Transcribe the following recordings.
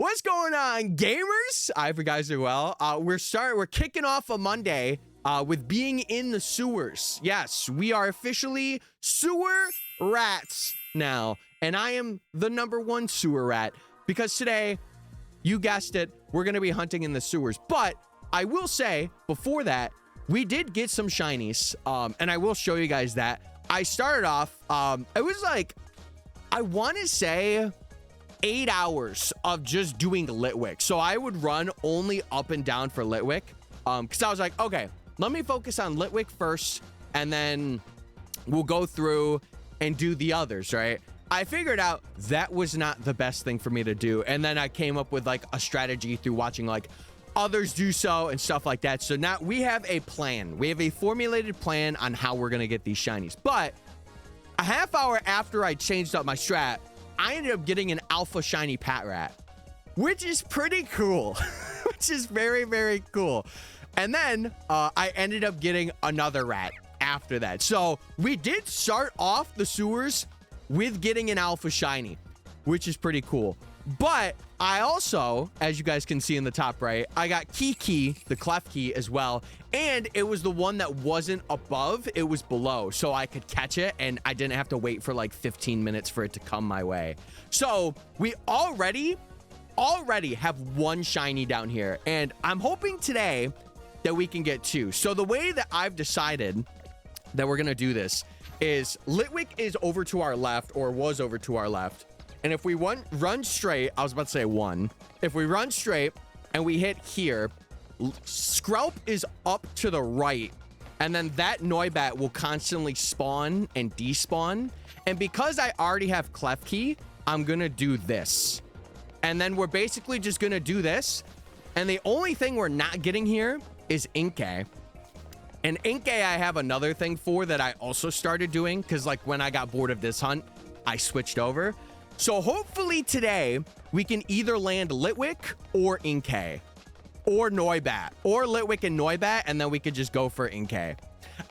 What's going on, gamers? I hope you guys are well. We're kicking off a Monday with being in the sewers. Yes, we are officially sewer rats now, and I am the #1 sewer rat because today, you guessed it, we're gonna be hunting in the sewers. But I will say before that, we did get some shinies, and I will show you guys that. I started off, it was like, I want to say 8 hours of just doing Litwick. So I would run only up and down for Litwick, because I was like, okay, let me focus on Litwick first, and then we'll go through and do the others, right? I figured out that was not the best thing for me to do, and then I came up with like a strategy through watching like others do so and stuff like that. So now we have a plan. We have a formulated plan on how we're gonna get these shinies. But a half hour after I changed up my strat, I ended up getting an alpha shiny Pat Rat, which is pretty cool. Which is very, very cool. And then I ended up getting another rat after that. So we did start off the sewers with getting an alpha shiny, which is pretty cool. But I also, as you guys can see in the top right, I got Kiki, the clef key as well. And it was the one that wasn't above, it was below. So I could catch it and I didn't have to wait for like 15 minutes for it to come my way. So we already have one shiny down here. And I'm hoping today that we can get 2. So the way that I've decided that we're gonna do this is Litwick is over to our left, or was over to our left. And if we run straight, I was about to say 1. If we run straight and we hit here, Skrelp is up to the right. And then that Noibat will constantly spawn and despawn. And because I already have Clef Key, I'm going to do this. And then we're basically just going to do this. And the only thing we're not getting here is Inkay. And Inkay I have another thing for that I also started doing. Because like when I got bored of this hunt, I switched over. So hopefully today we can either land Litwick or Inkay or Noibat, or Litwick and Noibat, and then we could just go for Inkay.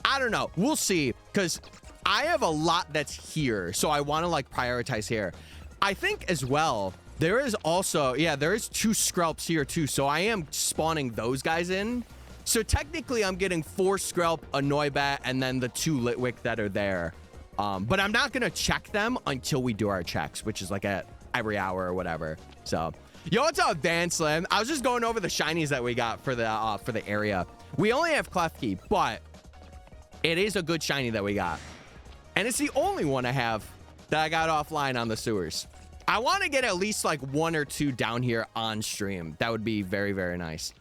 I don't know. We'll see, because I have a lot that's here. So I want to like prioritize here. I think as well, there is also, yeah, there is 2 Skrelps here too. So I am spawning those guys in. So technically I'm getting 4 Skrelp, a Noibat, and then the 2 Litwick that are there. But I'm not going to check them until we do our checks, which is like at every hour or whatever. So, yo, what's up, Van Slim? I was just going over the shinies that we got for the area. We only have Clef Key, but it is a good shiny that we got. And it's the only one I have that I got offline on the sewers. I want to get at least like 1 or 2 down here on stream. That would be very, very nice.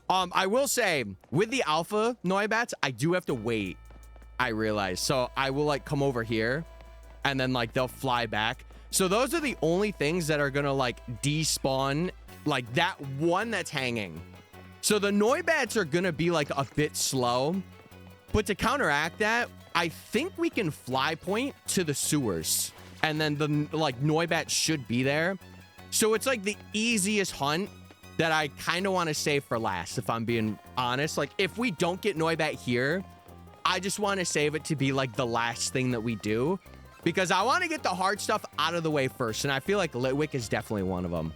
I will say, with the alpha Noibats, I do have to wait. I realize. So I will like come over here and then like they'll fly back. So those are the only things that are gonna like despawn, like that one that's hanging. So the Noibats are gonna be like a bit slow, but to counteract that, I think we can fly point to the sewers, and then the like Noibat should be there. So it's like the easiest hunt that I kind of want to save for last, if I'm being honest. Like if we don't get Noibat here, I just want to save it to be like the last thing that we do, because I want to get the hard stuff out of the way first. And I feel like Litwick is definitely one of them.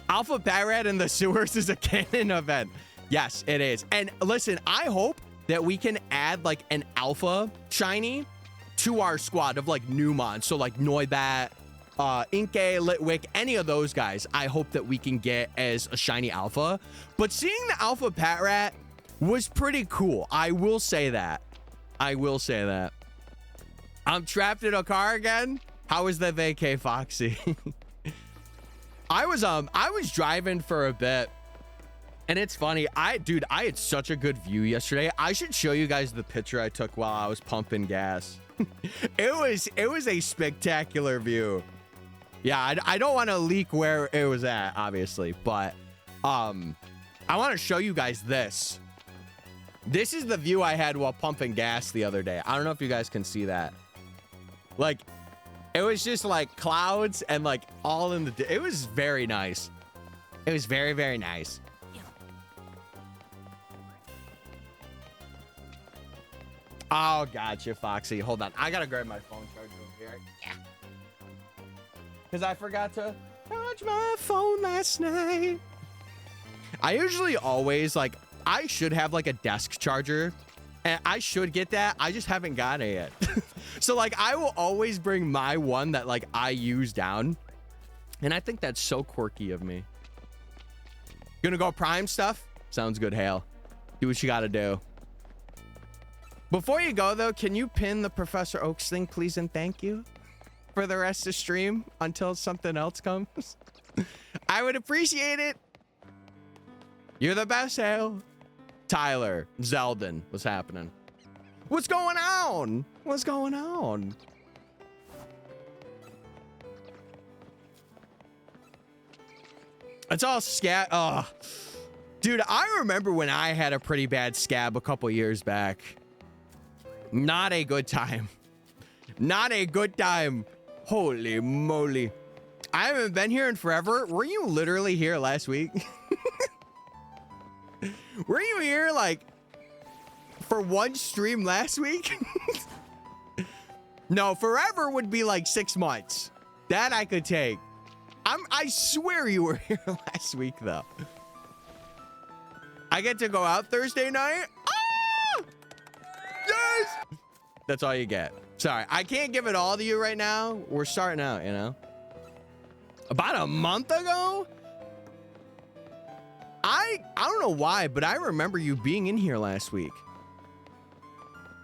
Alpha Parrot in the sewers is a canon event. Yes, it is. And listen, I hope that we can add like an alpha shiny to our squad of like new mons. So like Noibat, Inkay, Litwick, any of those guys, I hope that we can get as a shiny alpha. But seeing the Alpha Pat Rat was pretty cool. I will say that. I will say that. I'm trapped in a car again. How was the vacay, Foxy? I was driving for a bit, and it's funny. Dude, I had such a good view yesterday. I should show you guys the picture I took while I was pumping gas. It was a spectacular view. Yeah, I don't want to leak where it was at, obviously, but I want to show you guys this. This is the view I had while pumping gas the other day. I don't know if you guys can see that. Like, it was just like clouds and like all in the... It was very nice. It was very, very nice. Oh, gotcha, Foxy. Hold on. I gotta grab my phone charger over here. Yeah. Because I forgot to Charged my phone last night. I usually always like, I should have like a desk charger and I should get that. I just haven't got it yet. So like I will always bring my one that like I use down. And I think that's so quirky of me. Gonna go prime stuff? Sounds good, Hale. Do what you gotta do. Before you go though, can you pin the Professor Oaks thing, please and thank you? For the rest of the stream until something else comes. I would appreciate it. You're the best, Hale. Tyler, Zeldin, what's happening? What's going on? What's going on? It's all scab. Oh, dude, I remember when I had a pretty bad scab a couple years back. Not a good time. Not a good time. Holy moly. I haven't been here in forever. Were you literally here last week? Were you here like for one stream last week? No, forever would be like 6 months. That I could take. I swear you were here last week though. I get to go out Thursday night. Ah! Yes! That's all you get. Sorry, I can't give it all to you right now. We're starting out, you know. About a month ago, I don't know why, but I remember you being in here last week.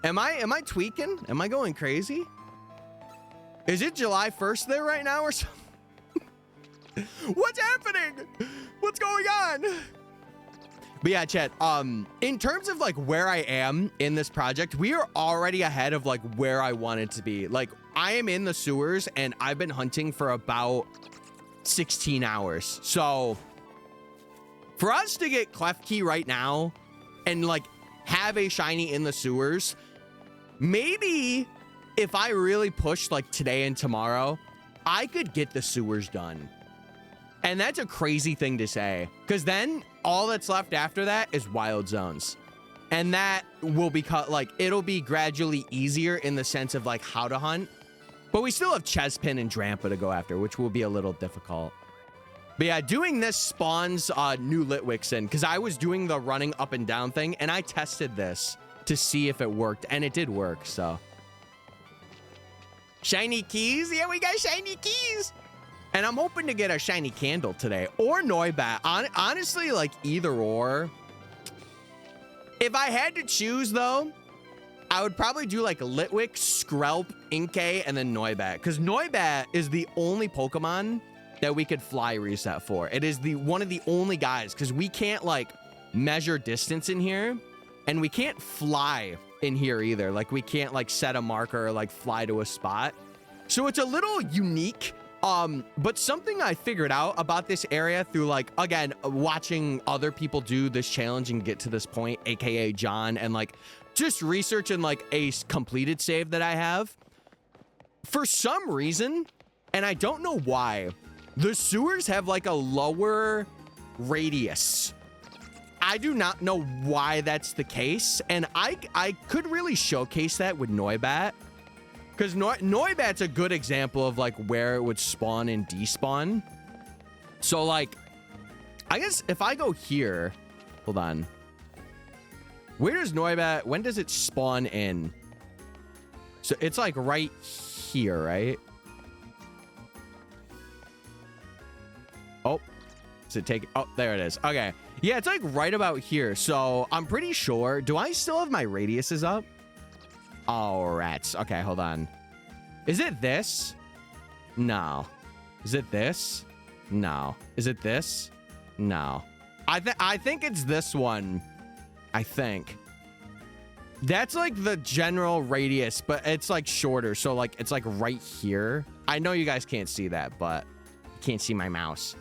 Am I tweaking? Am I going crazy? Is it July 1st there right now or something? What's happening? What's going on? But yeah, chat, in terms of like where I am in this project, we are already ahead of like where I wanted to be. Like I am in the sewers and I've been hunting for about 16 hours. So for us to get Clef Key right now and like have a shiny in the sewers, maybe if I really pushed like today and tomorrow, I could get the sewers done. And that's a crazy thing to say, because then all that's left after that is wild zones. And that will become like, it'll be gradually easier in the sense of like how to hunt. But we still have Chespin and Drampa to go after, which will be a little difficult. But yeah, doing this spawns new Litwicks in, because I was doing the running up and down thing and I tested this to see if it worked, and it did work. So shiny keys. Yeah, we got shiny keys. And I'm hoping to get a shiny candle today or Noibat. Honestly, like either or. If I had to choose though, I would probably do like Litwick, Skrelp, Inkay, and then Noibat. Because Noibat is the only Pokemon that we could fly reset for. It is one of the only guys, because we can't like measure distance in here. And we can't fly in here either. Like we can't like set a marker or like fly to a spot. So it's a little unique. But something I figured out about this area through like, again, watching other people do this challenge and get to this point, aka John, and like just researching like a completed save that I have. For some reason, and I don't know why, the sewers have like a lower radius. I do not know why that's the case, and I could really showcase that with Noibat. Because Noibat's a good example of like where it would spawn and despawn. So like, I guess if I go here, hold on. Where does Noibat, when does it spawn in? So it's like right here, right? Oh, does it take, oh, there it is. Okay. Yeah, it's like right about here. So I'm pretty sure, do I still have my radiuses up? Oh, rats. Okay, hold on. Is it this? No. Is it this? No. Is it this? No. I think it's this one. I think. That's like the general radius, but it's like shorter. So like, it's like right here. I know you guys can't see that, but you can't see my mouse.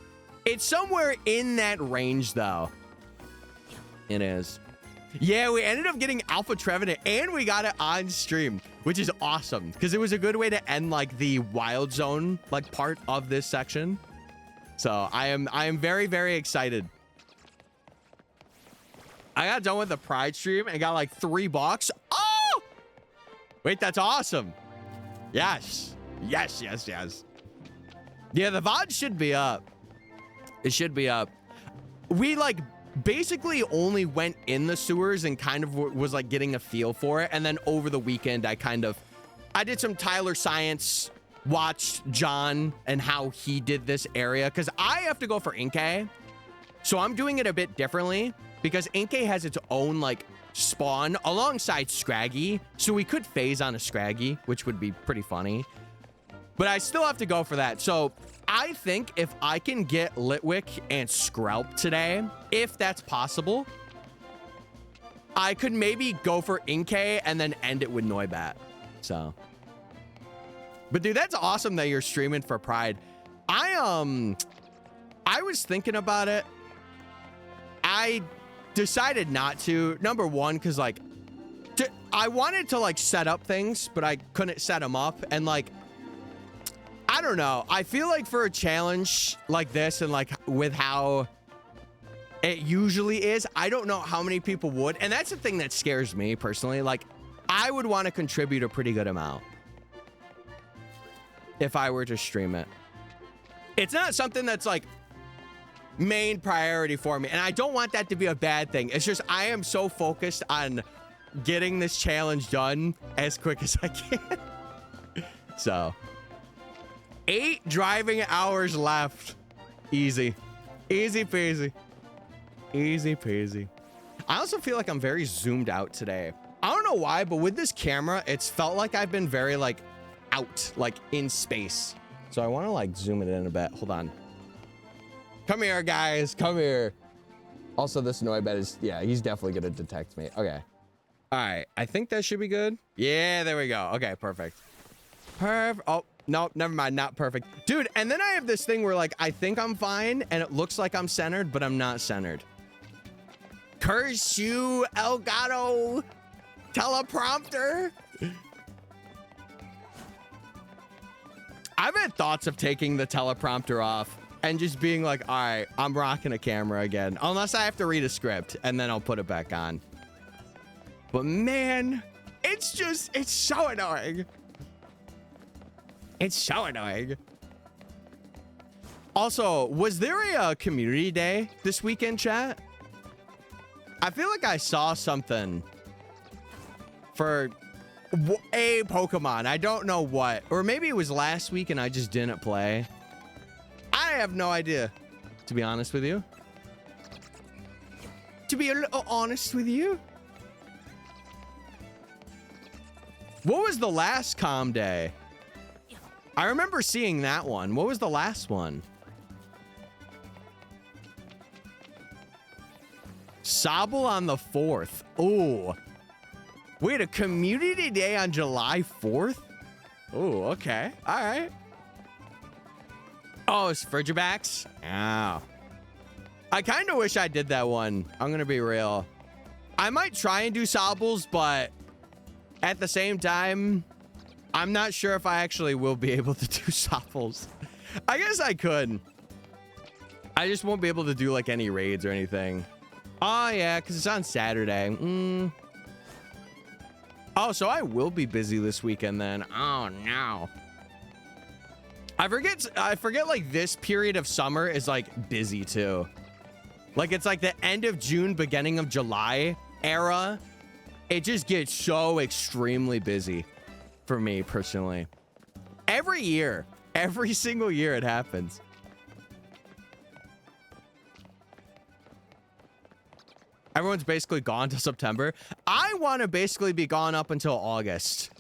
It's somewhere in that range though. It is. Yeah, we ended up getting Alpha Trevenant and we got it on stream, which is awesome because it was a good way to end like the wild zone like part of this section. So I am very, very excited. I got done with the Pride stream and got like $3. Oh! Wait, that's awesome. Yes. Yes, yes, yes. Yeah, the VOD should be up. It should be up. We like basically only went in the sewers and kind of was like getting a feel for it. And then over the weekend, I did some Tyler Science, watched John and how he did this area. Because I have to go for Inkay. So I'm doing it a bit differently because Inkay has its own like spawn alongside Scraggy. So we could phase on a Scraggy, which would be pretty funny. But I still have to go for that. So I think if I can get Litwick and Skrelp today, if that's possible, I could maybe go for Inkay and then end it with Noibat. So, but dude, that's awesome that you're streaming for Pride. I was thinking about it. I decided not to. Number one, because like, I wanted to like set up things, but I couldn't set them up. And like, I don't know. I feel like for a challenge like this and like with how it usually is, I don't know how many people would. And that's the thing that scares me personally. Like, I would want to contribute a pretty good amount if I were to stream it. It's not something that's like main priority for me. And I don't want that to be a bad thing. It's just I am so focused on getting this challenge done as quick as I can. So 8 driving hours left. Easy. Easy peasy. Easy peasy. I also feel like I'm very zoomed out today. I don't know why, but with this camera, it's felt like I've been very like out, like in space. So I want to like zoom it in a bit. Hold on. Come here, guys. Come here. Also, this Noibat is, yeah, he's definitely going to detect me. Okay. All right. I think that should be good. Yeah, there we go. Okay, perfect. Perfect. Oh, no, never mind. Not perfect. Dude, and then I have this thing where like, I think I'm fine and it looks like I'm centered, but I'm not centered. Curse you, Elgato teleprompter. I've had thoughts of taking the teleprompter off and just being like, all right, I'm rocking a camera again. Unless I have to read a script and then I'll put it back on. But man, it's just, it's so annoying. It's so annoying. Also, was there a community day this weekend, chat? I feel like I saw something for a Pokemon. I don't know what. Or maybe it was last week and I just didn't play. I have no idea, to be honest with you. To be a little honest with you. What was the last comm day? I remember seeing that one. What was the last one? Sobble on the 4th. Oh. Wait, a community day on July 4th? Oh, okay. All right. Oh, it's Frigibax? Oh. I kind of wish I did that one. I'm going to be real. I might try and do Sobbles, but at the same time, I'm not sure if I actually will be able to do Sobbles. I guess I could. I just won't be able to do like any raids or anything. Oh, yeah, because it's on Saturday. Oh, so I will be busy this weekend then. Oh, no. I forget like this period of summer is like busy too. Like it's like the end of June, beginning of July era. It just gets so extremely busy for me personally. Every year, every single year it happens. Everyone's basically gone till September. I want to basically be gone up until August.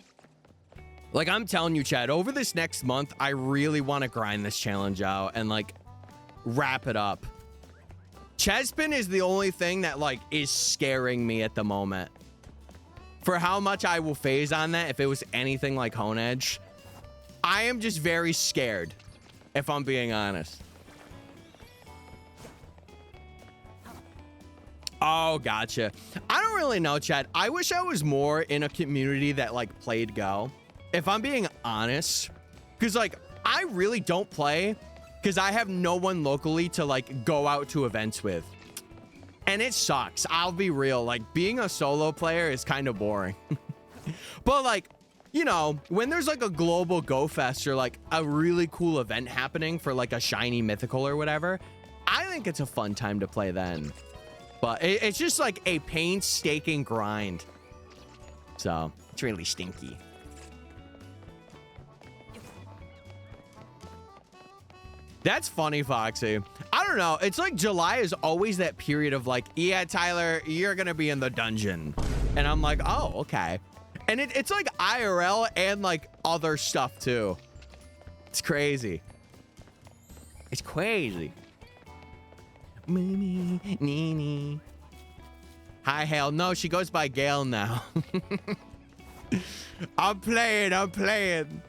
Like, I'm telling you, Chad, over this next month, I really want to grind this challenge out and, like, wrap it up. Chespin is the only thing that, like, is scaring me at the moment. For how much I will phase on that if it was anything like Hone Edge. I am just very scared, if I'm being honest. Oh, gotcha. I don't really know, Chad. I wish I was more in a community that, like, played Go. If I'm being honest, because like I really don't play because I have no one locally to like go out to events with, and it sucks. I'll be real, like being a solo player is kind of boring. But like you know, when there's like a global Go Fest or like a really cool event happening for like a shiny mythical or whatever, I think it's a fun time to play then. But it's just like a painstaking grind. So it's really stinky. That's funny, Foxy. I don't know. It's like July is always that period of like, yeah, Tyler, you're going to be in the dungeon. And I'm like, oh, okay. And it's like IRL and like other stuff too. It's crazy. It's crazy. Nini. Hi, Hale. No, she goes by Gail now. I'm playing.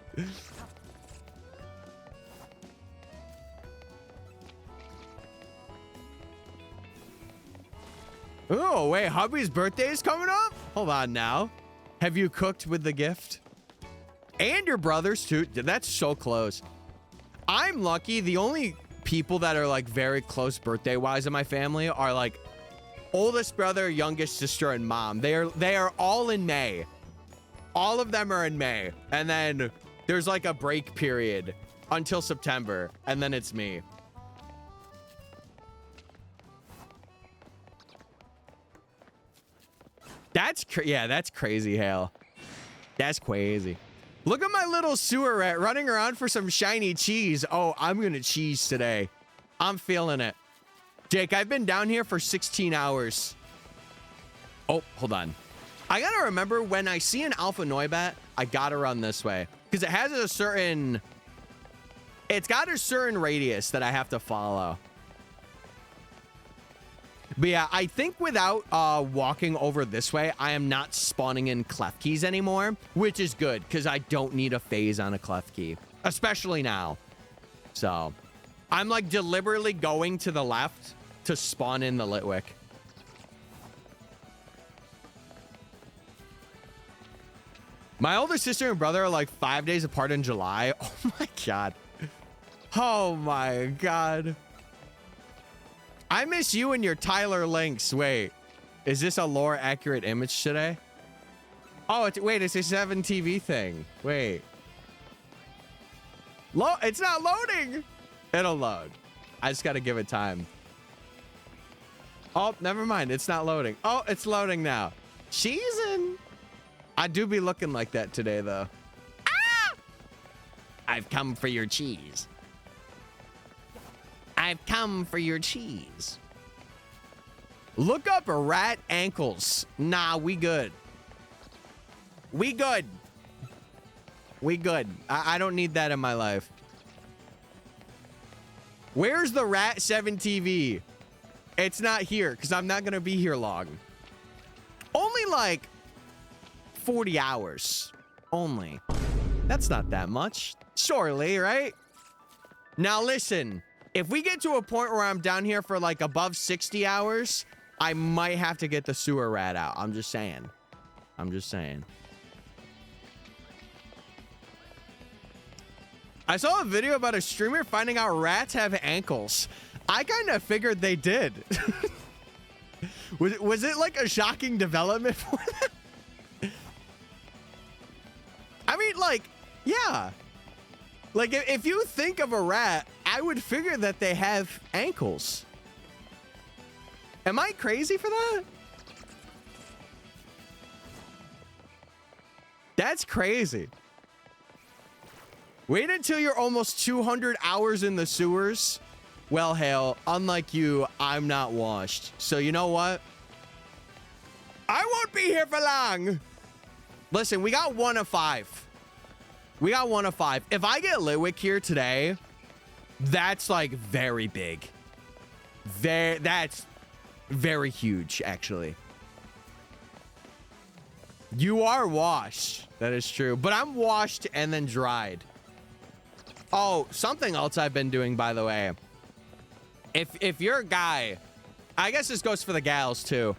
Oh, wait, hubby's birthday is coming up? Hold on now. Have you cooked with the gift? And your brothers too. That's so close. I'm lucky. The only people that are like very close birthday wise in my family are like oldest brother, youngest sister, and mom. They are all in May. All of them are in May. And then there's like a break period until September. And then it's me. That's crazy, Hale. That's crazy. Look at my little sewer rat running around for some shiny cheese. Oh, I'm gonna cheese today. I'm feeling it. Jake, I've been down here for 16 hours. Oh, hold on. I gotta remember when I see an alpha noibat, I gotta run this way because it has a certain. It's got a certain radius that I have to follow. But yeah, I think without walking over this way, I am not spawning in cleft keys anymore, which is good because I don't need a phase on a cleft key, especially now. So I'm like deliberately going to the left to spawn in the Litwick. My older sister and brother are like 5 days apart in July. Oh my God. Oh my God. I miss you and your Tyler links. Wait, is this a lore accurate image today? Oh, wait, it's a 7TV thing. Wait. It's not loading. It'll load. I just got to give it time. Oh, never mind. It's not loading. Oh, it's loading now. Cheesin'. I do be looking like that today, though. Ah! I've come for your cheese. I've come for your cheese. Look up rat ankles. Nah, we good. We good. We good. I don't need that in my life. Where's the rat 7TV? It's not here because I'm not going to be here long. Only like 40 hours. Only. That's not that much. Surely, right? Now listen. If we get to a point where I'm down here for like above 60 hours, I might have to get the sewer rat out. I'm just saying. I'm just saying. I saw a video about a streamer finding out rats have ankles. I kind of figured they did. Was it like a shocking development for them? I mean, like, yeah. Like, if you think of a rat, I would figure that they have ankles. Am I crazy for that? That's crazy. Wait until you're almost 200 hours in the sewers. Well, Hale, unlike you, I'm not washed. So you know what? I won't be here for long. Listen, we got 1 of 5. We got 1 of 5. If I get Litwick here today, that's like very big. That's very huge, actually. You are washed. That is true. But I'm washed and then dried. Oh, something else I've been doing, by the way. If you're a guy, I guess this goes for the gals too.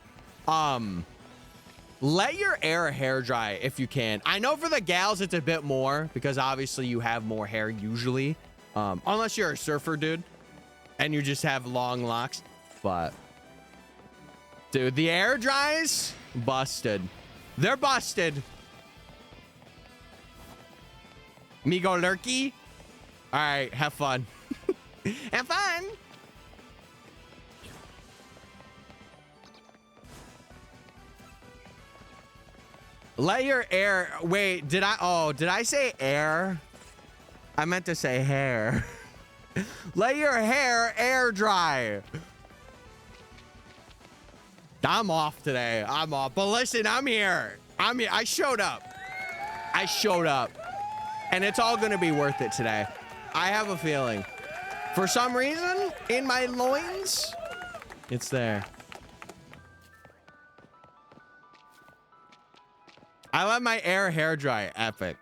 Let your hair dry if you can. I know for the gals it's a bit more because obviously you have more hair usually. Unless you're a surfer, dude, and you just have long locks. But dude, the air dries, busted. They're busted. Me go lurky? All right, have fun. Have fun. Let your air, wait, did I say air? I meant to say hair. Let your hair air dry. I'm off today. I'm off. But listen, I'm here. I'm here. I showed up. I showed up. And it's all going to be worth it today. I have a feeling. For some reason, in my loins, it's there. I let my hair dry. Epic.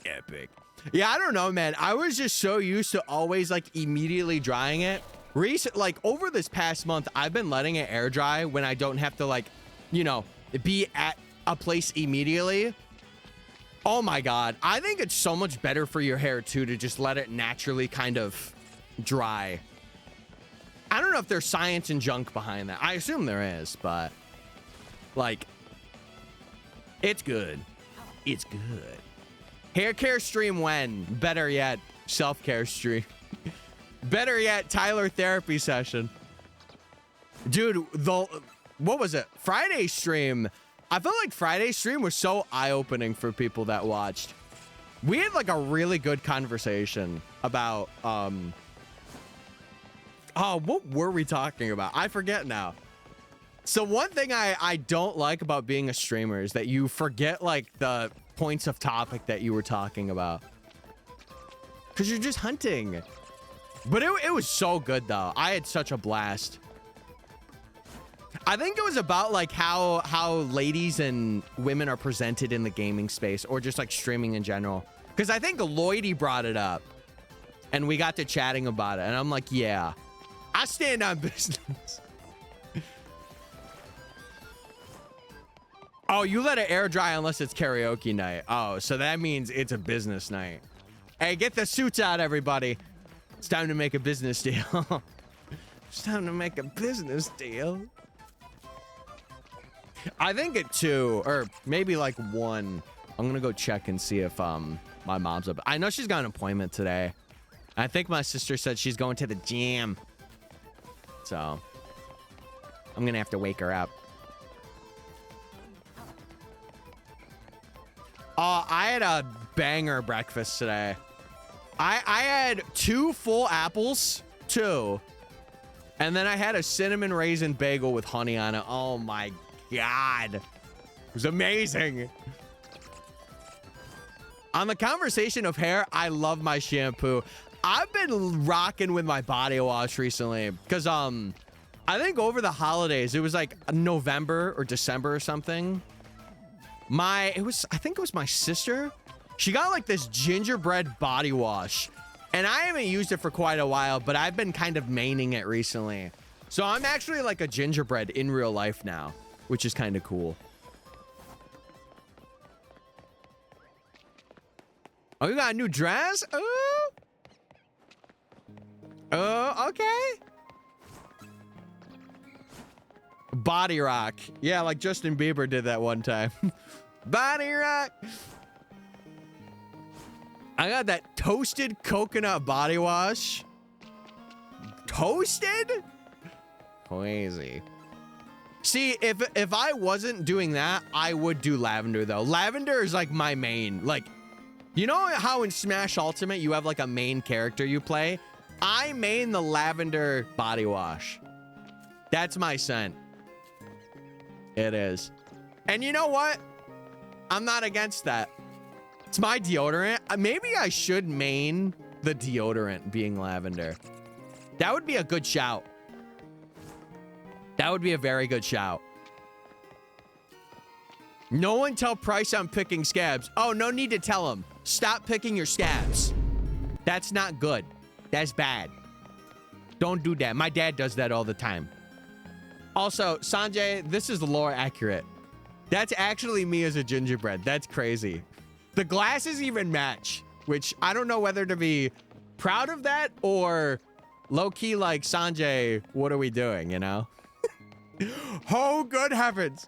Epic. Yeah, I don't know, man. I was just so used to always like immediately drying it. Like over this past month, I've been letting it air dry when I don't have to like, you know, be at a place immediately. Oh my God. I think it's so much better for your hair too, to just let it naturally kind of dry. I don't know if there's science and junk behind that. I assume there is, but like, it's good. It's good. Hair care stream when? Better yet, self-care stream. Better yet, Tyler therapy session. Dude, what was it? Friday stream. I felt like Friday stream was so eye-opening for people that watched. We had like a really good conversation about, oh, what were we talking about? I forget now. So one thing I don't like about being a streamer is that you forget like the points of topic that you were talking about. Because you're just hunting. But it was so good though. I had such a blast. I think it was about like how ladies and women are presented in the gaming space, or just like streaming in general. Because I think Lloydie brought it up and we got to chatting about it. And I'm like, yeah, I stand on business. Oh, you let it air dry unless it's karaoke night. Oh, so that means it's a business night. Hey, get the suits out, everybody. It's time to make a business deal. It's time to make a business deal. I think at 2, or maybe like 1. I'm gonna go check and see if my mom's up. I know she's got an appointment today. I think my sister said she's going to the gym. So I'm gonna have to wake her up. I had a banger breakfast today. I had 2 full apples, 2. And then I had a cinnamon raisin bagel with honey on it. Oh my God. It was amazing. On the conversation of hair, I love my shampoo. I've been rocking with my body wash recently because I think over the holidays, it was like November or December or something. I think it was my sister. She got like this gingerbread body wash, and I haven't used it for quite a while, but I've been kind of maining it recently. So I'm actually like a gingerbread in real life now, which is kind of cool. Oh, you got a new dress? Oh. Oh, okay. Body rock. Yeah, like Justin Bieber did that one time. Body rock. I got that toasted coconut body wash. Toasted? Crazy. See, if I wasn't doing that, I would do lavender though. Lavender is like my main. Like, you know how in Smash Ultimate you have like a main character you play? I main the lavender body wash. That's my scent. It is. And you know what? I'm not against that. It's my deodorant. Maybe I should main the deodorant being lavender. That would be a good shout. That would be a very good shout. No one tell Price I'm picking scabs. Oh, no need to tell him. Stop picking your scabs. That's not good. That's bad. Don't do that. My dad does that all the time. Also, Sanjay, this is lore accurate. That's actually me as a gingerbread. That's crazy. The glasses even match, which I don't know whether to be proud of that or low-key like, Sanjay, what are we doing, you know? Oh, good heavens.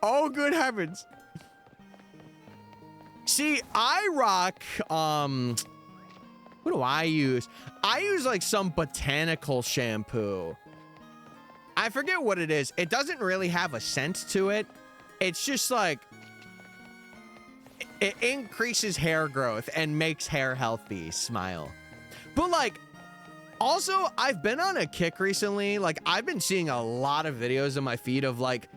Oh, good heavens. See, I rock, what do I use? I use like some botanical shampoo. I forget what it is. It doesn't really have a scent to it. It's just like, it increases hair growth and makes hair healthy. Smile. But like, also, I've been on a kick recently. Like, I've been seeing a lot of videos on my feed of like,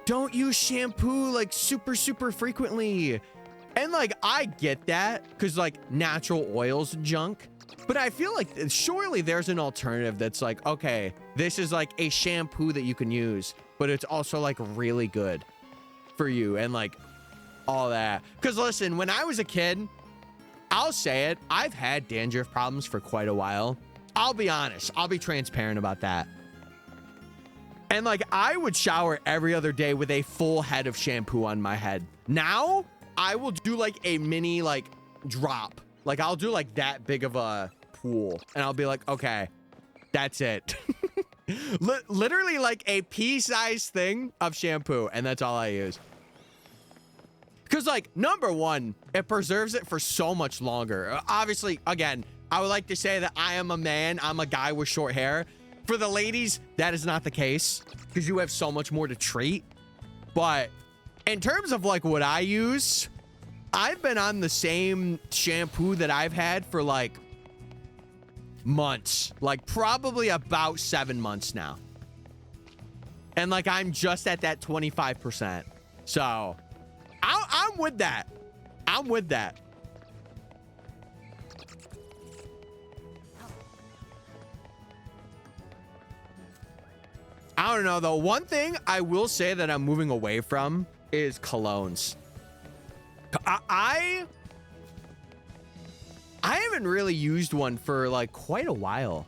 don't use shampoo like super frequently. And like, I get that because like natural oils junk. But I feel like surely there's an alternative that's like, okay, this is like a shampoo that you can use, but it's also like really good for you and like all that. Because listen, when I was a kid, I'll say it, I've had dandruff problems for quite a while. I'll be honest. I'll be transparent about that. And like, I would shower every other day with a full head of shampoo on my head. Now, I will do like a mini like drop. Like, I'll do like that big of a pool. And I'll be like, okay, that's it. Literally like a pea-sized thing of shampoo. And that's all I use. Because like, number one, it preserves it for so much longer. Obviously, again, I would like to say that I am a man. I'm a guy with short hair. For the ladies, that is not the case because you have so much more to treat. But in terms of like what I use, I've been on the same shampoo that I've had for like months, like probably about 7 months now. And like, I'm just at that 25%. So I'm with that. I'm with that. I don't know though. One thing I will say that I'm moving away from is colognes. I haven't really used one for like quite a while.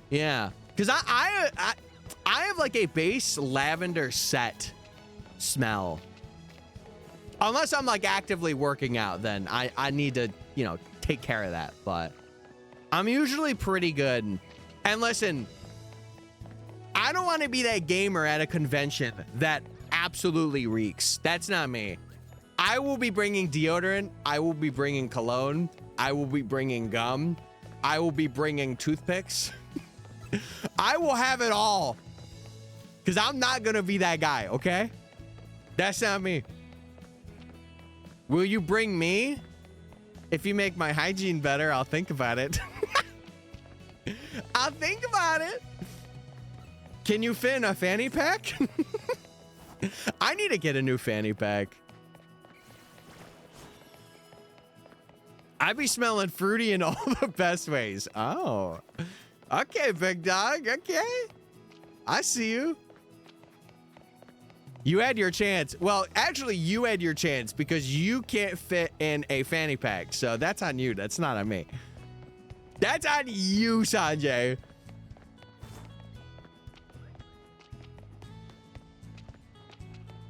Yeah, because I have like a base lavender set smell. Unless I'm like actively working out, then I need to, you know, take care of that. But I'm usually pretty good. And listen, I don't want to be that gamer at a convention that absolutely reeks. That's not me. I will be bringing deodorant. I will be bringing cologne. I will be bringing gum. I will be bringing toothpicks. I will have it all. Because I'm not going to be that guy, okay? That's not me. Will you bring me? If you make my hygiene better, I'll think about it. I'll think about it. Can you fit in a fanny pack? I need to get a new fanny pack. I be smelling fruity in all the best ways. Oh. Okay, big dog. Okay. I see you. You had your chance. Well, actually, you had your chance because you can't fit in a fanny pack. So that's on you. That's not on me. That's on you, Sanjay.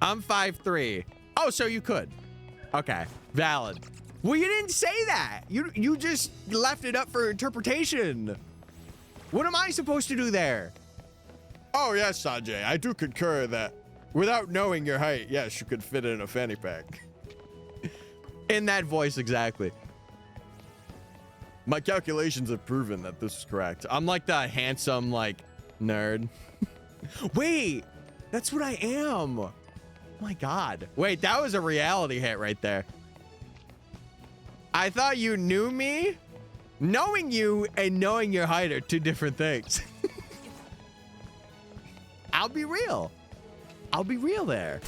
I'm 5'3". Oh, so you could. Okay, valid. Well, you didn't say that. You just left it up for interpretation. What am I supposed to do there? Oh, yes, Sanjay. I do concur that without knowing your height, yes, you could fit in a fanny pack. In that voice, exactly. My calculations have proven that this is correct. I'm like the handsome, like, nerd. Wait, that's what I am. Oh my God. Wait, that was a reality hit right there. I thought you knew me. Knowing you and knowing your height are two different things. I'll be real. I'll be real there.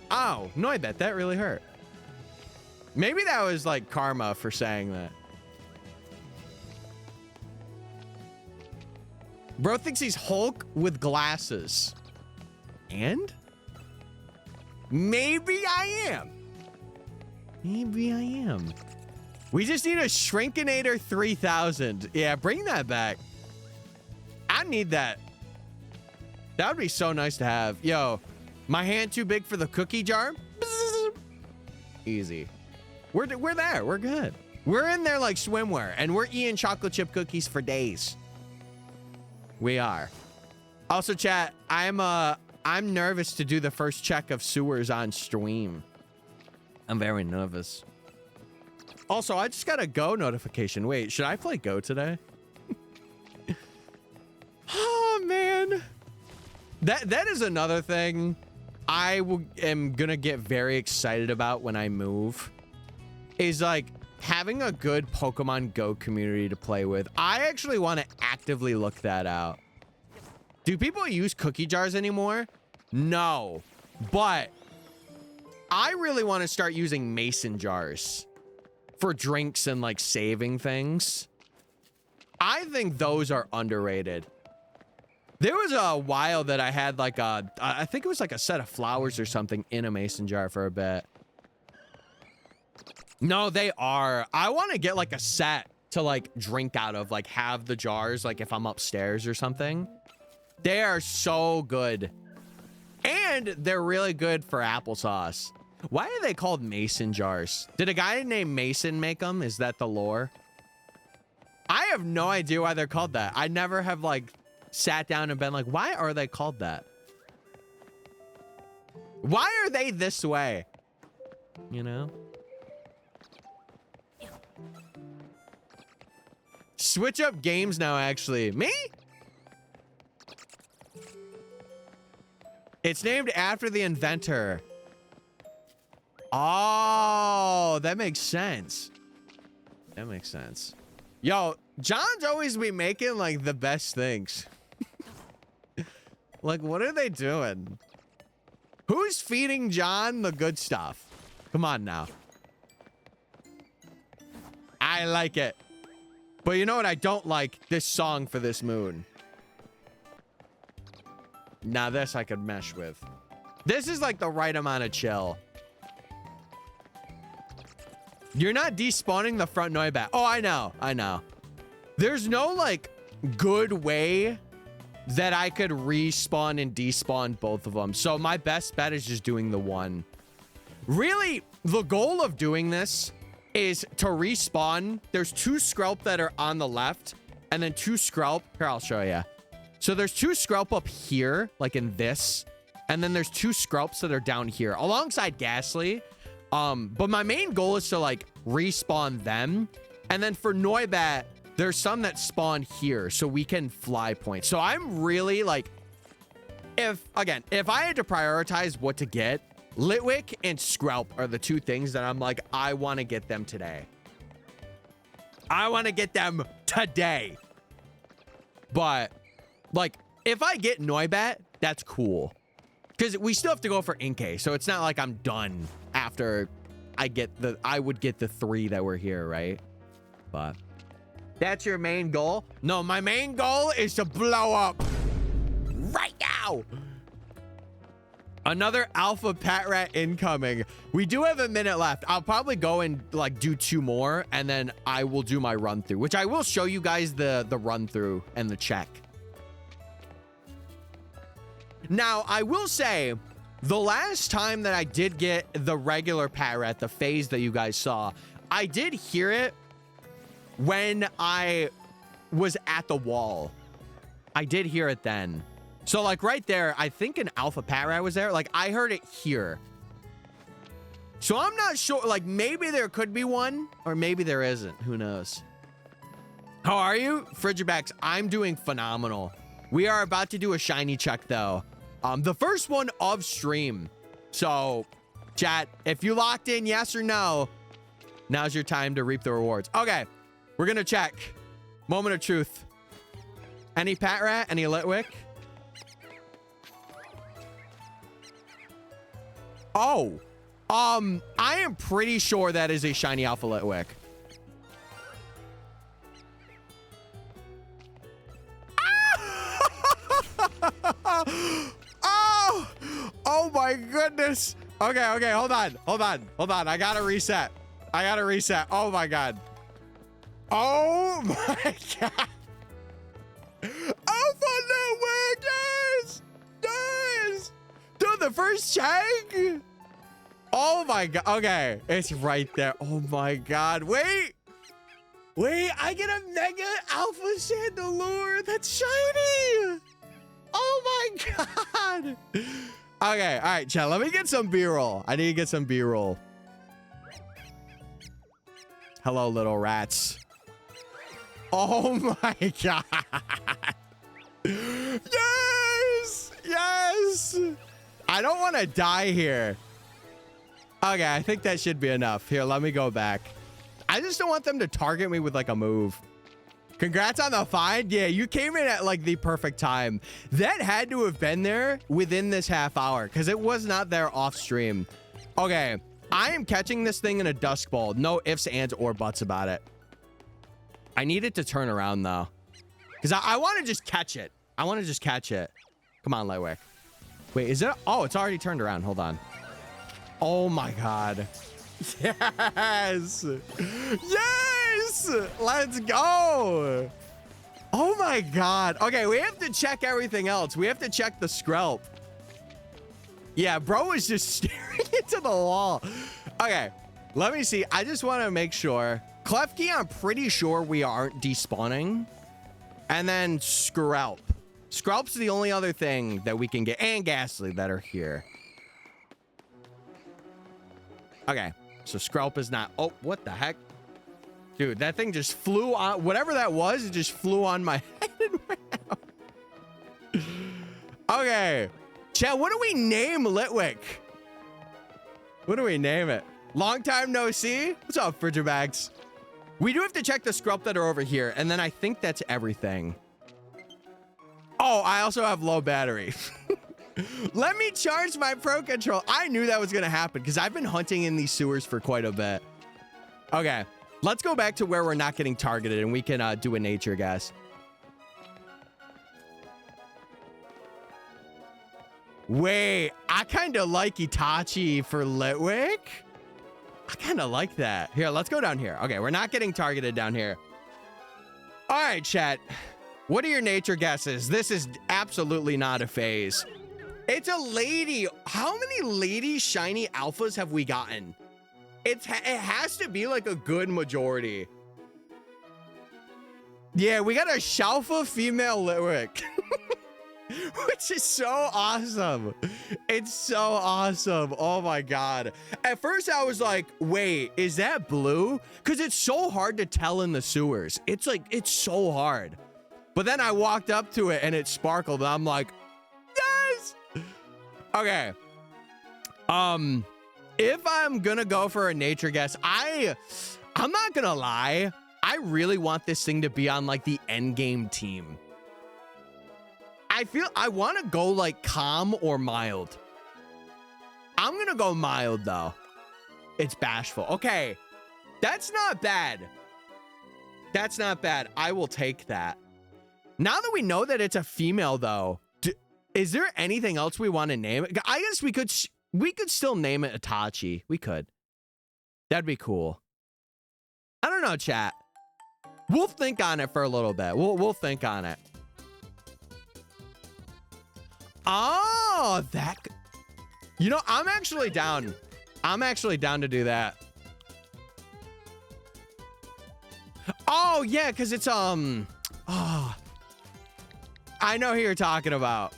Oh, no, I bet that really hurt. Maybe that was like karma for saying that. Bro thinks he's Hulk with glasses. And? Maybe I am. Maybe I am. We just need a Shrinkinator 3000. Yeah, bring that back. I need that. That would be so nice to have. Yo, my hand too big for the cookie jar? Easy. We're there. We're good. We're in there like swimwear, and we're eating chocolate chip cookies for days. We are. Also, chat, I'm nervous to do the first check of sewers on stream. I'm very nervous. Also, I just got a Go notification. Wait, should I play Go today? Oh, man. That is another thing am gonna get very excited about when I move. Is like having a good Pokemon Go community to play with. I actually want to actively look that out. Do people use cookie jars anymore? No. But I really want to start using mason jars for drinks and like saving things. I think those are underrated. There was a while that I had like I think it was like a set of flowers or something in a mason jar for a bit. No, they are. I want to get like a set to like drink out of, like have the jars, like if I'm upstairs or something. They are so good. And they're really good for applesauce. Why are they called mason jars? Did a guy named Mason make them? Is that the lore? I have no idea why they're called that. I never have like sat down and been like, why are they called that? Why are they this way? You know? Switch up games now, actually. Me? It's named after the inventor. Oh, that makes sense. That makes sense. Yo, John's always be making like the best things. Like, what are they doing? Who's feeding John the good stuff? Come on now. I like it. But you know what I don't like? This song for this moon. Now this I could mesh with. This is like the right amount of chill. You're not despawning the front Noibat. Oh, I know. I know. There's no like good way that I could respawn and despawn both of them. So my best bet is just doing the one. Really, the goal of doing this is to respawn. There's 2 Skrelp that are on the left and then 2 Skrelp. Here, I'll show you. So there's 2 Skrelp up here, like in this. And then there's 2 Skrelps that are down here alongside Ghastly. But my main goal is to like respawn them. And then for Noibat, there's some that spawn here so we can fly point. So I'm really like, if I had to prioritize what to get, Litwick and Skrelp are the 2 things that I'm like, I want to get them today. I want to get them today. But like, if I get Noibat, that's cool. Because we still have to go for Inkay. So it's not like I'm done after I would get the 3 that were here, right? But that's your main goal? No, my main goal is to blow up right now. Another alpha Patrat incoming. We do have a minute left. I'll probably go and like do 2 more and then I will do my run through, which I will show you guys the run through and the check. Now, I will say the last time that I did get the regular Patrat, the phase that you guys saw, I did hear it when I was at the wall. I did hear it then. So like right there, I think an alpha Patrat was there. Like I heard it here. So I'm not sure, like maybe there could be one or maybe there isn't. Who knows? How are you? Frigibacks, I'm doing phenomenal. We are about to do a shiny check though. The first one of stream. So chat, if you locked in yes or no, now's your time to reap the rewards. Okay, we're gonna check. Moment of truth. Any Patrat? Any Litwick? Oh, I am pretty sure that is a shiny alpha Litwick. Oh my goodness. Okay, hold on. I gotta reset. Oh my god. Oh my god. Alpha Litwick, yes. Dude, the first check. Oh my god. Okay, it's right there. Oh my god. Wait, I get a mega alpha Chandelure. That's shiny. Oh my god. Okay, all right, chat. Let me get some B-roll. I need to get some B-roll. Hello, little rats. Oh my god. Yes! Yes! I don't want to die here. Okay, I think that should be enough. Here, let me go back. I just don't want them to target me with like a move. Congrats on the find. Yeah, you came in at like the perfect time. That had to have been there within this half hour because it was not there off stream. Okay, I am catching this thing in a dusk bowl. No ifs, ands, or buts about it. I need it to turn around though. Because I want to just catch it. I want to just catch it. Come on, Lightwick. Wait, is it? Oh, it's already turned around. Hold on. Oh my god. Yes. Yes. Let's go. Oh my god. Okay, we have to check everything else. We have to check the Skrelp. Yeah, bro is just staring into the wall. Okay, let me see. I just want to make sure. Klefki, I'm pretty sure we aren't despawning. And then Skrelp. Skrelp's the only other thing that we can get. And Ghastly that are here. Okay, so Skrelp is not. Oh, what the heck? Dude, that thing just flew on. Whatever that was, it just flew on my head and went out. Okay. Chat, what do we name Litwick? What do we name it? Long time no see? What's up, Fridger Bags? We do have to check the Skrelp that are over here, and then I think that's everything. Oh, I also have low battery. Let me charge my Pro Control. I knew that was going to happen because I've been hunting in these sewers for quite a bit. Okay, let's go back to where we're not getting targeted, and we can do a nature guess. Wait, I kind of like Itachi for Litwick. I kind of like that. Here, let's go down here. Okay, we're not getting targeted down here. All right, chat. What are your nature guesses? This is absolutely not a phase. It's a lady. How many lady shiny alphas have we gotten? It has to be like a good majority. Yeah, we got a Shalphas female Litwick. Which is so awesome. It's so awesome. Oh my god. At first I was like, wait, is that blue? Because it's so hard to tell in the sewers. It's like, it's so hard. But then I walked up to it and it sparkled and I'm like, yes. Okay. If I'm gonna go for a nature guess, I'm not gonna lie. I really want this thing to be on like the end game team. I feel I want to go like calm or mild. I'm gonna go mild though. It's bashful. Okay, that's not bad. That's not bad. I will take that. Now that we know that it's a female though, is there anything else we want to name it? I guess we could still name it Itachi. We could. That'd be cool. I don't know, chat. We'll think on it for a little bit. We'll think on it. Oh, that. You know, I'm actually down. I'm actually down to do that. Oh, yeah, because it's, oh. I know who you're talking about.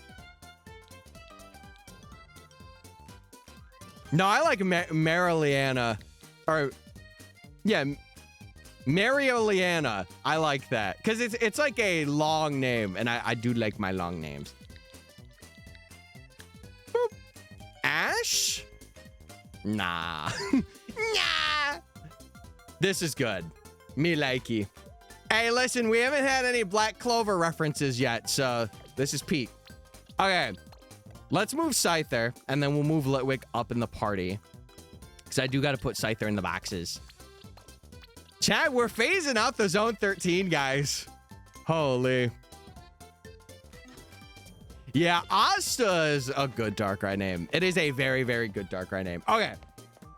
No, I like Mariliana. Or, yeah, Marioliana. I like that. Because it's like a long name, and I do like my long names. Boop. Ash? Nah. Nah. This is good. Me likey. Hey, listen, we haven't had any Black Clover references yet, so this is peak. Okay. Let's move Scyther, and then we'll move Litwick up in the party. Because I do got to put Scyther in the boxes. Chat, we're phasing out the Zone 13, guys. Holy. Yeah, Asta is a good Darkrai name. It is a very, very good Darkrai name. Okay,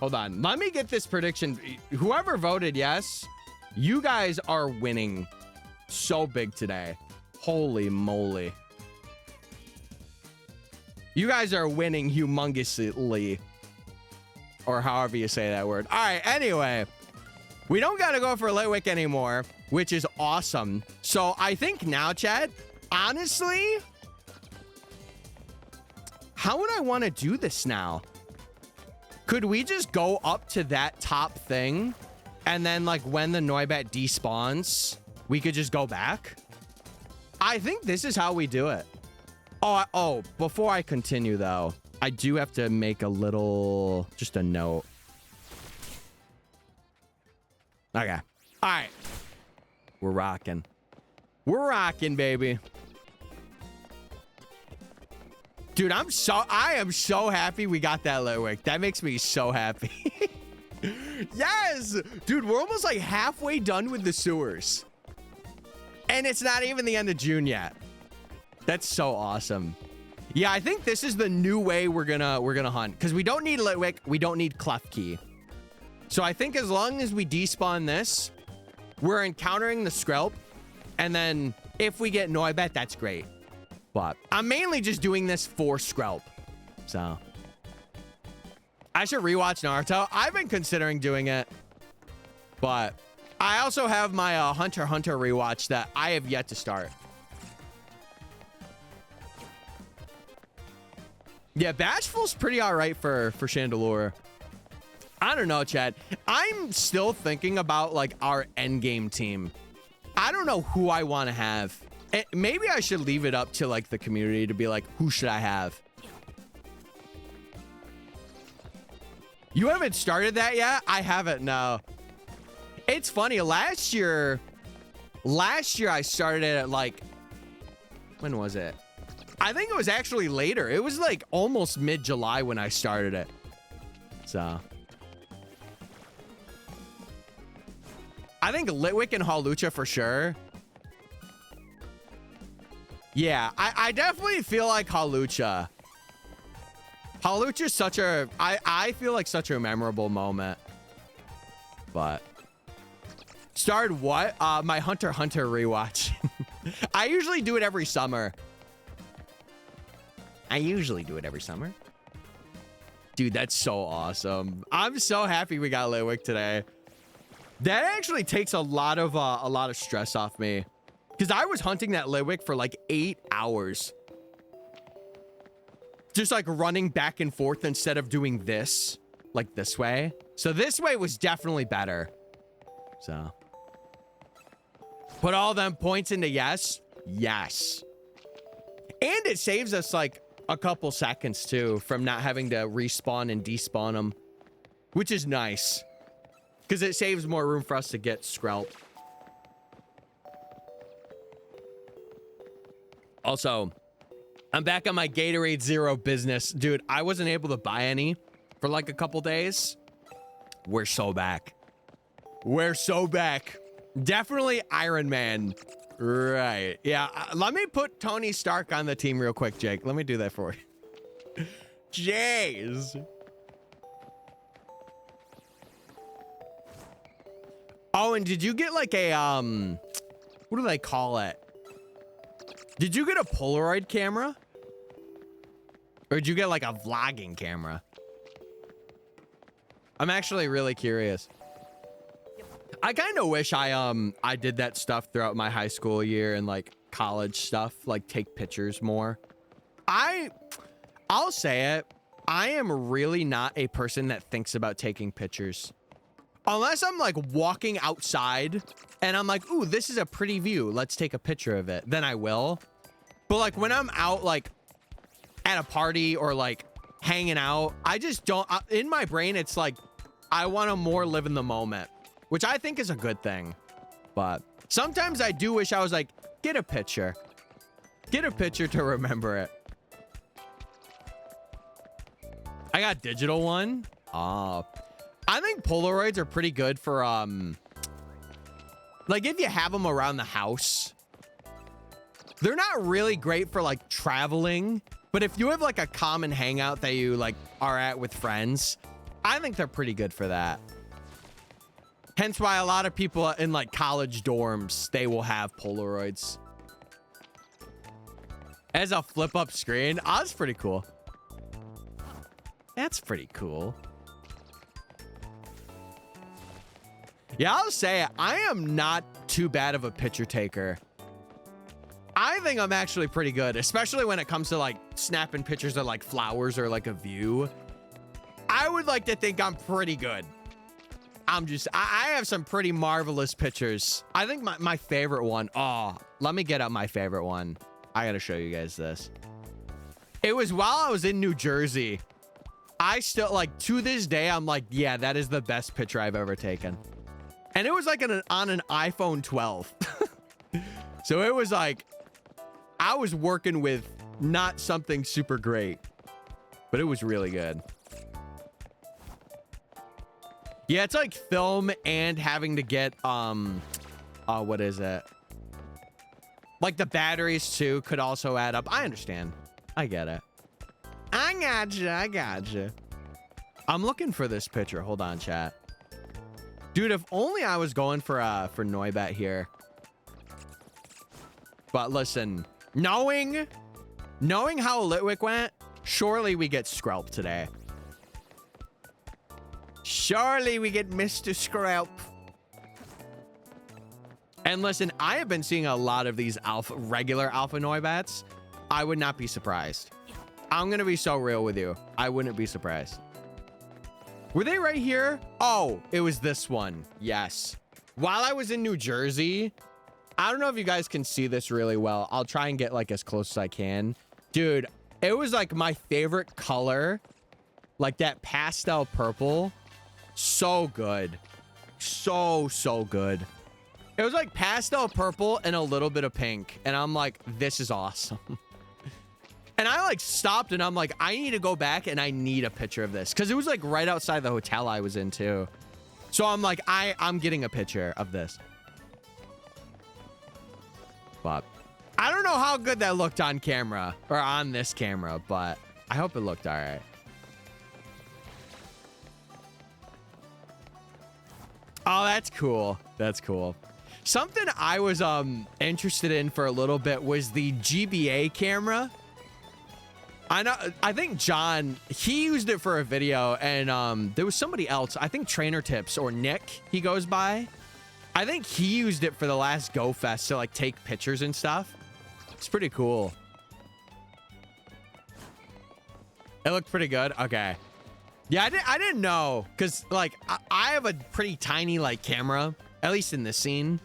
hold on. Let me get this prediction. Whoever voted yes, you guys are winning so big today. Holy moly. You guys are winning humongously. Or however you say that word. All right, anyway. We don't got to go for Litwick anymore, which is awesome. So I think now, chat, honestly, how would I want to do this now? Could we just go up to that top thing And then like when the Noibat despawns, we could just go back. I think this is how we do it. Oh, before I continue though, I do have to make a little, just a note. Okay. All right. We're rocking. We're rocking, baby. Dude, I am so happy we got that Litwick. That makes me so happy. Yes! Dude, we're almost like halfway done with the sewers. And it's not even the end of June yet. That's so awesome. Yeah, I think this is the new way we're gonna hunt. Because we don't need Litwick, we don't need Clef Key. So I think as long as we despawn this, we're encountering the Skrelp. And then if we get Noibat, that's great. But I'm mainly just doing this for Skrelp. So I should rewatch Naruto. I've been considering doing it. But I also have my Hunter x Hunter rewatch that I have yet to start. Yeah, Bashful's pretty all right for Chandelure. I don't know, Chad. I'm still thinking about like our endgame team. I don't know who I want to have. Maybe I should leave it up to like the community to be like, who should I have? You haven't started that yet? I haven't, no. It's funny, last year I started it at like, when was it? I think it was actually later. It was like almost mid-July when I started it. So I think Litwick and Hawlucha for sure. Yeah, I definitely feel like Hawlucha. Hawlucha's such a, I feel like such a memorable moment. But started what? My Hunter x Hunter rewatch. I usually do it every summer. Dude, that's so awesome. I'm so happy we got Litwick today. That actually takes a lot of stress off me. Because I was hunting that Litwick for like 8 hours. Just like running back and forth instead of doing this. Like this way. So this way was definitely better. So. Put all them points into yes. Yes. And it saves us like a couple seconds too. From not having to respawn and despawn them. Which is nice. Because it saves more room for us to get Skrelp. Also, I'm back on my Gatorade Zero business. Dude, I wasn't able to buy any for like a couple days. We're so back. We're so back. Definitely Iron Man. Right. Yeah. Let me put Tony Stark on the team real quick, Jake. Let me do that for you. Jeez. Oh, and did you get like a, what do they call it? Did you get a Polaroid camera? Or did you get like a vlogging camera? I'm actually really curious. I kind of wish I did that stuff throughout my high school year and like college stuff, like take pictures more. I'll say it. I am really not a person that thinks about taking pictures. Unless I'm like walking outside and I'm like, ooh, this is a pretty view. Let's take a picture of it. Then I will. But like when I'm out like at a party or like hanging out, I just don't, in my brain, it's like, I want to more live in the moment, which I think is a good thing. But sometimes I do wish I was like, get a picture. Get a picture to remember it. I got digital one. I think Polaroids are pretty good for, like if you have them around the house. They're not really great for like traveling, but if you have like a common hangout that you like are at with friends, I think they're pretty good for that. Hence why a lot of people in like college dorms, they will have Polaroids. As a flip up screen. Oh, that's pretty cool. That's pretty cool. Yeah, I'll say it. I am not too bad of a picture taker. I think I'm actually pretty good, especially when it comes to like snapping pictures of like flowers or like a view. I would like to think I'm pretty good. I have some pretty marvelous pictures. I think my favorite one. Oh, let me get up my favorite one. I gotta show you guys this. It was while I was in New Jersey. I still, like, to this day, I'm like, yeah, that is the best picture I've ever taken. And it was like on an iPhone 12. So it was like, I was working with not something super great, but it was really good. Yeah, it's like film and having to get, what is it? Like the batteries too could also add up. I understand. I get it. I gotcha. I'm looking for this picture. Hold on, chat. Dude, if only I was going for Noibat here. But listen, knowing how Litwick went, surely we get Skrelp today. Surely we get Mr. Skrelp. And listen, I have been seeing a lot of these regular alpha Noibats. I would not be surprised. I'm going to be so real with you. I wouldn't be surprised. Were they right here? Oh, it was this one. Yes. While I was in New Jersey, I don't know if you guys can see this really well. I'll try and get like as close as I can. Dude, it was like my favorite color. Like that pastel purple. So good. So good. It was like pastel purple and a little bit of pink. And I'm like, this is awesome. And I like stopped and I'm like, I need to go back and I need a picture of this. Because it was like right outside the hotel I was in too. So I'm like, I'm getting a picture of this. But I don't know how good that looked on camera or on this camera, but I hope it looked all right. Oh, that's cool. That's cool. Something I was interested in for a little bit was the GBA camera. I think John, he used it for a video, and there was somebody else, I think Trainer Tips or Nick, he goes by. I think he used it for the last Go Fest to like take pictures and stuff. It's pretty cool. It looked pretty good. Okay. Yeah, I didn't know, because like I have a pretty tiny like camera, at least in this scene.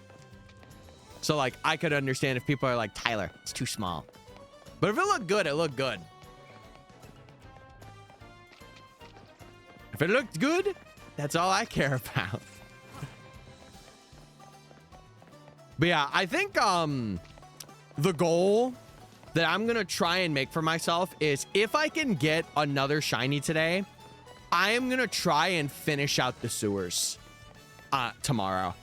So like I could understand if people are like, Tyler, it's too small. But if it looked good, it looked good. If it looked good, that's all I care about. But yeah, I think the goal that I'm gonna try and make for myself is if I can get another shiny today, I am gonna try and finish out the sewers tomorrow.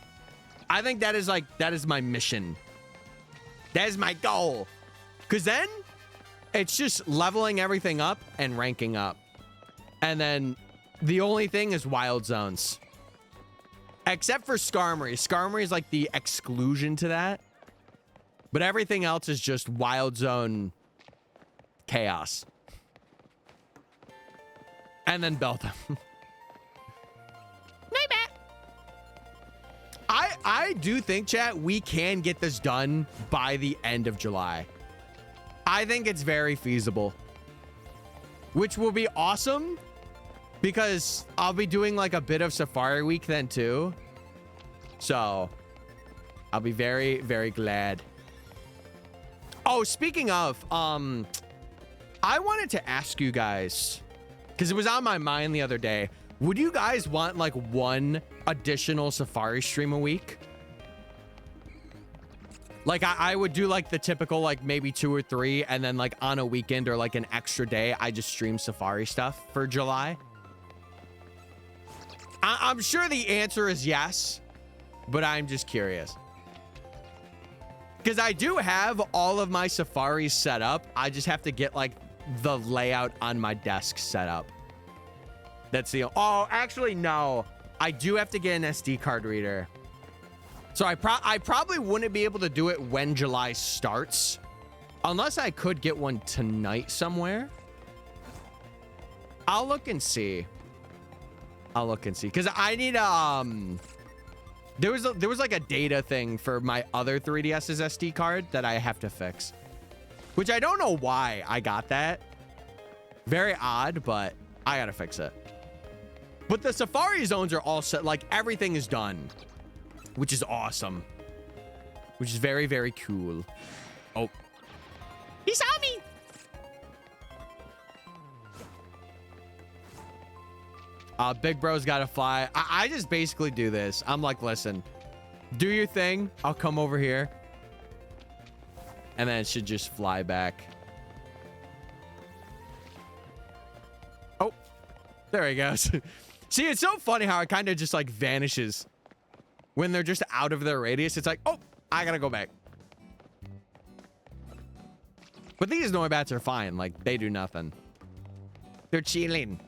I think that is my mission. That is my goal. Because then it's just leveling everything up and ranking up. And then the only thing is wild zones. Except for Skarmory. Skarmory is like the exclusion to that. But everything else is just wild zone chaos. And then Beltham. I do think, chat, we can get this done by the end of July. I think it's very feasible. Which will be awesome. Because I'll be doing like a bit of Safari Week then too. So I'll be very, very glad. Oh, speaking of, I wanted to ask you guys, because it was on my mind the other day. Would you guys want like one additional Safari stream a week? Like I would do like the typical like maybe 2 or 3, and then like on a weekend or like an extra day, I just stream Safari stuff for July. I'm sure the answer is yes, but I'm just curious. Because I do have all of my Safaris set up. I just have to get like the layout on my desk set up. That's the... Oh, actually, no. I do have to get an SD card reader. So I probably wouldn't be able to do it when July starts. Unless I could get one tonight somewhere. I'll look and see. I'll look and see. Because I need... There was like a data thing for my other 3DS's SD card that I have to fix. Which I don't know why I got that. Very odd, but I gotta fix it. But the safari zones are all set. Like, everything is done, which is awesome. Which is very, very cool. Oh. He saw me! Big bro's gotta fly. I just basically do this. I'm like, listen, do your thing. I'll come over here. And then it should just fly back. Oh, there he goes. See, it's so funny how it kind of just like vanishes when they're just out of their radius. It's like, oh, I gotta go back. But these Noibats are fine. Like, they do nothing. They're chilling.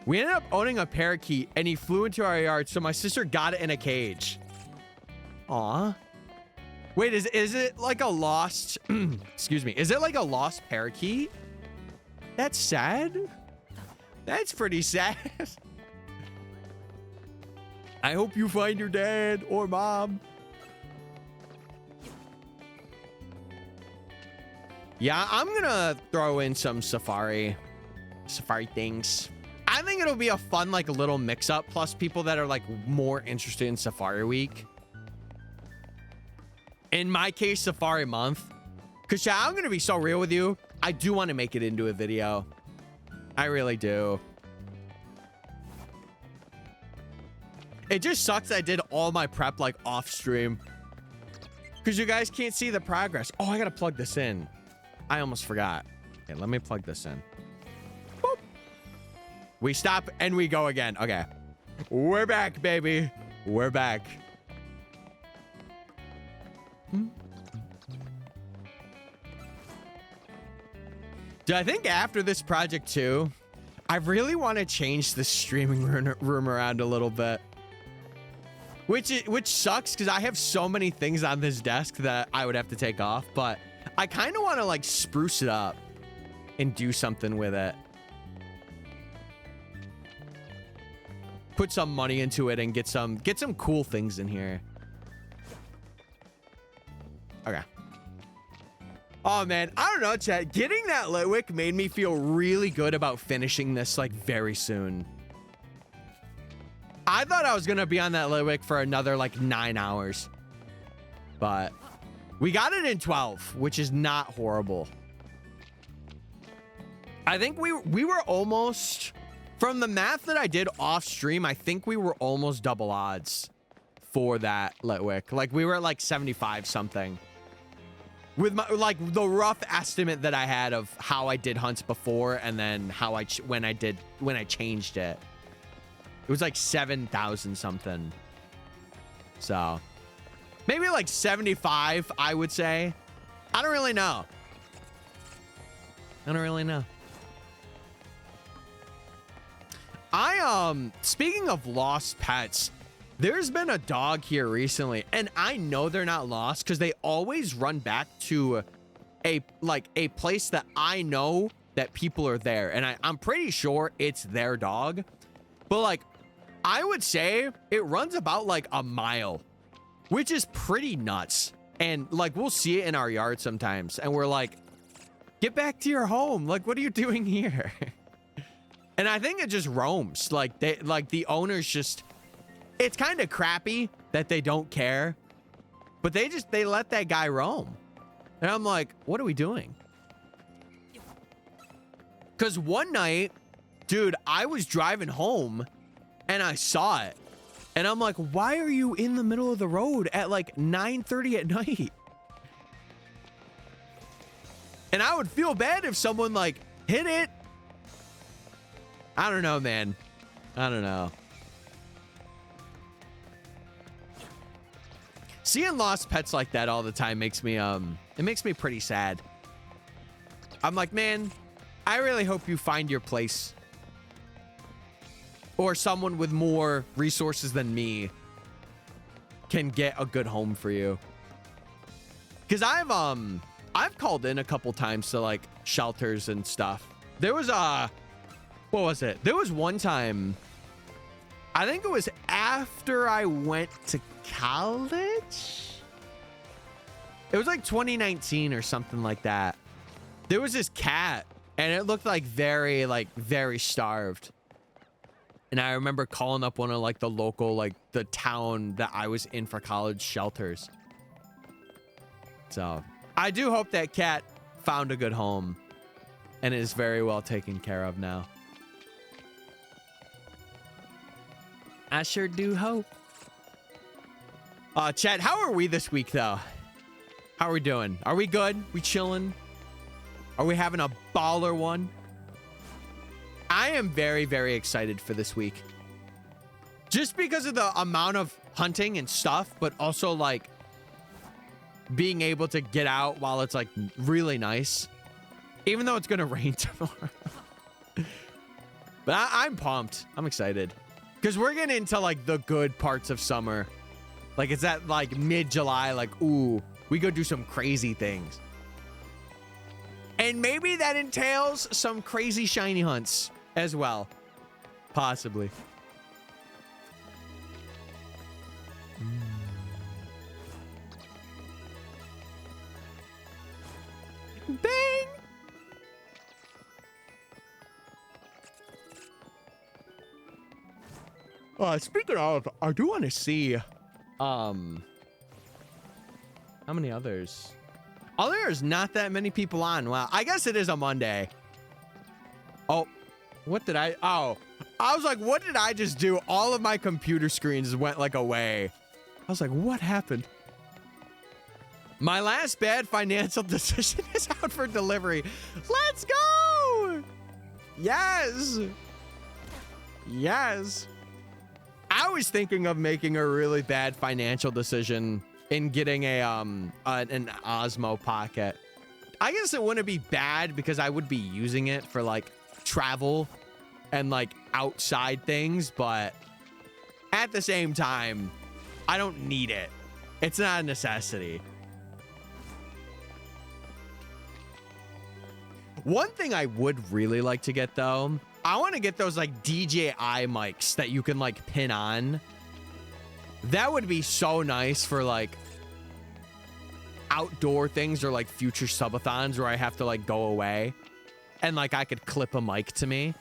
We ended up owning a parakeet and he flew into our yard. So my sister got it in a cage. Aw. Wait, is it like a lost, excuse me. Is it like a lost parakeet? That's sad. That's pretty sad. I hope you find your dad or mom. Yeah, I'm gonna throw in some safari things. I think it'll be a fun, like, little mix-up, plus people that are, like, more interested in Safari Week. In my case, Safari Month. Because, yeah, I'm going to be so real with you. I do want to make it into a video. I really do. It just sucks I did all my prep, like, off-stream. Because you guys can't see the progress. Oh, I got to plug this in. I almost forgot. Okay, let me plug this in. We stop and we go again. Okay. We're back, baby. We're back. Dude, I think after this project too, I really want to change the streaming room around a little bit. Which sucks because I have so many things on this desk that I would have to take off. But I kind of want to like spruce it up and do something with it. Put some money into it and get some cool things in here. Okay. Oh man, I don't know, chat. Getting that Litwick made me feel really good about finishing this like very soon. I thought I was gonna be on that Litwick for another like 9 hours, but we got it in 12, which is not horrible. I think we were almost. From the math that I did off stream, I think we were almost double odds for that Litwick. Like we were at like 75 something. With my like the rough estimate that I had of how I did hunts before and then how when I changed it. It was like 7,000 something. So maybe like 75, I would say. I don't really know. Speaking of lost pets, there's been a dog here recently, and I know they're not lost because they always run back to a place that I know that people are there, and I'm pretty sure it's their dog. But like, I would say it runs about like a mile, which is pretty nuts. And like, we'll see it in our yard sometimes, and we're like, get back to your home. Like, what are you doing here? And I think it just roams. Like the owners just, it's kind of crappy that they don't care, but they let that guy roam. And I'm like, what are we doing? Because one night, dude, I was driving home and I saw it. And I'm like, why are you in the middle of the road at like 9:30 at night? And I would feel bad if someone like hit it. I don't know, man. I don't know. Seeing lost pets like that all the time makes me, it makes me pretty sad. I'm like, man, I really hope you find your place. Or someone with more resources than me can get a good home for you. Because I've called in a couple times to like shelters and stuff. There was what was it? There was one time, I think it was after I went to college. It was like 2019 or something like that. There was this cat And it looked like very starved. And I remember calling up one of like the local, like the town that I was in for college shelters. So I do hope that cat found a good home and is very well taken care of now. I sure do hope. Chat, how are we this week though? How are we doing? Are we good? We chilling? Are we having a baller one? I am very, very excited for this week. Just because of the amount of hunting and stuff, but also like being able to get out while it's like really nice. Even though it's gonna rain tomorrow. But I'm pumped. I'm excited. Because we're getting into like the good parts of summer. Like it's at like mid-July, like, ooh, we go do some crazy things. And maybe that entails some crazy shiny hunts as well. Possibly. Bang! Speaking of, I do want to see, how many others? Oh, there's not that many people on. Wow, I guess it is a Monday. Oh, what did I was like, what did I just do? All of my computer screens went like away. I was like, what happened? My last bad financial decision is out for delivery. Let's go! Yes! Yes! I was thinking of making a really bad financial decision in getting an Osmo Pocket. I guess it wouldn't be bad because I would be using it for like travel and like outside things, but at the same time, I don't need it. It's not a necessity. One thing I would really like to get though, I want to get those like DJI mics that you can like pin on. That would be so nice for like outdoor things or like future subathons where I have to like go away and like I could clip a mic to me.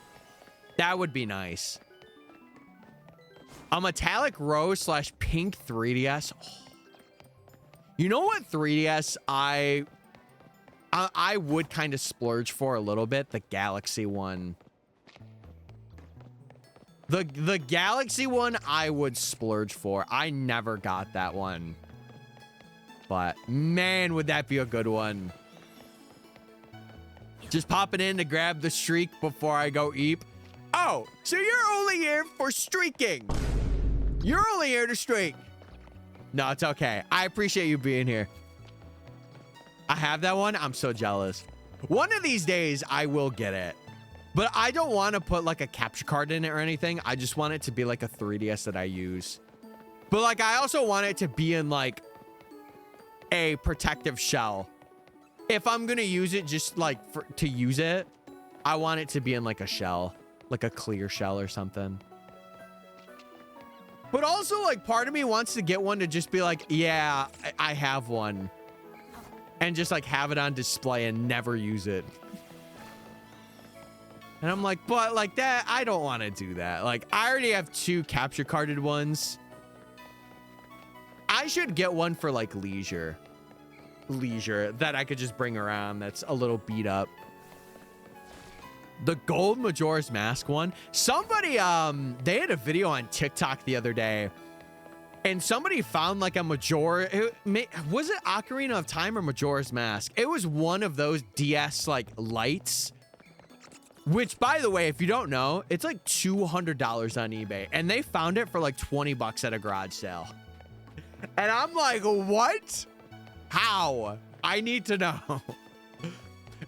That would be nice. A metallic rose / pink 3DS. Oh. You know what 3DS I would kind of splurge for a little bit? The Galaxy one. The Galaxy one I would splurge for. I never got that one. But man, would that be a good one. Just popping in to grab the streak before I go eep. Oh, so you're only here for streaking. You're only here to streak. No, it's okay. I appreciate you being here. I have that one. I'm so jealous. One of these days, I will get it. But I don't want to put like a capture card in it or anything. I just want it to be like a 3DS that I use. But like, I also want it to be in like a protective shell. If I'm going to use it just like to use it, I want it to be in like a shell, like a clear shell or something. But also like part of me wants to get one to just be like, yeah, I have one. And just like have it on display and never use it. And I'm like, but like that, I don't want to do that. Like I already have 2 capture carded ones. I should get one for like leisure that I could just bring around. That's a little beat up. The gold Majora's Mask one. Somebody, they had a video on TikTok the other day. And somebody found like a Majora. Was it Ocarina of Time or Majora's Mask? It was one of those DS like lights. Which, by the way, if you don't know, it's like $200 on eBay. And they found it for like 20 bucks at a garage sale. And I'm like, what? How? I need to know.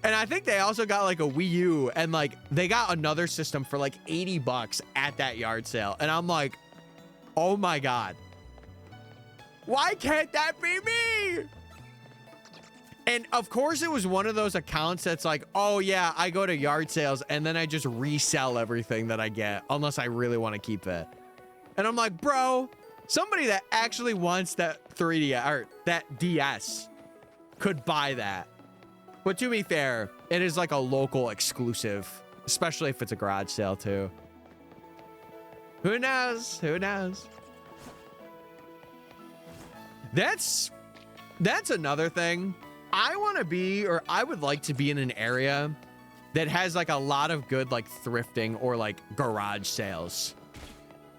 And I think they also got like a Wii U. And like, they got another system for like 80 bucks at that yard sale. And I'm like, oh my God. Why can't that be me? And of course it was one of those accounts that's like, oh yeah, I go to yard sales and then I just resell everything that I get unless I really want to keep it. And I'm like, bro, somebody that actually wants that 3D or that DS could buy that. But to be fair, it is like a local exclusive, especially if it's a garage sale too. Who knows? Who knows? That's another thing. I want to be, or I would like to be in an area that has like a lot of good like thrifting or like garage sales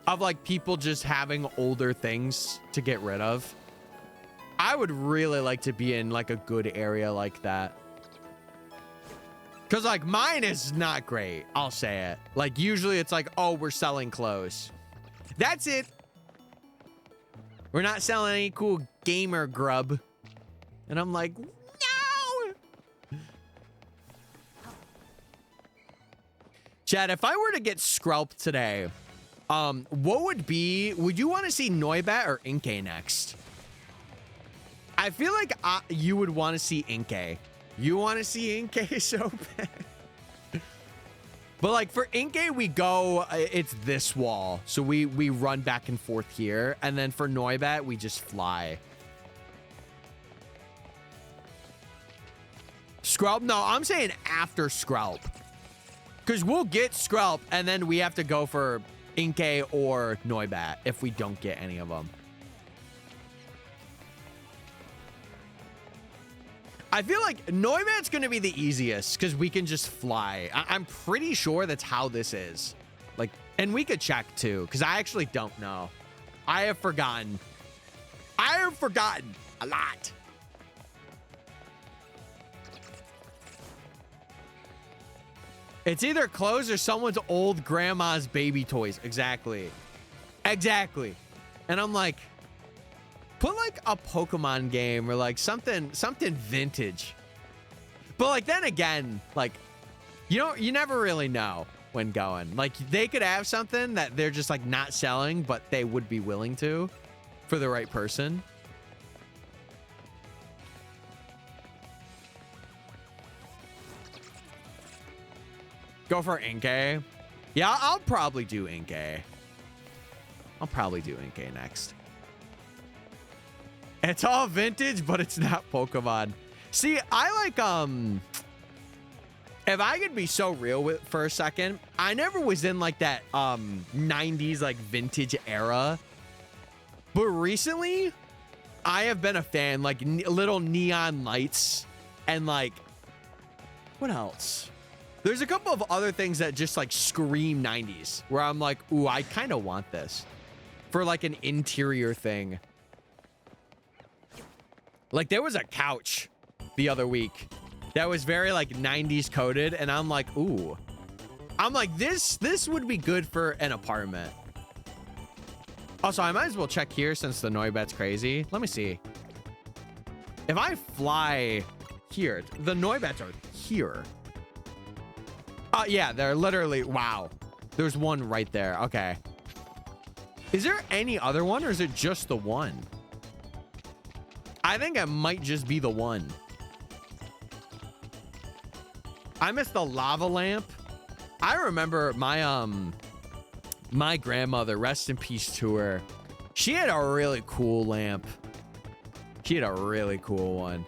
of like people just having older things to get rid of. I would really like to be in like a good area like that. Cause like mine is not great. I'll say it. Like usually it's like, oh, we're selling clothes. That's it. We're not selling any cool gamer grub. And I'm like, no. Chad, if I were to get Skrelp today, what would you want to see Noibat or Inkay next? I feel like you would want to see Inkay. You want to see Inkay so bad. But like for Inkay, we go, it's this wall. So we run back and forth here. And then for Noibat, we just fly. Skrelp? No, I'm saying after Skrelp. Because we'll get Skrelp and then we have to go for Inkay or Noibat if we don't get any of them. I feel like Noibat's going to be the easiest because we can just fly. I'm pretty sure that's how this is. Like, and we could check too because I actually don't know. I have forgotten. I have forgotten a lot. It's either clothes or someone's old grandma's baby toys. Exactly. Exactly. And I'm like, put like a Pokemon game or like something vintage. But like then again, like you never really know when going. Like they could have something that they're just like not selling, but they would be willing to for the right person. Go for Inkay. Yeah, I'll probably do Inkay. I'll probably do Inkay next. It's all vintage, but it's not Pokemon. See, I like, if I could be so real with for a second, I never was in like that, 90s like vintage era. But recently, I have been a fan, like little neon lights and like, what else? There's a couple of other things that just like scream 90s where I'm like, ooh, I kind of want this for like an interior thing. Like there was a couch the other week that was very like 90s coded. And I'm like, ooh, I'm like, this would be good for an apartment. Also, I might as well check here since the Noibat's crazy. Let me see. If I fly here, the Noibats are here. Yeah, they're literally, wow. There's one right there. Okay. Is there any other one or is it just the one? I think it might just be the one. I missed the lava lamp. I remember my my grandmother, rest in peace to her. She had a really cool lamp. She had a really cool one.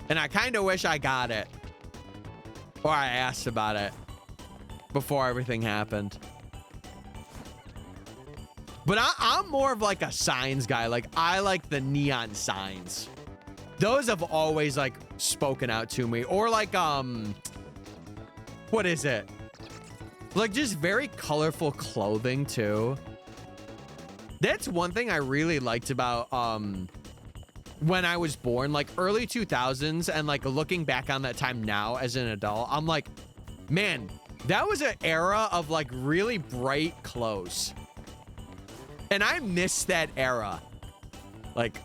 And I kind of wish I got it. Or I asked about it before everything happened. But I'm more of like a signs guy. Like I like the neon signs. Those have always like spoken out to me. Or like, what is it? Like just very colorful clothing too. That's one thing I really liked about, when I was born, like early 2000s, and like looking back on that time now as an adult, I'm like, man, that was an era of like really bright clothes. And I miss that era. Like,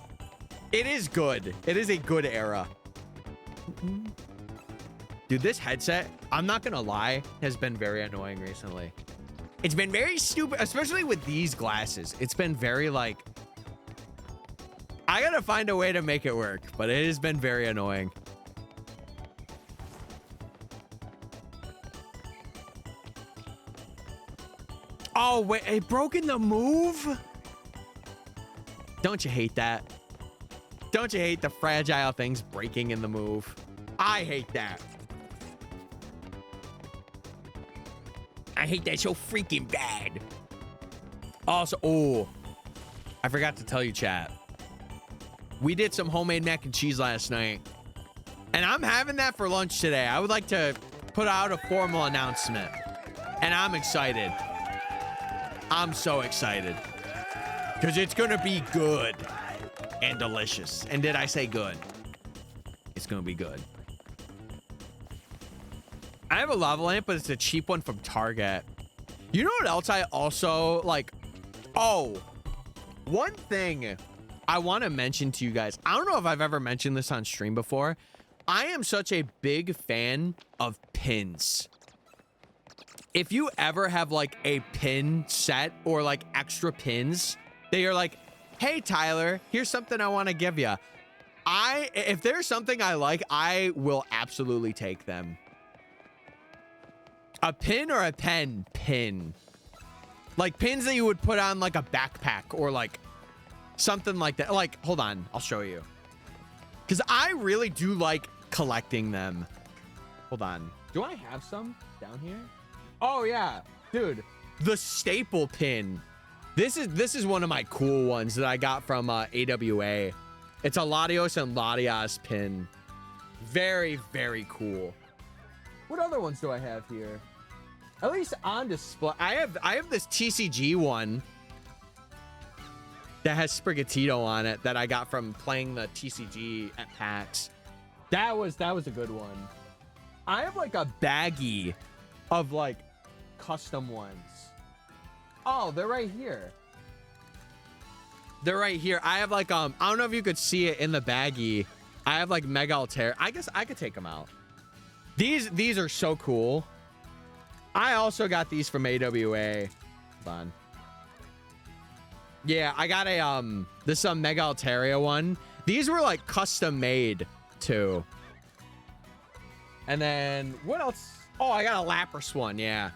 it is good. It is a good era. Dude, this headset, I'm not gonna lie, has been very annoying recently. It's been very stupid, especially with these glasses. It's been very like, I gotta find a way to make it work, but it has been very annoying. Oh, wait, it broke in the move? Don't you hate that? Don't you hate the fragile things breaking in the move? I hate that. I hate that so freaking bad. Also, oh, I forgot to tell you, chat. We did some homemade mac and cheese last night, and I'm having that for lunch today. I would like to put out a formal announcement, and I'm excited. I'm so excited because it's gonna be good and delicious. And did I say good? It's gonna be good. I have a lava lamp, but it's a cheap one from Target. You know what else I also like? Oh, one thing I want to mention to you guys. I don't know if I've ever mentioned this on stream before. I am such a big fan of pins. If you ever have like a pin set or like extra pins, they are like, hey, Tyler, here's something I want to give you. If there's something I like, I will absolutely take them. A pin or a pen? Pin. Like pins that you would put on like a backpack or like something like that. Like, hold on, I'll show you. Because I really do like collecting them. Hold on. Do I have some down here? Oh yeah, dude, the staple pin. This is one of my cool ones that I got from AWA. It's a Latios and Latias pin. Very, very cool. What other ones do I have here? At least on display. I have this TCG one that has Sprigatito on it that I got from playing the TCG at PAX. That was a good one. I have like a baggie of like custom ones. Oh, they're right here. They're right here. I have like I don't know if you could see it in the baggie. I have like Mega Altair. I guess I could take them out. These are so cool. I also got these from AWA. Hold on. Yeah, I got a this Mega Altaria one. These were like custom made too. And then what else? Oh, I got a Lapras one. Yeah.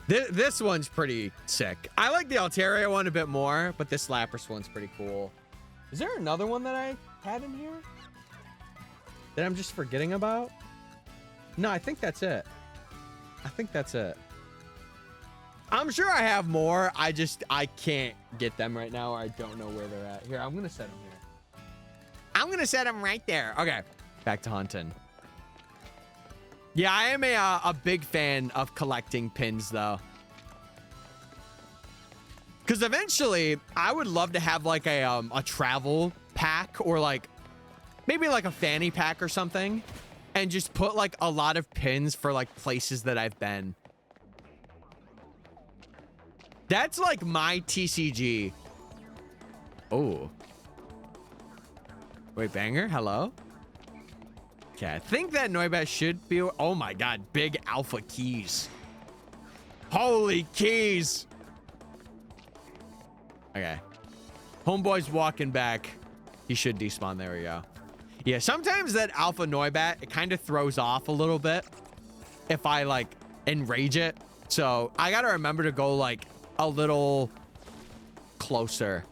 This one's pretty sick. I like the Altaria one a bit more, but this Lapras one's pretty cool. Is there another one that I had in here that I'm just forgetting about? No, I think that's it. I think that's it. I'm sure I have more. I can't get them right now, or I don't know where they're at. Here, I'm going to set them here. I'm going to set them right there. Okay, back to hunting. Yeah, I am a big fan of collecting pins, though. Because eventually, I would love to have like a travel pack or like maybe like a fanny pack or something, and just put like a lot of pins for like places that I've been. That's like my TCG. Oh. Wait, Banger, hello? Okay, I think that Noibat should be... Oh my god, big alpha keys. Holy keys! Okay. Homeboy's walking back. He should despawn. There we go. Yeah, sometimes that alpha Noibat, it kind of throws off a little bit if I, like, enrage it. So, I gotta remember to go, like, a little closer.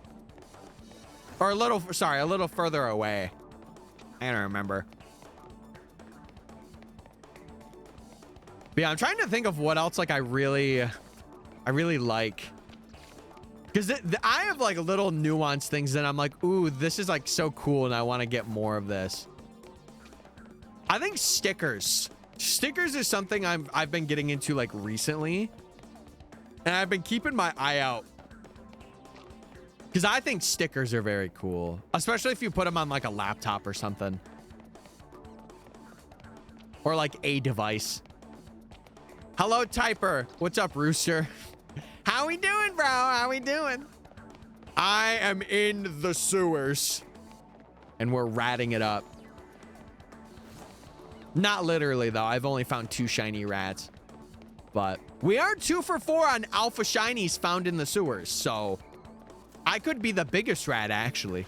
Or a little further away. I gotta remember. But yeah, I'm trying to think of what else, like, I really like. Because I have, like, little nuanced things that I'm like, ooh, this is, like, so cool, and I want to get more of this. I think stickers. Stickers is something I've been getting into, like, recently. And I've been keeping my eye out. Because I think stickers are very cool. Especially if you put them on, like, a laptop or something. Or, like, a device. Hello, Typer. What's up, Rooster? How we doing, bro? How we doing? I am in the sewers. And we're ratting it up. Not literally, though. I've only found 2 shiny rats. But we are 2 for 4 on alpha shinies found in the sewers. So I could be the biggest rat, actually.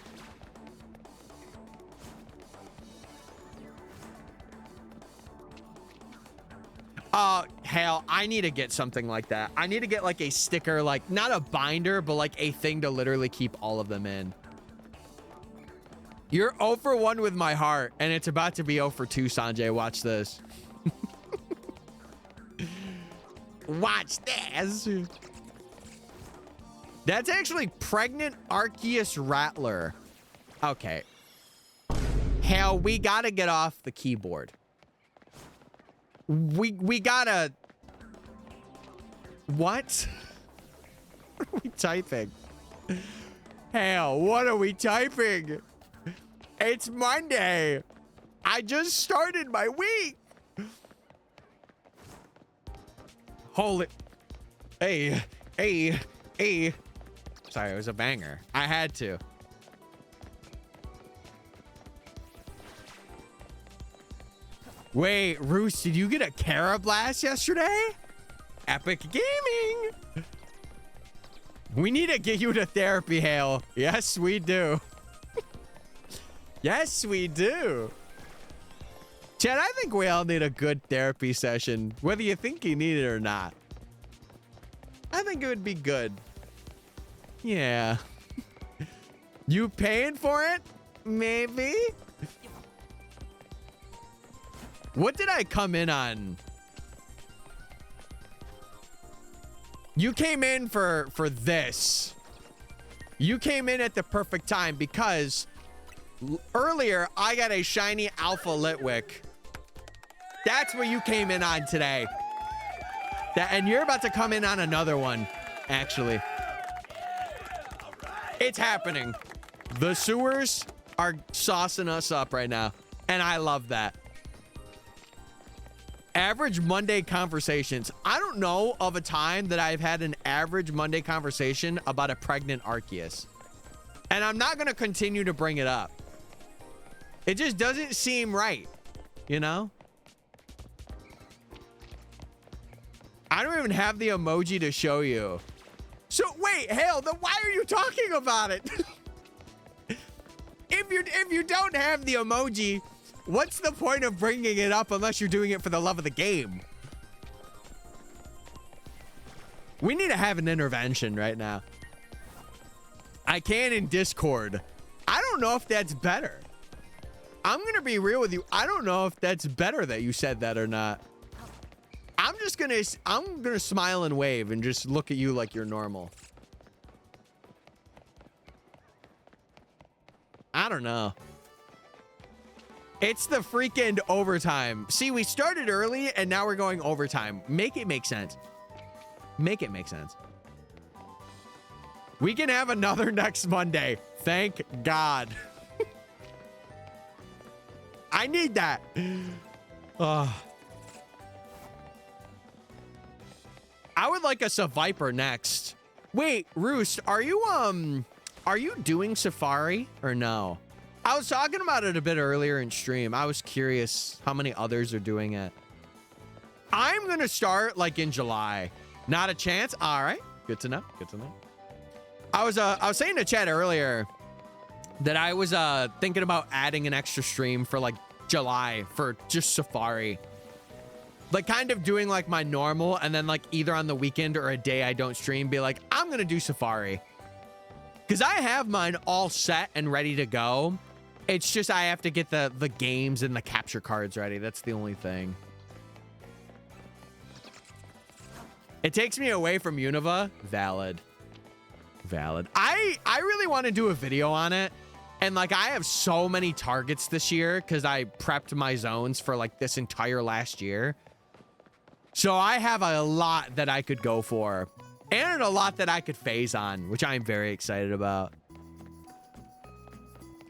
Hell, I need to get something like that. I need to get like a sticker, like not a binder, but like a thing to literally keep all of them in. You're 0 for 1 with my heart, and it's about to be 0 for 2, Sanjay. Watch this. Watch this. That's actually pregnant Arceus Rattler. Okay. Hell, we gotta get off the keyboard. We gotta... What? What are we typing? Hell, what are we typing? It's Monday. I just started my week. Holy... Hey. Sorry, it was a banger. I had to. Wait, Roos, did you get a Carablast yesterday? Epic Gaming. We need to get you to therapy, Hale. Yes, we do. Yes, we do. Chad, I think we all need a good therapy session, whether you think you need it or not. I think it would be good. Yeah. You paying for it? Maybe? What did I come in on? You came in for this. You came in at the perfect time because earlier I got a shiny Alpha Litwick. That's what you came in on today. And you're about to come in on another one, actually. It's happening. The sewers are saucing us up right now, and I love that. Average Monday conversations. I don't know of a time that I've had an average Monday conversation about a pregnant Arceus. And I'm not going to continue to bring it up. It just doesn't seem right, you know? I don't even have the emoji to show you. So wait, Hale, then why are you talking about it? If you don't have the emoji, what's the point of bringing it up unless you're doing it for the love of the game? We need to have an intervention right now. I can in Discord. I don't know if that's better. I'm gonna be real with you. I don't know if that's better that you said that or not. I'm gonna smile and wave and just look at you like you're normal. I don't know. It's the freaking overtime. See, we started early and now we're going overtime. Make it make sense. Make it make sense. We can have another next Monday. Thank God. I need that. I would like us a Viper next. Wait, Roost, are you doing Safari or no? I was talking about it a bit earlier in stream. I was curious how many others are doing it. I'm gonna start like in July. Not a chance. All right, good to know. Good to know. I was saying to chat earlier that I was thinking about adding an extra stream for like July for just Safari. Like kind of doing like my normal and then like either on the weekend or a day I don't stream, be like, I'm going to do Safari. Because I have mine all set and ready to go. It's just I have to get the games and the capture cards ready. That's the only thing. It takes me away from Unova. Valid. Valid. I really want to do a video on it. And like I have so many targets this year because I prepped my zones for like this entire last year. So I have a lot that I could go for and a lot that I could phase on, which I'm very excited about.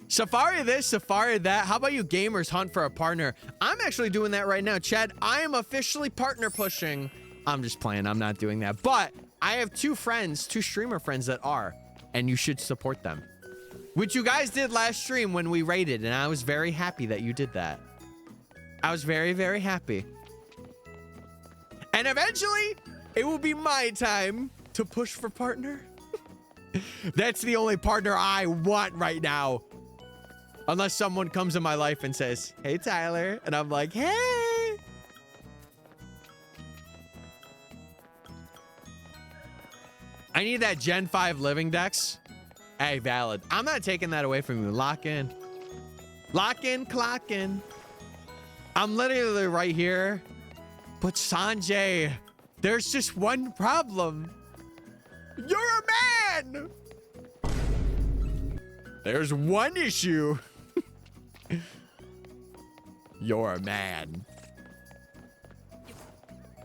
Safari this, Safari that. How about you gamers hunt for a partner? I'm actually doing that right now, Chad. I am officially partner pushing. I'm just playing. I'm not doing that. But I have two streamer friends that are, and you should support them. Which you guys did last stream when we raided, and I was very happy that you did that. I was very, very happy. And eventually, it will be my time to push for partner. That's the only partner I want right now. Unless someone comes in my life and says, hey, Tyler. And I'm like, hey. I need that Gen 5 living dex. Hey, valid. I'm not taking that away from you. Lock in. Lock in, clock in. I'm literally right here. But Sanjay, there's just one problem. You're a man. There's one issue. You're a man.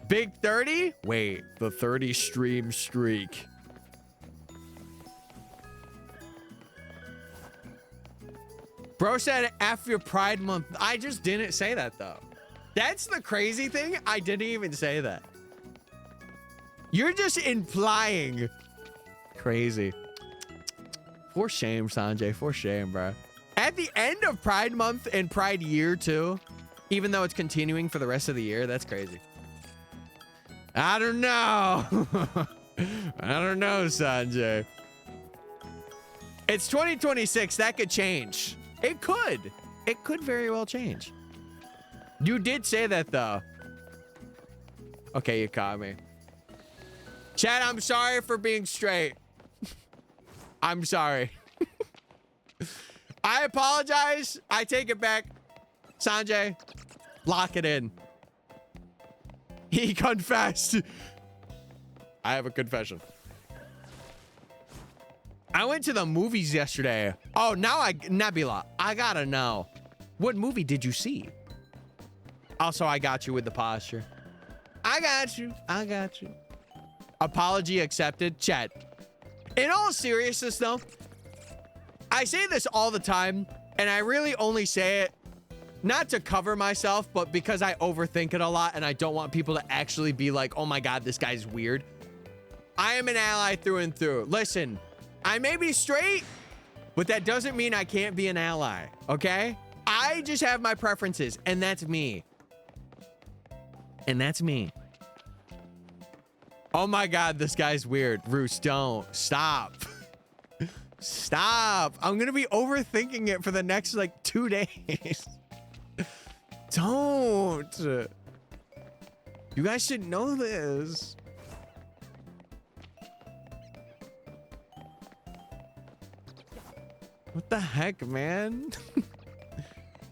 Big 30? Wait, the 30 stream streak. Bro said after Pride Month. I just didn't say that though. That's the crazy thing. I didn't even say that. You're just implying. Crazy. For shame, Sanjay. For shame, bro. At the end of Pride Month and Pride Year too, even though it's continuing for the rest of the year, that's crazy. I don't know. I don't know, Sanjay. It's 2026. That could change. It could. It could very well change. You did say that, though. Okay, you caught me. Chad, I'm sorry for being straight. I'm sorry. I apologize. I take it back. Sanjay, lock it in. He confessed. I have a confession. I went to the movies yesterday. Oh, now Nebula, I gotta know. What movie did you see? Also, I got you with the posture. I got you. I got you. Apology accepted. Chat. In all seriousness, though, I say this all the time, and I really only say it not to cover myself, but because I overthink it a lot, and I don't want people to actually be like, oh my God, this guy's weird. I am an ally through and through. Listen, I may be straight, but that doesn't mean I can't be an ally, okay? I just have my preferences, and that's me. And that's me. Oh my God, this guy's weird. Roos, don't. Stop. Stop. I'm gonna be overthinking it for the next, like, 2 days. Don't. You guys should know this. What the heck, man?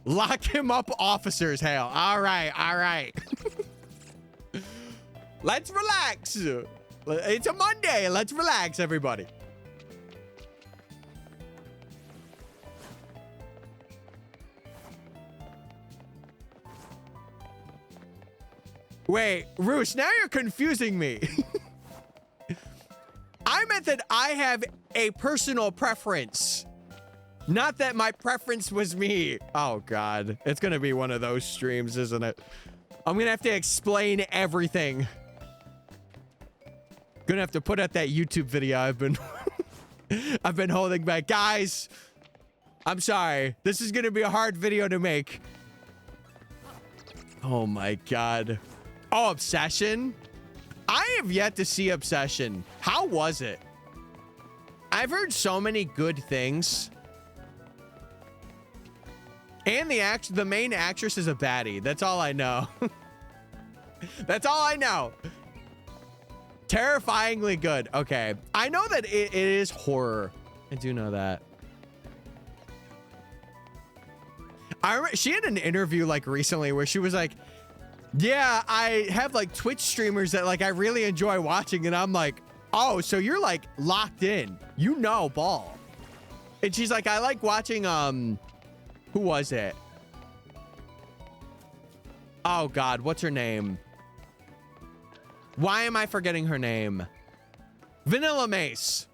Lock him up, officers, hell. All right, all right. Let's relax. It's a Monday. Let's relax, everybody. Wait, Roos, now you're confusing me. I meant that I have a personal preference. Not that my preference was me. Oh, God. It's going to be one of those streams, isn't it? I'm going to have to explain everything. Gonna have to put out that YouTube video I've been holding back. Guys, I'm sorry. This is going to be a hard video to make. Oh, my God. Oh, Obsession? I have yet to see Obsession. How was it? I've heard so many good things. And the main actress is a baddie. That's all I know. That's all I know. Terrifyingly good. Okay. I know that it is horror. I do know that. I remember she had an interview like recently where she was like, yeah, I have like Twitch streamers that like I really enjoy watching. And I'm like, oh, so you're like locked in. You know ball. And she's like, I like watching, who was it? Oh, God. What's her name? Why am I forgetting her name? Vanilla Mace.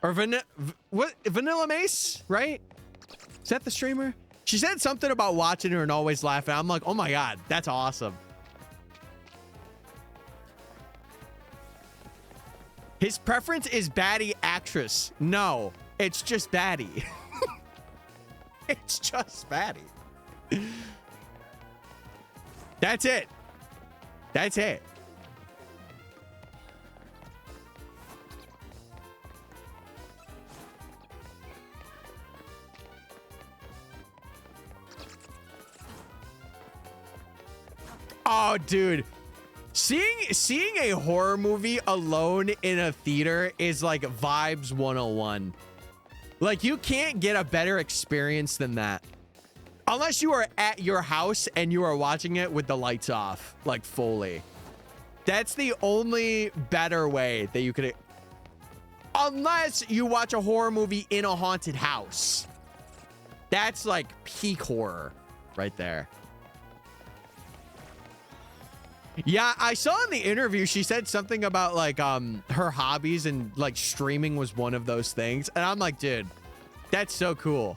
Or what? Vanilla Mace, right? Is that the streamer? She said something about watching her and always laughing. I'm like, oh my God, that's awesome. His preference is baddie actress. No, it's just baddie. It's just baddie. That's it. That's it. Oh, dude. Seeing a horror movie alone in a theater is like vibes 101. Like, you can't get a better experience than that. Unless you are at your house and you are watching it with the lights off, like fully. That's the only better way that you could... Unless you watch a horror movie in a haunted house. That's like peak horror right there. Yeah, I saw in the interview, she said something about like her hobbies, and like streaming was one of those things. And I'm like, dude, that's so cool.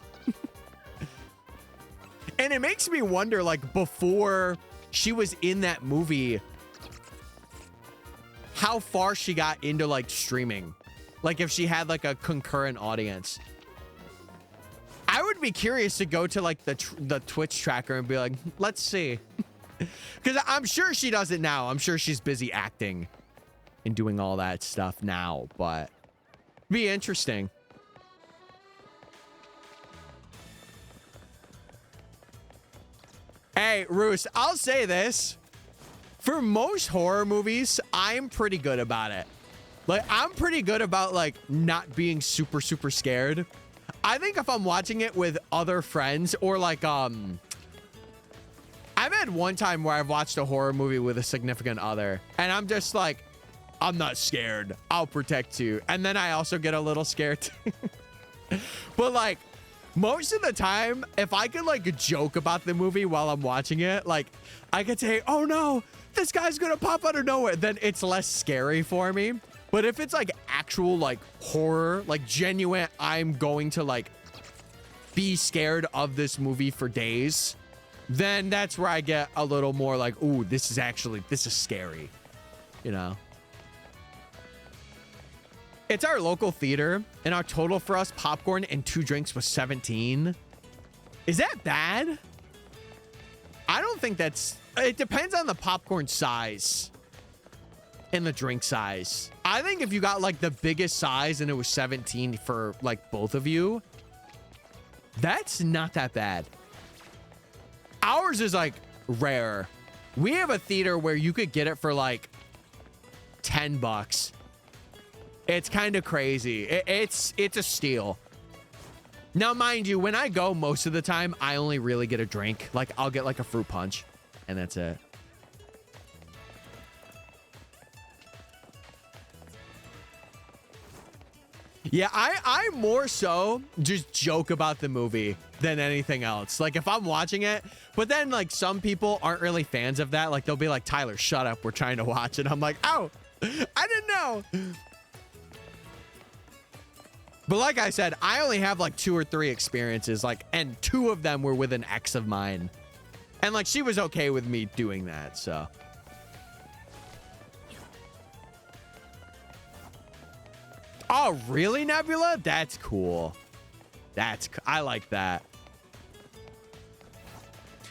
And it makes me wonder, like, before she was in that movie, how far she got into like streaming. Like if she had like a concurrent audience. I would be curious to go to like the Twitch tracker and be like, let's see. Because I'm sure she does it now. I'm sure she's busy acting and doing all that stuff now, but be interesting. Hey, Roos, I'll say this. For most horror movies, I'm pretty good about it. Like, I'm pretty good about like not being super scared. I think if I'm watching it with other friends, or like I've had one time where I've watched a horror movie with a significant other, and I'm just like, I'm not scared, I'll protect you. And then I also get a little scared too. But like most of the time, if I could like joke about the movie while I'm watching it, like I could say, oh no, this guy's gonna pop out of nowhere, then it's less scary for me. But if it's like actual like horror, like genuine, I'm going to like be scared of this movie for days, then that's where I get a little more like, ooh, this is scary, you know? It's our local theater, and our total for us, popcorn and 2 drinks, was 17. Is that bad? I don't think that's... It depends on the popcorn size and the drink size. I think if you got like the biggest size and it was 17 for like both of you, that's not that bad. Ours is like rare. We have a theater where you could get it for like $10. It's kind of crazy. It's a steal. Now, mind you, when I go, most of the time, I only really get a drink. Like, I'll get like a fruit punch, and that's it. Yeah, I more so just joke about the movie than anything else. Like, if I'm watching it, but then, like, some people aren't really fans of that. Like, they'll be like, Tyler, shut up. We're trying to watch it. I'm like, oh, I didn't know. But like I said, I only have like 2 or 3 experiences, like, and 2 of them were with an ex of mine. And like, she was okay with me doing that, so. Oh, really, Nebula? That's cool. I like that.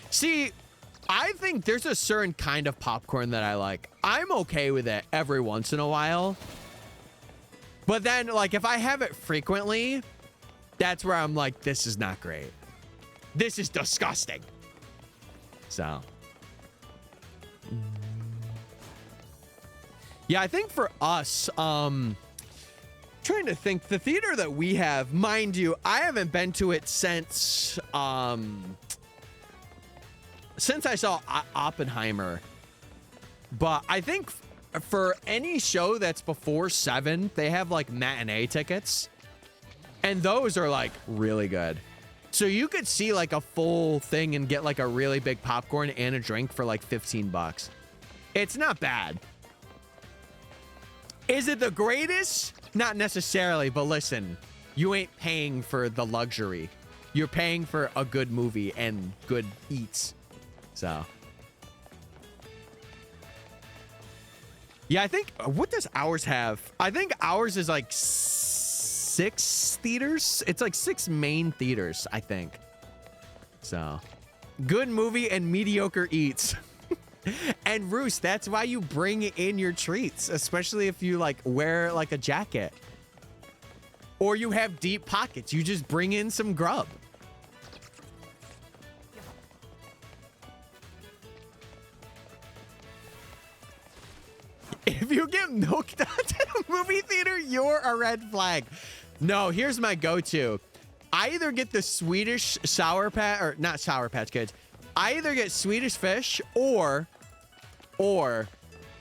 See, I think there's a certain kind of popcorn that I like. I'm okay with it every once in a while. But then, like, if I have it frequently, that's where I'm like, this is not great. This is disgusting. So. Yeah, I think for us, trying to think, the theater that we have, mind you, I haven't been to it since I saw Oppenheimer. But I think for any show that's before 7, they have like matinee tickets, and those are like really good. So you could see like a full thing and get like a really big popcorn and a drink for like $15. It's not bad. Is it the greatest? Not necessarily, but listen, you ain't paying for the luxury. You're paying for a good movie and good eats. So yeah, I think, what does ours have? I think ours is like 6 theaters. It's like 6 main theaters, I think. So, good movie and mediocre eats. And Roos, that's why you bring in your treats, especially if you like wear like a jacket. Or you have deep pockets. You just bring in some grub. If you get milked out to the movie theater, you're a red flag. No, here's my go-to. I either get the Swedish Sour Patch, or not Sour Patch Kids. I either get Swedish Fish or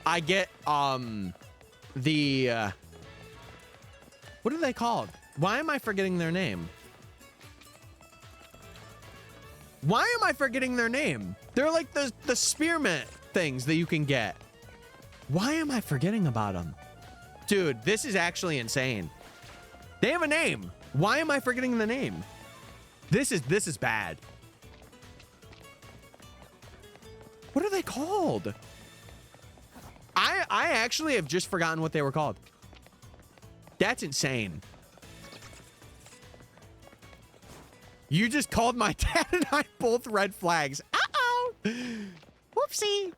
I get the what are they called? Why am I forgetting their name? Why am I forgetting their name? They're like the spearmint things that you can get. Why am I forgetting about them? Dude, this is actually insane. They have a name. Why am I forgetting the name? This is bad. What are they called? I actually have just forgotten what they were called. That's insane. You just called my dad and I both red flags. Uh-oh. Whoopsie.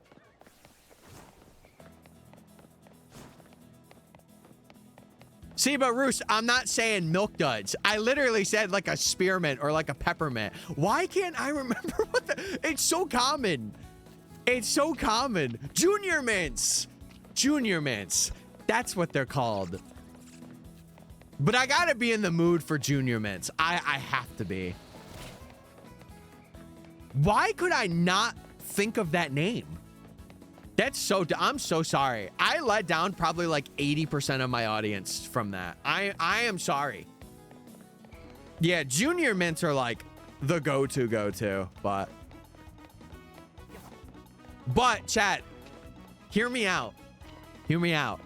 See, but Roos, I'm not saying milk duds. I literally said like a spearmint or like a peppermint. Why can't I remember what the... It's so common. It's so common. Junior mints. Junior mints. That's what they're called. But I gotta be in the mood for junior mints. I have to be. Why could I not think of that name? That's so... I'm so sorry. I let down probably like 80% of my audience from that. I am sorry. Yeah, junior mints are like the go-to, but chat, hear me out. Hear me out.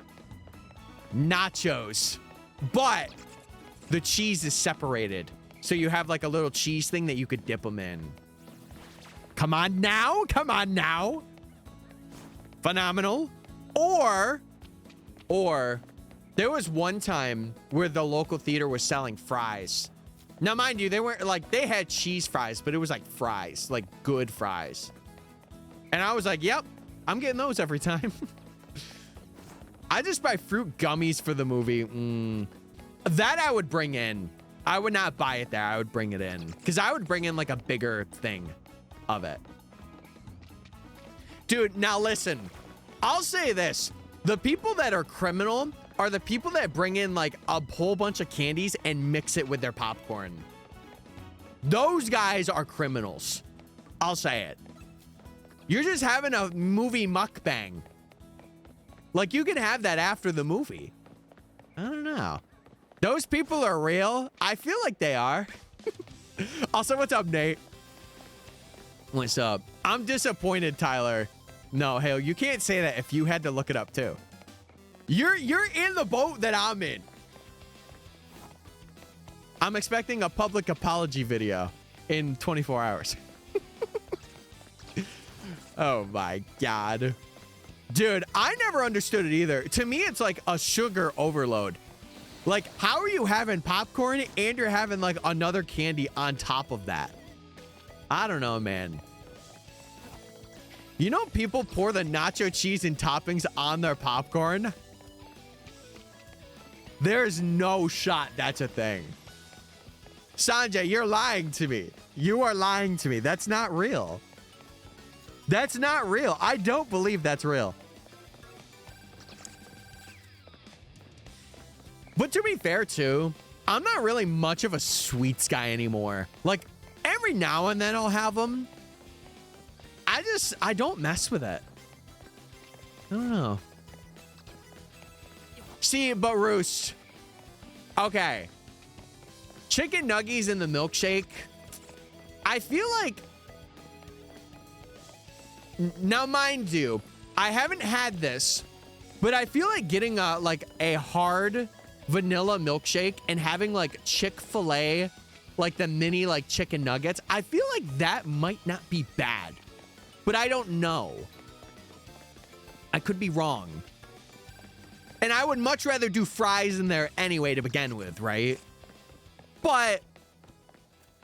Nachos. But the cheese is separated. So you have like a little cheese thing that you could dip them in. Come on now. Come on now. Phenomenal. Or there was one time where the local theater was selling fries. Now, mind you, they weren't like, they had cheese fries, but it was like fries, like good fries. And I was like, yep, I'm getting those every time. I just buy fruit gummies for the movie. That I would bring in. I would not buy it there. I would bring it in because I would bring in like a bigger thing of it. Dude, now listen, I'll say this. The people that are criminal are the people that bring in like a whole bunch of candies and mix it with their popcorn. Those guys are criminals. I'll say it. You're just having a movie mukbang. Like, you can have that after the movie. I don't know. Those people are real. I feel like they are. Also, what's up, Nate? What's up? I'm disappointed, Tyler. No, Hale, you can't say that if you had to look it up, too. You're in the boat that I'm in. I'm expecting a public apology video in 24 hours. Oh, my God. Dude, I never understood it either. To me, it's like a sugar overload. Like, how are you having popcorn and you're having like another candy on top of that? I don't know, man. You know, people pour the nacho cheese and toppings on their popcorn. There's no shot that's a thing. Sanjay, you're lying to me. You are lying to me. That's not real. That's not real. I don't believe that's real. But to be fair, too, I'm not really much of a sweets guy anymore. Like, every now and then I'll have them. I don't mess with it. I don't know. See, but Roost. Okay. Chicken nuggies in the milkshake. I feel like... Now, mind you, I haven't had this, but I feel like getting a hard vanilla milkshake and having like Chick-fil-A, like the mini like chicken nuggets, I feel like that might not be bad, but I don't know. I could be wrong. And I would much rather do fries in there anyway to begin with, right? But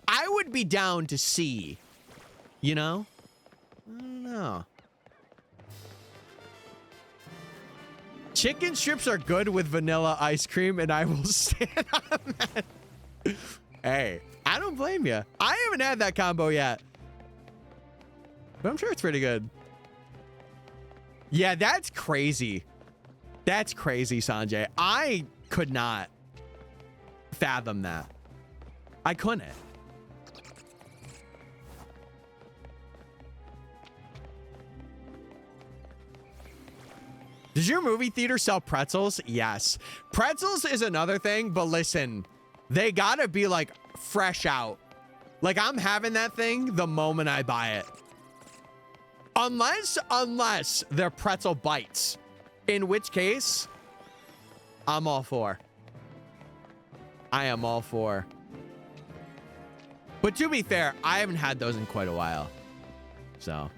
I would be down to see, you know? I don't know. Chicken strips are good with vanilla ice cream, and I will stand on that. Hey, I don't blame you. I haven't had that combo yet, but I'm sure it's pretty good. Yeah, that's crazy. That's crazy, Sanjay. I could not. fathom that. I couldn't. Does your movie theater sell pretzels? Yes. Pretzels is another thing, but listen, they gotta be like fresh out. Like I'm having that thing the moment I buy it. Unless they're pretzel bites, in which case I'm all for. I am all for. But to be fair, I haven't had those in quite a while. So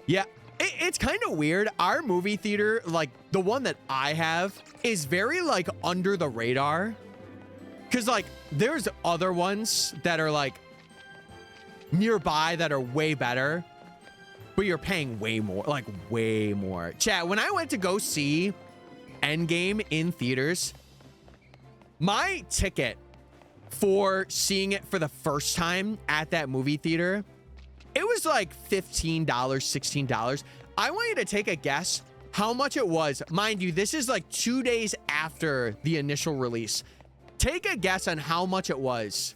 yeah, it's kind of weird. Our movie theater, like the one that I have, is very like under the radar. Cause like there's other ones that are like nearby that are way better, but you're paying way more, like way more. Chat, when I went to go see Endgame in theaters, my ticket for seeing it for the first time at that movie theater, it was like $15, $16. I want you to take a guess how much it was. Mind you, this is like 2 days after the initial release. Take a guess on how much it was.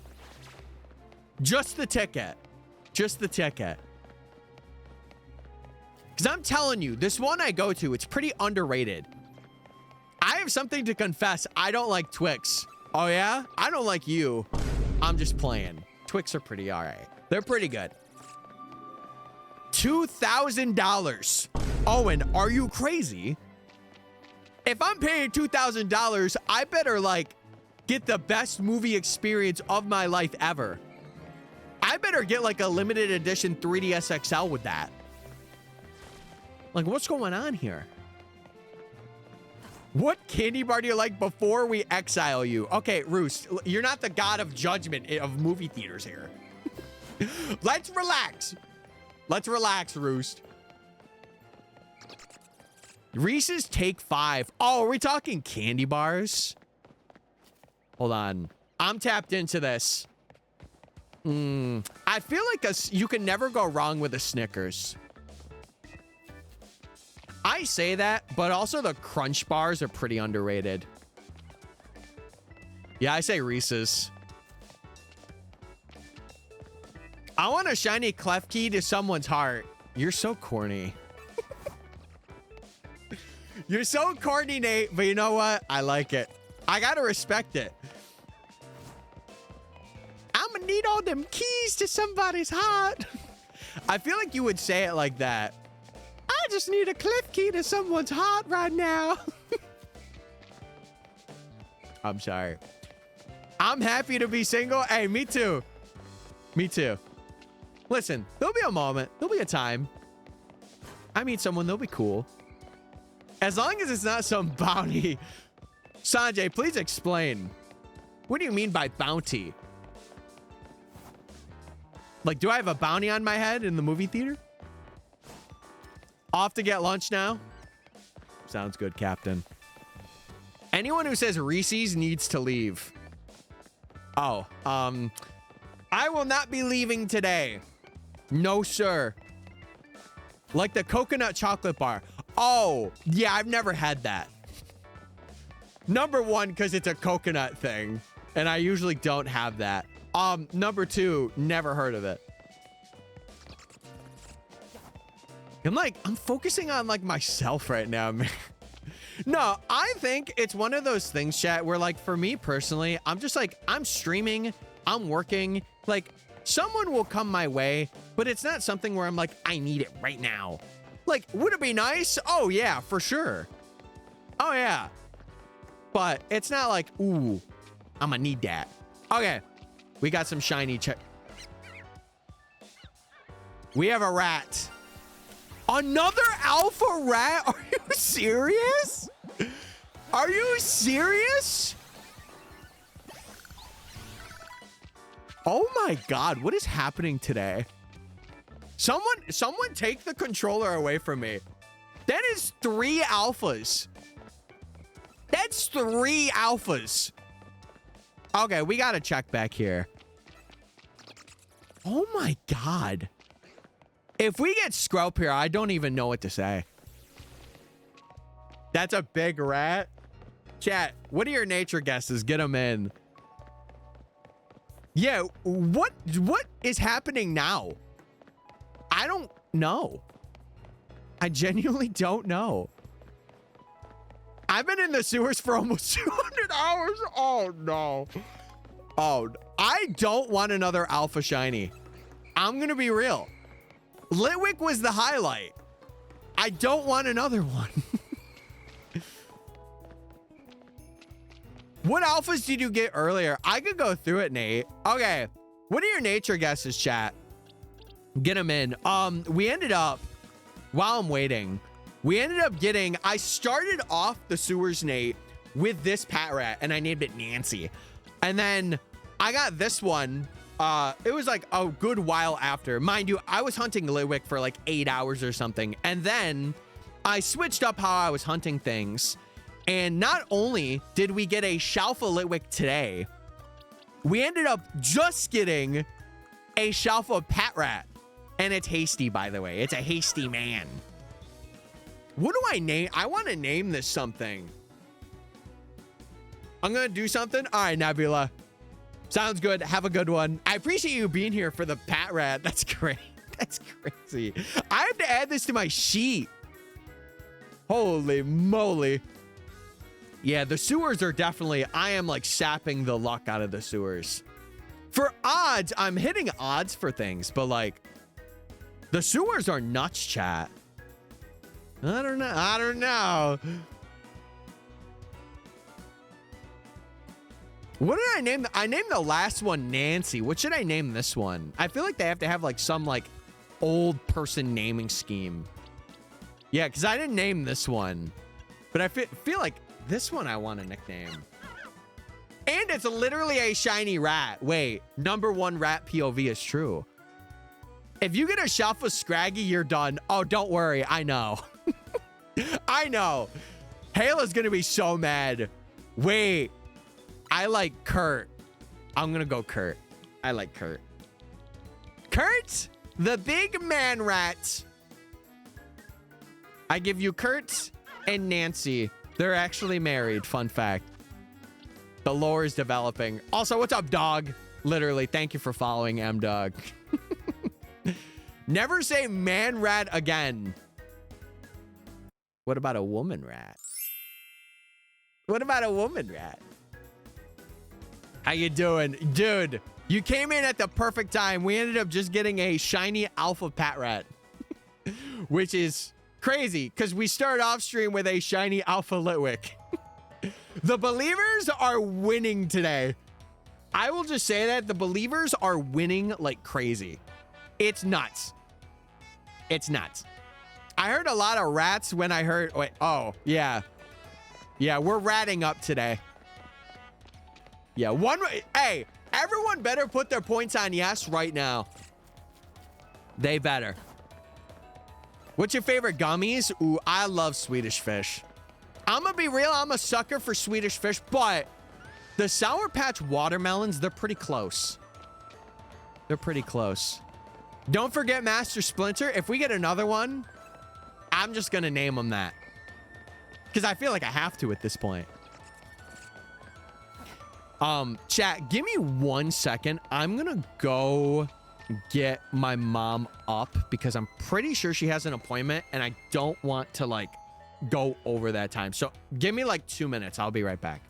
Just the ticket. Just the ticket. Because I'm telling you, this one I go to, it's pretty underrated. I have something to confess. I don't like Twix. Oh, yeah? I don't like you. I'm just playing. Twix are pretty all right. They're pretty good. $2,000. Owen, are you crazy? If I'm paying $2,000, I better, like, get the best movie experience of my life ever. I better get, like, a limited edition 3DS XL with that. Like, what's going on here? What candy bar do you like before we exile you? Okay, Roost, you're not the god of judgment of movie theaters here. Let's relax. Let's relax, Roost. Reese's Take 5. Oh, are we talking candy bars? Hold on. I'm tapped into this. I feel like you can never go wrong with a Snickers. I say that, but also the Crunch bars are pretty underrated. Yeah, I say Reese's. I want a shiny clef key to someone's heart. You're so corny. You're so corny, Nate, but you know what? I like it. I gotta respect it. I'm gonna need all them keys to somebody's heart. I feel like you would say it like that. I just need a cliff key to someone's heart right now. I'm sorry. I'm happy to be single. Hey, me too. Me too. Listen, there'll be a moment. There'll be a time. I meet someone, they'll be cool. As long as it's not some bounty. Sanjay, please explain. What do you mean by bounty? Like, do I have a bounty on my head in the movie theater? Off to get lunch now? Sounds good, Captain. Anyone who says Reese's needs to leave. Oh, I will not be leaving today. No, sir. Like the coconut chocolate bar. Oh, yeah, I've never had that. Number one, because it's a coconut thing, and I usually don't have that. Number two, never heard of it. I'm focusing on like myself right now, man. No, I think it's one of those things, chat, where like for me personally, I'm just like, I'm streaming, I'm working, like someone will come my way, but it's not something where I'm like, I need it right now. Like, would it be nice? Oh yeah, for sure. Oh yeah. But it's not like, ooh, I'm gonna need that. Okay. We got some shiny check. We have a rat. Another alpha rat? Are you serious? Are you serious? Oh my God, what is happening today? Someone take the controller away from me. That is 3 alphas. That's 3 alphas. Okay, we gotta check back here. Oh my God. If we get Scrope here, I don't even know what to say. That's a big rat. Chat, what are your nature guesses? Get them in. Yeah, what is happening now? I don't know. I genuinely don't know. I've been in the sewers for almost 200 hours. Oh, no. Oh, I don't want another alpha shiny. I'm going to be real. Litwick was the highlight. I don't want another one. What alphas did you get earlier? I could go through it, Nate. Okay. What are your nature guesses, chat? Get them in. We ended up, while I'm waiting, we ended up getting, I started off the sewers, Nate, with this pat rat, and I named it Nancy. And then I got this one. It was like a good while after. Mind you, I was hunting Litwick for like 8 hours or something. And then I switched up how I was hunting things. And not only did we get a Shalpha Litwick today, we ended up just getting a Shalpha Pat Rat. And it's hasty, by the way. It's a hasty man. What do I name? I want to name this something. I'm going to do something. All right, Nebula. Sounds good. Have a good one. I appreciate you being here for the Pat Rat. That's great. That's crazy. I have to add this to my sheet. Holy moly. Yeah, the sewers are definitely, I am like sapping the luck out of the sewers. For odds, I'm hitting odds for things, but like the sewers are nuts, chat. I don't know. I don't know. What did I name? I named the last one Nancy. What should I name this one? I feel like they have to have like some like old person naming scheme. Yeah, because I didn't name this one. But I feel like this one I want a nickname. And it's literally a shiny rat. Wait, #1 rat POV is true. If you get a Shalphas Scraggy, you're done. Oh, don't worry. I know. I know. Hayla's going to be so mad. Wait. I like Kurt. I'm going to go Kurt. I like Kurt. Kurt, the big man rat. I give you Kurt and Nancy. They're actually married. Fun fact. The lore is developing. Also, what's up, dog? Literally, thank you for following M-Dog. Never say man rat again. What about a woman rat? What about a woman rat? How you doing? Dude, you came in at the perfect time. We ended up just getting a shiny alpha pat rat. Which is crazy, because we started off stream with a shiny alpha Litwick. The believers are winning today. I will just say that the believers are winning like crazy. It's nuts. It's nuts. I heard a lot of rats when I heard... Wait, oh, yeah. Yeah, we're ratting up today. Yeah, hey, everyone better put their points on yes right now. They better. What's your favorite gummies? Ooh, I love Swedish Fish. I'm gonna be real, I'm a sucker for Swedish Fish, but the Sour Patch watermelons, they're pretty close. They're pretty close. Don't forget Master Splinter. If we get another one, I'm just gonna name them that. Because I feel like I have to at this point. Chat, give me 1 second. I'm gonna go get my mom up because I'm pretty sure she has an appointment and I don't want to like go over that time. So give me like 2 minutes. I'll be right back.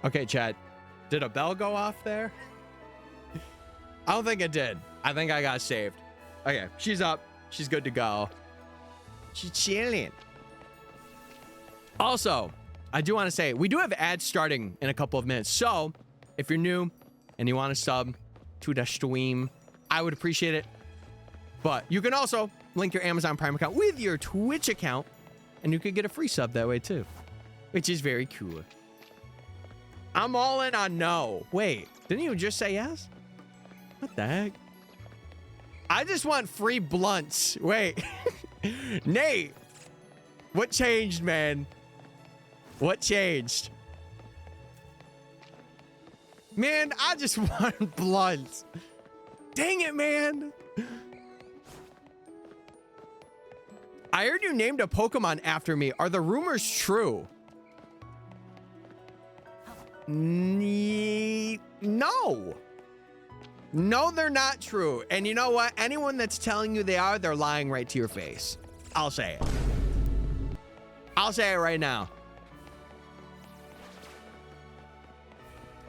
Okay, chat. Did a bell go off there? I don't think it did. I think I got saved. Okay, she's up. She's good to go. She's chilling. Also, I do want to say, we do have ads starting in a couple of minutes. So, if you're new and you want to sub to the stream, I would appreciate it. But you can also link your Amazon Prime account with your Twitch account, and you could get a free sub that way too, which is very cool. I'm all in on no. Wait, didn't you just say yes? What the heck? I just want free blunts. Wait. Nate, what changed, man? What changed? Man, I just want blunts. Dang it, man. I heard you named a Pokemon after me. Are the rumors true? No. No, they're not true. And you know what? Anyone that's telling you they are, they're lying right to your face. I'll say it. I'll say it right now.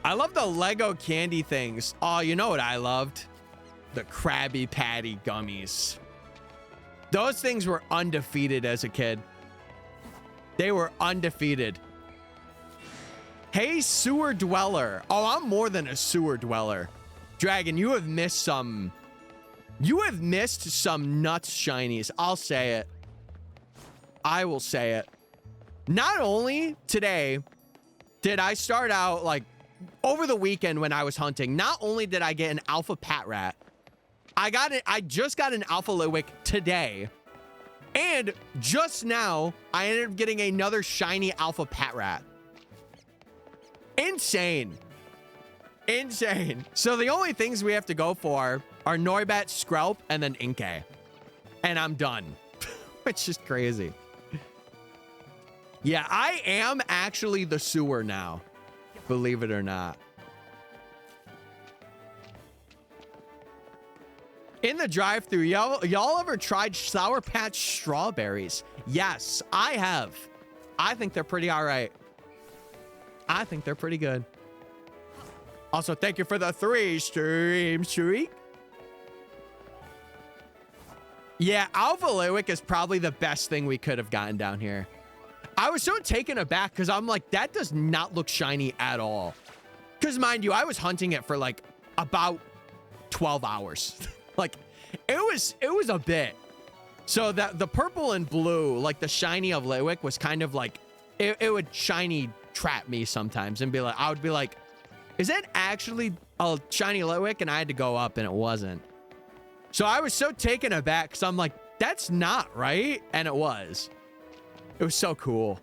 I love the Lego candy things. Oh, you know what I loved? The Krabby Patty gummies. Those things were undefeated as a kid. They were undefeated. Hey, sewer dweller. Oh, I'm more than a sewer dweller. Dragon, you have missed some. You have missed some nuts shinies. I'll say it. I will say it. Not only today did I start out, like, over the weekend when I was hunting, not only did I get an alpha Patrat, I just got an alpha Litwick today. And just now, I ended up getting another shiny alpha Patrat. Insane. Insane. So the only things we have to go for are Noibat, Skrelp, and then Inkay. And I'm done. Which is crazy. Yeah, I am actually the sewer now. Believe it or not. In the drive-thru, y'all ever tried Sour Patch strawberries? Yes, I have. I think they're pretty all right. I think they're pretty good. Also, thank you for the 3 stream streak. Yeah, Alpha Litwick is probably the best thing we could have gotten down here. I was so taken aback because I'm like, that does not look shiny at all. Because mind you, I was hunting it for like about 12 hours. Like, it was a bit. So that the purple and blue, like the shiny of Litwick was kind of like, it would shiny trap me sometimes and be like, I would be like, is that actually a shiny Litwick? And I had to go up and it wasn't. So I was so taken aback because I'm like, that's not right. And it was. It was so cool.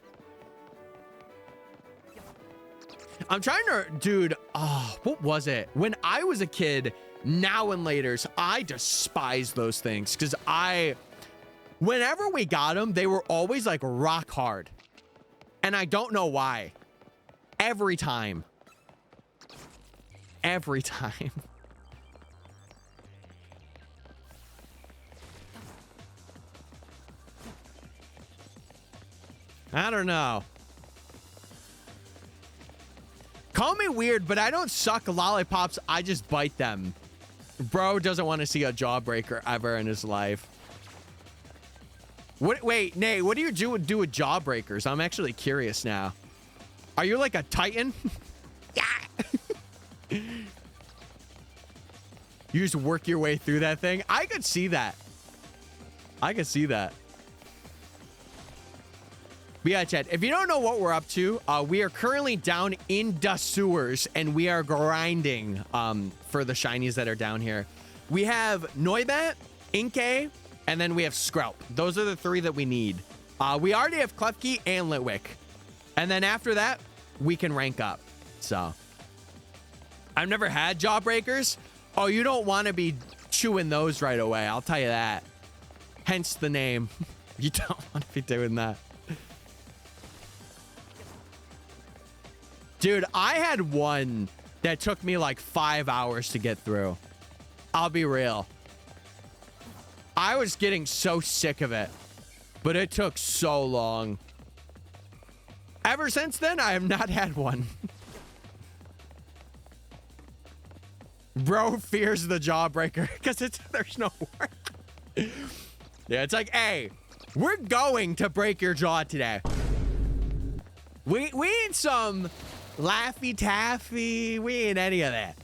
I'm trying to, dude, what was it? When I was a kid, now and laters, I despise those things because whenever we got them, they were always like rock hard. And I don't know why. Every time. Every time. I don't know. Call me weird, but I don't suck lollipops. I just bite them. Bro doesn't want to see a jawbreaker ever in his life. Wait, Nate, what do you do with jawbreakers? I'm actually curious now. Are you like a Titan? Yeah. You just work your way through that thing? I could see that. I could see that. But yeah, chat, if you don't know what we're up to, we are currently down in the sewers and we are grinding for the shinies that are down here. We have Noibat, Inkay, and then we have Skrelp. Those are the 3 that we need. We already have Klefki and Litwick. And then after that, we can rank up. So, I've never had jawbreakers. Oh, you don't want to be chewing those right away. I'll tell you that. Hence the name. You don't want to be doing that. Dude, I had one that took me like 5 hours to get through. I'll be real. I was getting so sick of it, but it took so long. Ever since then, I have not had one. Bro fears the jawbreaker because there's no word. Yeah, it's like, hey, we're going to break your jaw today. We ain't some Laffy Taffy. We ain't any of that.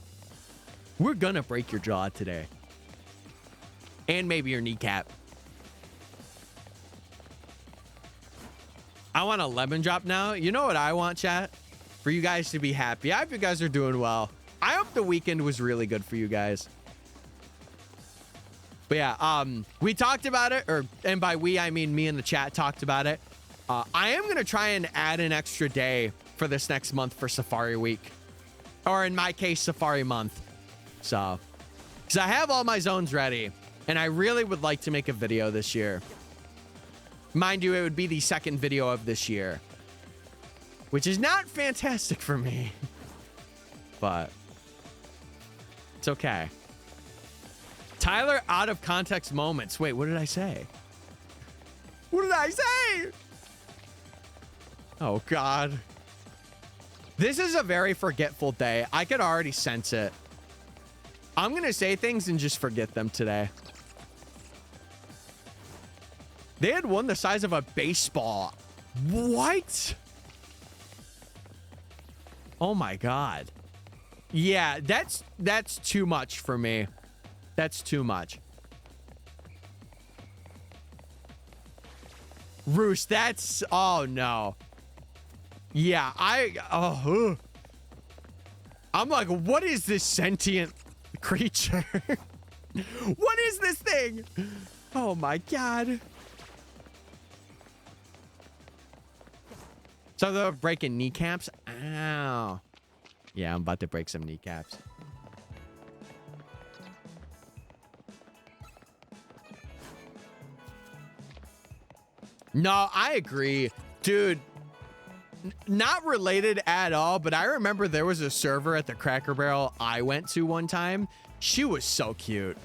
We're gonna break your jaw today. And maybe your kneecap. I want a lemon drop now. You know what I want, chat? For you guys to be happy. I hope you guys are doing well. I hope the weekend was really good for you guys. But yeah, we talked about it, and by we, I mean me and the chat talked about it. I am going to try and add an extra day for this next month for Safari Week. Or in my case, Safari Month. So, because I have all my zones ready, and I really would like to make a video this year. Mind you, it would be the second video of this year, which is not fantastic for me, but it's okay. Tyler, out of context moments. Wait, what did I say? What did I say? Oh, God. This is a very forgetful day. I could already sense it. I'm going to say things and just forget them today. They had one the size of a baseball. What? Oh, my God. Yeah, that's too much for me. That's too much. Roost, that's... Oh, no. Yeah, I'm like, what is this sentient creature? What is this thing? Oh, my God. So they're breaking kneecaps? Ow. Yeah, I'm about to break some kneecaps. No, I agree. Dude, not related at all, but I remember there was a server at the Cracker Barrel I went to one time. She was so cute.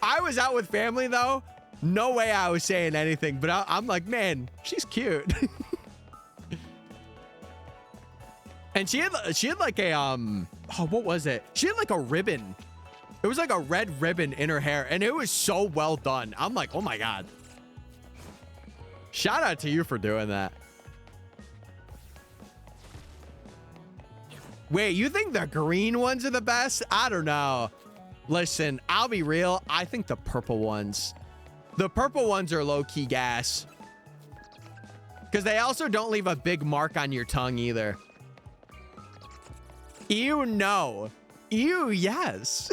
I was out with family, though. No way I was saying anything, but I'm like, man, she's cute. And she had like a, oh, what was it? She had like a ribbon. It was like a red ribbon in her hair, and it was so well done. I'm like, oh my God. Shout out to you for doing that. Wait, you think the green ones are the best? I don't know. Listen, I'll be real. I think the purple ones. The purple ones are low-key gas. Because they also don't leave a big mark on your tongue either. Ew, no. Ew, yes.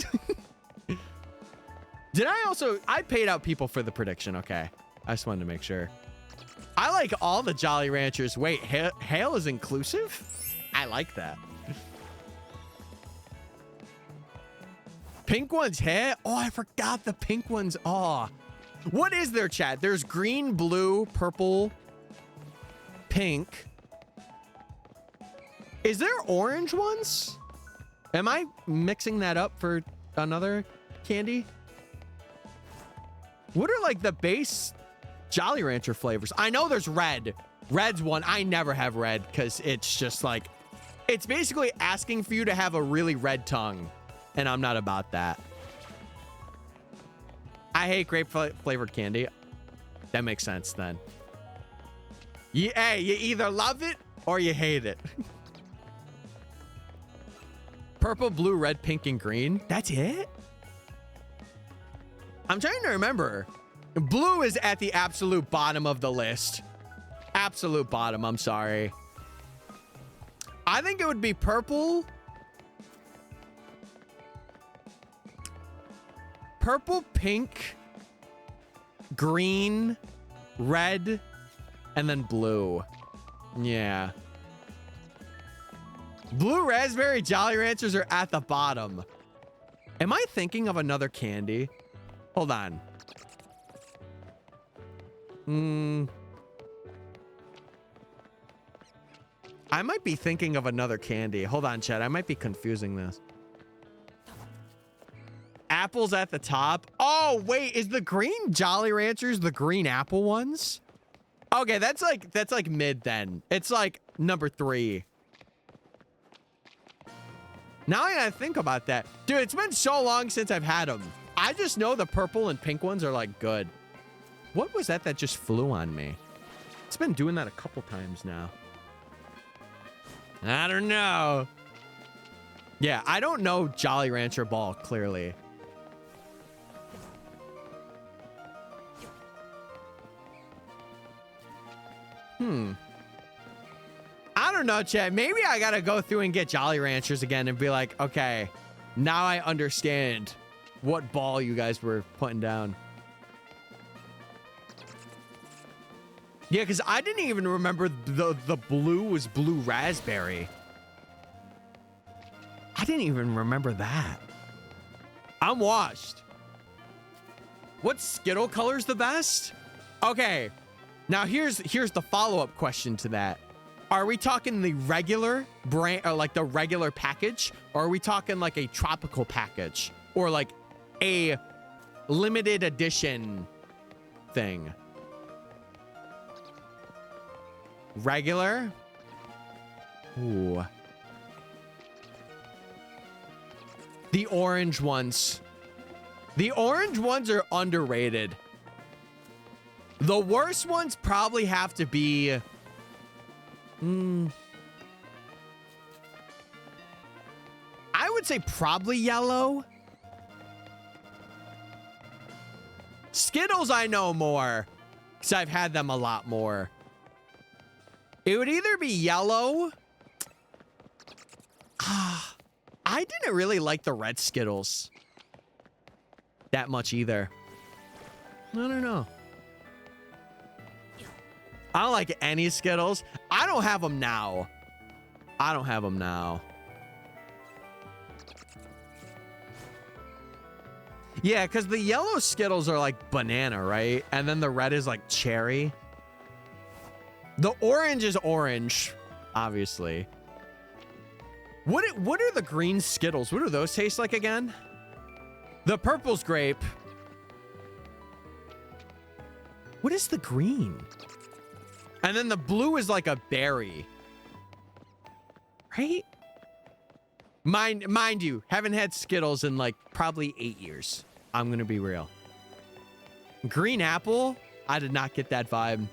Did I also... I paid out people for the prediction. Okay. I just wanted to make sure. I like all the Jolly Ranchers. Wait, hail is inclusive? I like that. Pink one's hair? Oh, I forgot the pink one's. Oh. What is their chat? There's green, blue, purple, pink. Is there orange ones? Am I mixing that up for another candy? What are like the base Jolly Rancher flavors? I know there's red. Red's one. I never have red because it's just like, it's basically asking for you to have a really red tongue. And I'm not about that. I hate grape flavored candy. That makes sense then. Hey, you either love it or you hate it. Purple, blue, red, pink, and green. That's it? I'm trying to remember. Blue is at the absolute bottom of the list. Absolute bottom, I'm sorry. I think it would be purple. Purple, pink, green, red, and then blue. Yeah. Blue raspberry Jolly Ranchers are at the bottom. Am I thinking of another candy? Hold on. I might be thinking of another candy. Hold on, chat. I might be confusing this. Apple's at the top. Oh, wait. Is the green Jolly Ranchers the green apple ones? Okay, that's like mid then. It's like number 3. Now I gotta think about that. Dude, it's been so long since I've had them. I just know the purple and pink ones are like good. What was that just flew on me? It's been doing that a couple times now. I don't know. Yeah, I don't know Jolly Rancher ball, clearly. I don't know, Chad. Maybe I gotta go through and get Jolly Ranchers again and be like, okay, now I understand what ball you guys were putting down. Yeah, because I didn't even remember the blue was blue raspberry. I didn't even remember that. I'm washed. What Skittle color's the best? Okay. Now here's the follow-up question to that. Are we talking the regular brand, or like the regular package, or are we talking like a tropical package, or like a limited edition thing? Regular? Ooh. The orange ones. The orange ones are underrated. The worst ones probably have to be... I would say probably yellow. Skittles I know more, because I've had them a lot more. It would either be yellow. I didn't really like the red Skittles that much either. I don't know. I don't like any Skittles. I don't have them now. I don't have them now. Yeah, because the yellow Skittles are like banana, right? And then the red is like cherry. The orange is orange, obviously. What are the green Skittles? What do those taste like again? The purple's grape. What is the green? And then the blue is like a berry. Right? Mind you, haven't had Skittles in like probably 8 years. I'm going to be real. Green apple? I did not get that vibe.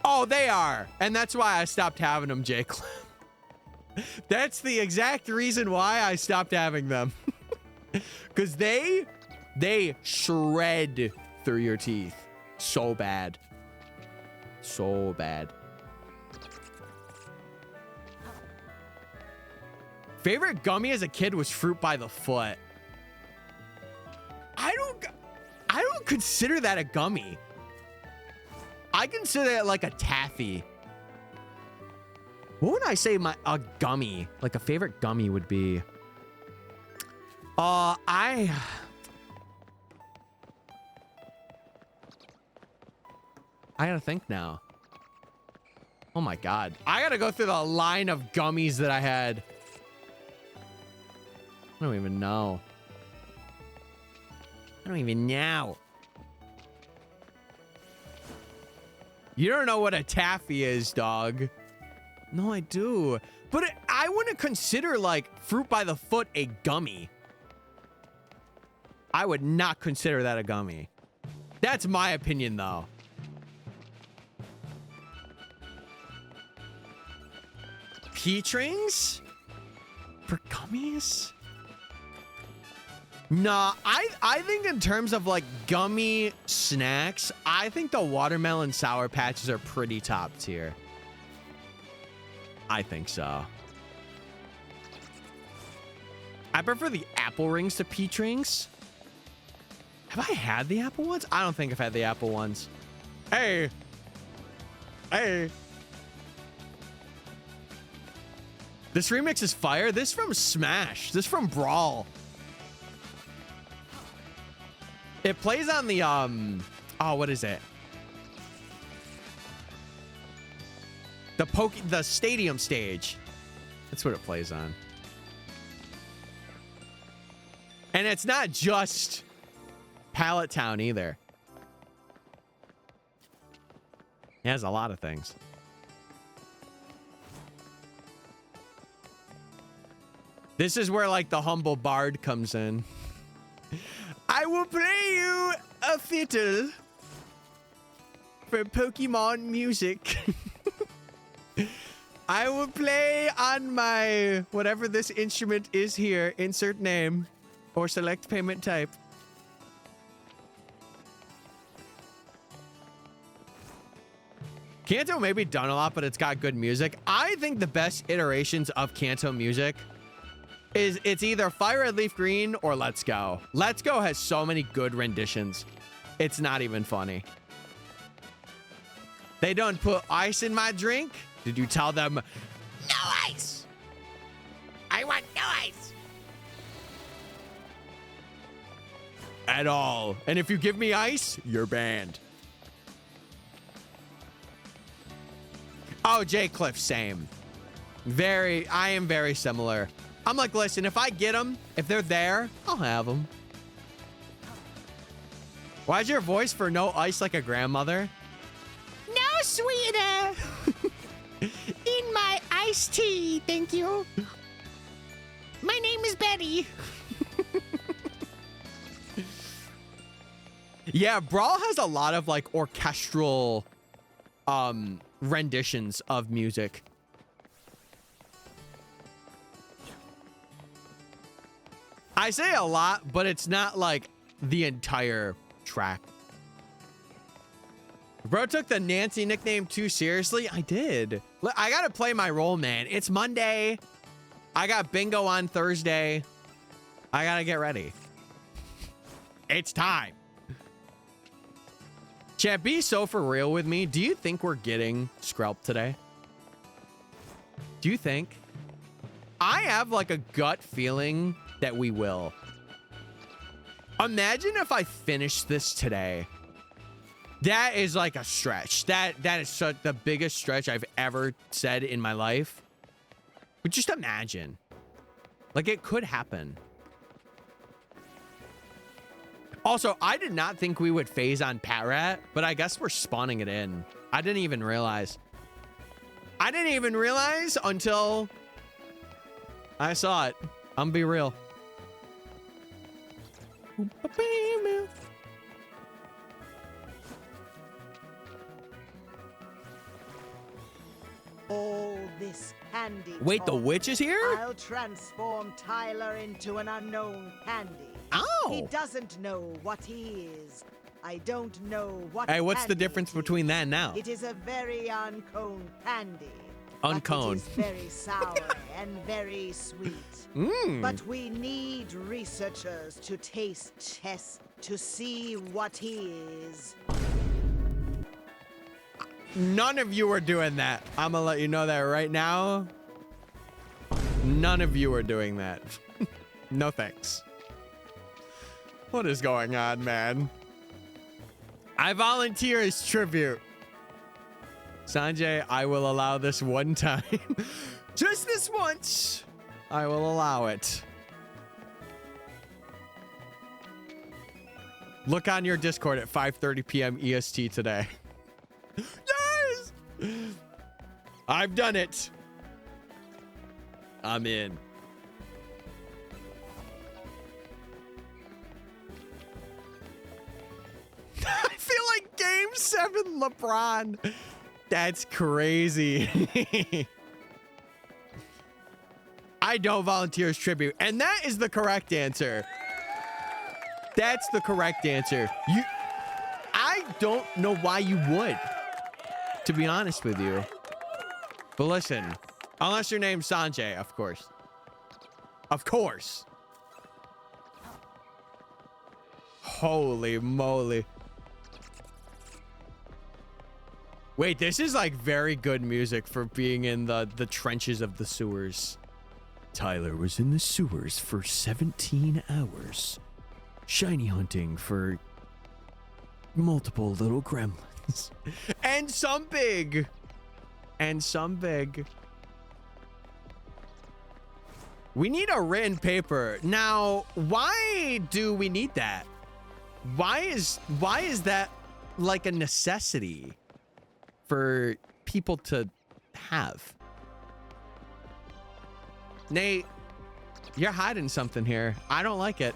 Oh, they are. And that's why I stopped having them, Jake. That's the exact reason why I stopped having them. Because they shred through your teeth. So bad. So bad. Favorite gummy as a kid was Fruit by the Foot. I don't consider that a gummy. I consider it like a taffy. What would I say a gummy? Like a favorite gummy would be? I gotta think now. Oh my God. I gotta go through the line of gummies that I had. I don't even know. I don't even know. You don't know what a taffy is, dog. No, I do. But I wouldn't consider like Fruit by the Foot a gummy. I would not consider that a gummy. That's my opinion, though. Peach rings? For gummies? Nah, I think in terms of like gummy snacks, I think the watermelon Sour Patches are pretty top tier. I think so. I prefer the apple rings to peach rings. Have I had the apple ones? I don't think I've had the apple ones. Hey. Hey. This remix is fire. This from Smash. This from Brawl. It plays on the, oh, what is it? The stadium stage. That's what it plays on. And it's not just Pallet Town either. It has a lot of things. This is where like the humble bard comes in. I will play you a fiddle for Pokemon music. I will play on my whatever this instrument is here. Insert name or select payment type. Kanto may be done a lot, but it's got good music. I think the best iterations of Kanto music is it's either Fire Red Leaf Green or Let's Go. Let's Go has so many good renditions. It's not even funny. They don't put ice in my drink. Did you tell them, no ice? I want no ice. At all. And if you give me ice, you're banned. Oh, Jay Cliff, same. I am very similar. I'm like, listen, if I get them, if they're there, I'll have them. Why's your voice for no ice like a grandmother? No, sweeter. In my iced tea, thank you. My name is Betty. Yeah, Brawl has a lot of like orchestral renditions of music. I say a lot, but it's not like the entire track. Bro took the Nancy nickname too seriously. I did. Look, I gotta play my role, man. It's Monday. I got bingo on Thursday. I gotta get ready. It's time. Chat, be so for real with me. Do you think we're getting Skrelp today? Do you think? I have like a gut feeling that we will. Imagine if I finish this today. That is like a stretch. That is such the biggest stretch I've ever said in my life. But just imagine. Like it could happen. Also, I did not think we would phase on Patrat, but I guess we're spawning it in. I didn't even realize. I didn't even realize until I saw it. I'm gonna be real. All this candy. Wait, the witch is here? I'll transform Tyler into an unknown candy. Oh. He doesn't know what he is. I don't know what. Hey, what's the candy difference it is. between that and now? It is a very unconed candy. Unconed. It is very sour and very sweet. But we need researchers to taste test to see what he is. None of you are doing that. I'm gonna let you know that right now. None of you are doing that. No thanks. What is going on, man? I volunteer as tribute. Sanjay, I will allow this one time. Just this once. I will allow it. Look on your Discord at 5:30 p.m. EST today. Yes! I've done it. I'm in. I feel like Game 7 LeBron. That's crazy. I don't volunteer as tribute. And that is the correct answer. That's the correct answer. I don't know why you would, to be honest with you. But listen, unless your name's Sanjay, of course. Of course. Holy moly. Wait, this is like very good music for being in the trenches of the sewers. Tyler was in the sewers for 17 hours. Shiny hunting for multiple little gremlins. And some big. And some big. We need a written paper. Now, why do we need that? Why is that like a necessity for people to have? Nate, You're hiding something here. I don't like it.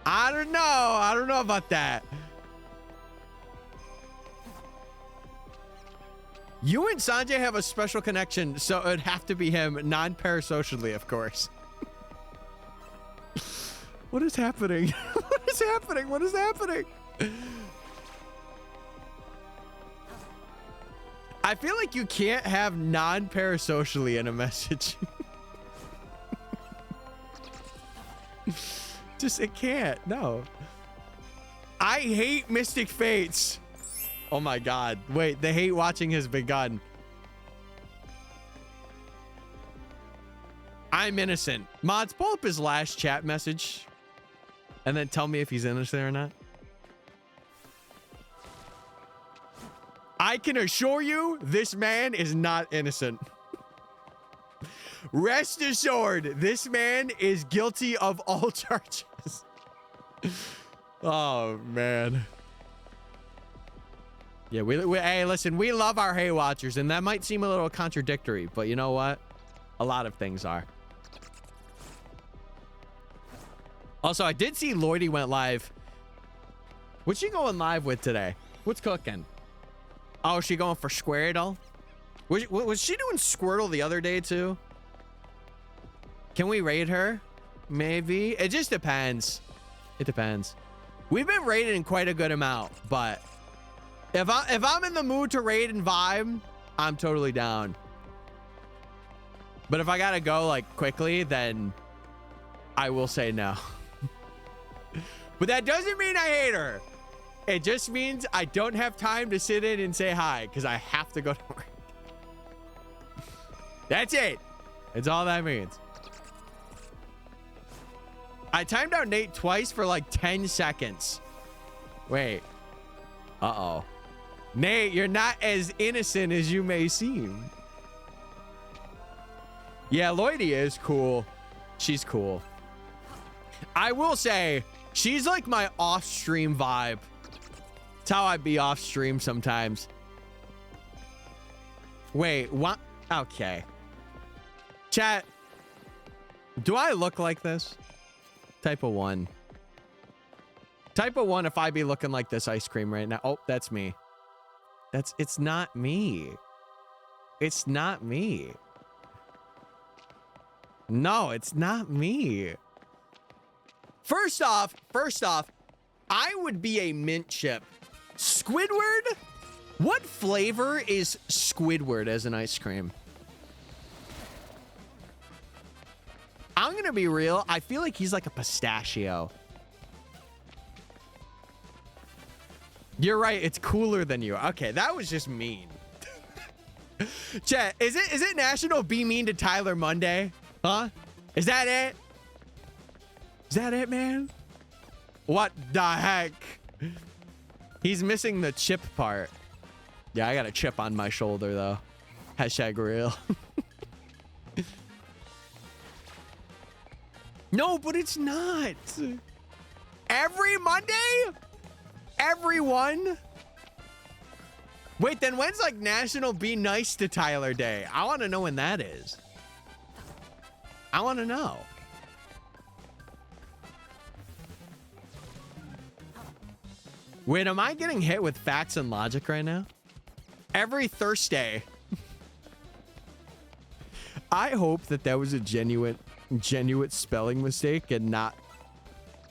I don't know. I don't know about that. You and Sanjay have a special connection, so it'd have to be him, non-parasocially, of course. What is happening? What is happening? What is happening? I feel like you can't have non-parasocially in a message. Just, it can't. No. I hate MysticFates. Oh my God. Wait, they hate watching his begun. I'm innocent. Mods, pull up his last chat message and then tell me if he's innocent or not. I can assure you this man is not innocent. Rest assured, this man is guilty of all charges. Oh, man. Yeah, hey, listen, we love our Hey Watchers, and that might seem a little contradictory, but you know what? A lot of things are. Also, I did see Lloydie went live. What's she going live with today? What's cooking? Oh, is she going for Squirtle? Was she doing Squirtle the other day too? Can we raid her? Maybe. It just depends. It depends. We've been raiding quite a good amount, but if I'm in the mood to raid and vibe, I'm totally down. But if I gotta go like quickly, then I will say no. But that doesn't mean I hate her. It just means I don't have time to sit in and say hi because I have to go to work. That's it. That's all that means. I timed out Nate twice for like 10 seconds. Wait. Uh-oh. Nate, you're not as innocent as you may seem. Yeah, Lloydie is cool. She's cool. I will say, she's like my off-stream vibe. It's how I be off-stream sometimes. Wait, what? Okay. Chat, do I look like this? Type of 1. Type of 1 if I be looking like this ice cream right now. Oh, that's me. It's not me. It's not me. No, it's not me. First off, I would be a mint chip. Squidward? What flavor is Squidward as an ice cream? I'm gonna be real. I feel like he's like a pistachio. You're right. It's cooler than you. Okay, that was just mean. Chat, is it National Be Mean to Tyler Monday? Huh? Is that it? Is that it, man? What the heck? He's missing the chip part. Yeah, I got a chip on my shoulder, though. Hashtag real. No, but it's not. Every Monday? Everyone? Wait, then when's like National Be Nice to Tyler Day? I want to know when that is. I want to know. Wait, am I getting hit with facts and logic right now? Every Thursday. I hope that was a genuine spelling mistake and not...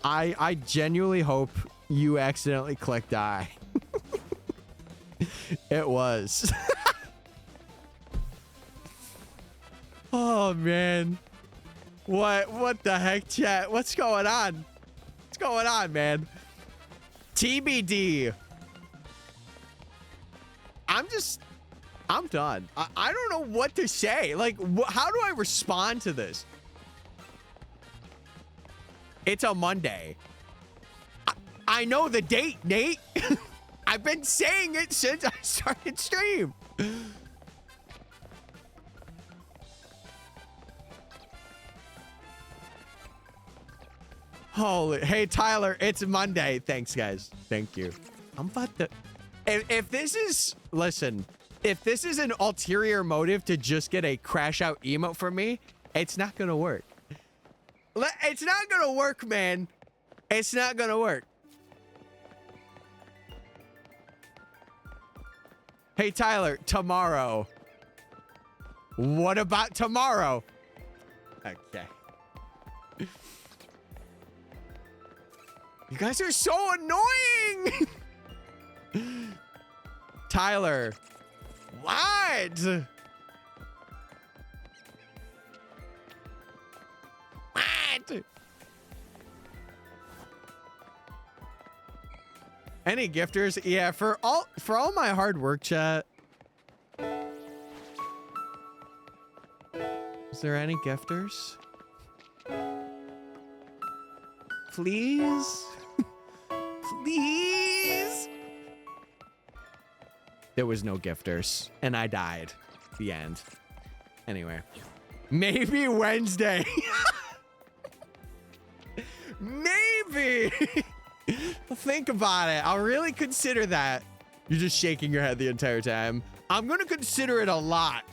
I genuinely hope you accidentally clicked I. It was. Oh, man. What the heck, chat? What's going on? What's going on, man? TBD. I'm done. I don't know what to say. Like, how do I respond to this? It's a Monday. I know the date, Nate. I've been saying it since I started stream. Holy, hey, Tyler, it's Monday. Thanks, guys. Thank you. I'm about to... If this is... Listen, if this is an ulterior motive to just get a crash out emote from me, It's not gonna work. It's not gonna work, man. It's not gonna work. Hey, Tyler, tomorrow. What about tomorrow? Okay. You guys are so annoying. Tyler. What? What? Any gifters? Yeah, for all my hard work, chat. Is there any gifters? Please? Please? There was no gifters, and I died. The end. Anyway. Maybe Wednesday. Maybe. Think about it. I'll really consider that. You're just shaking your head the entire time. I'm going to consider it a lot.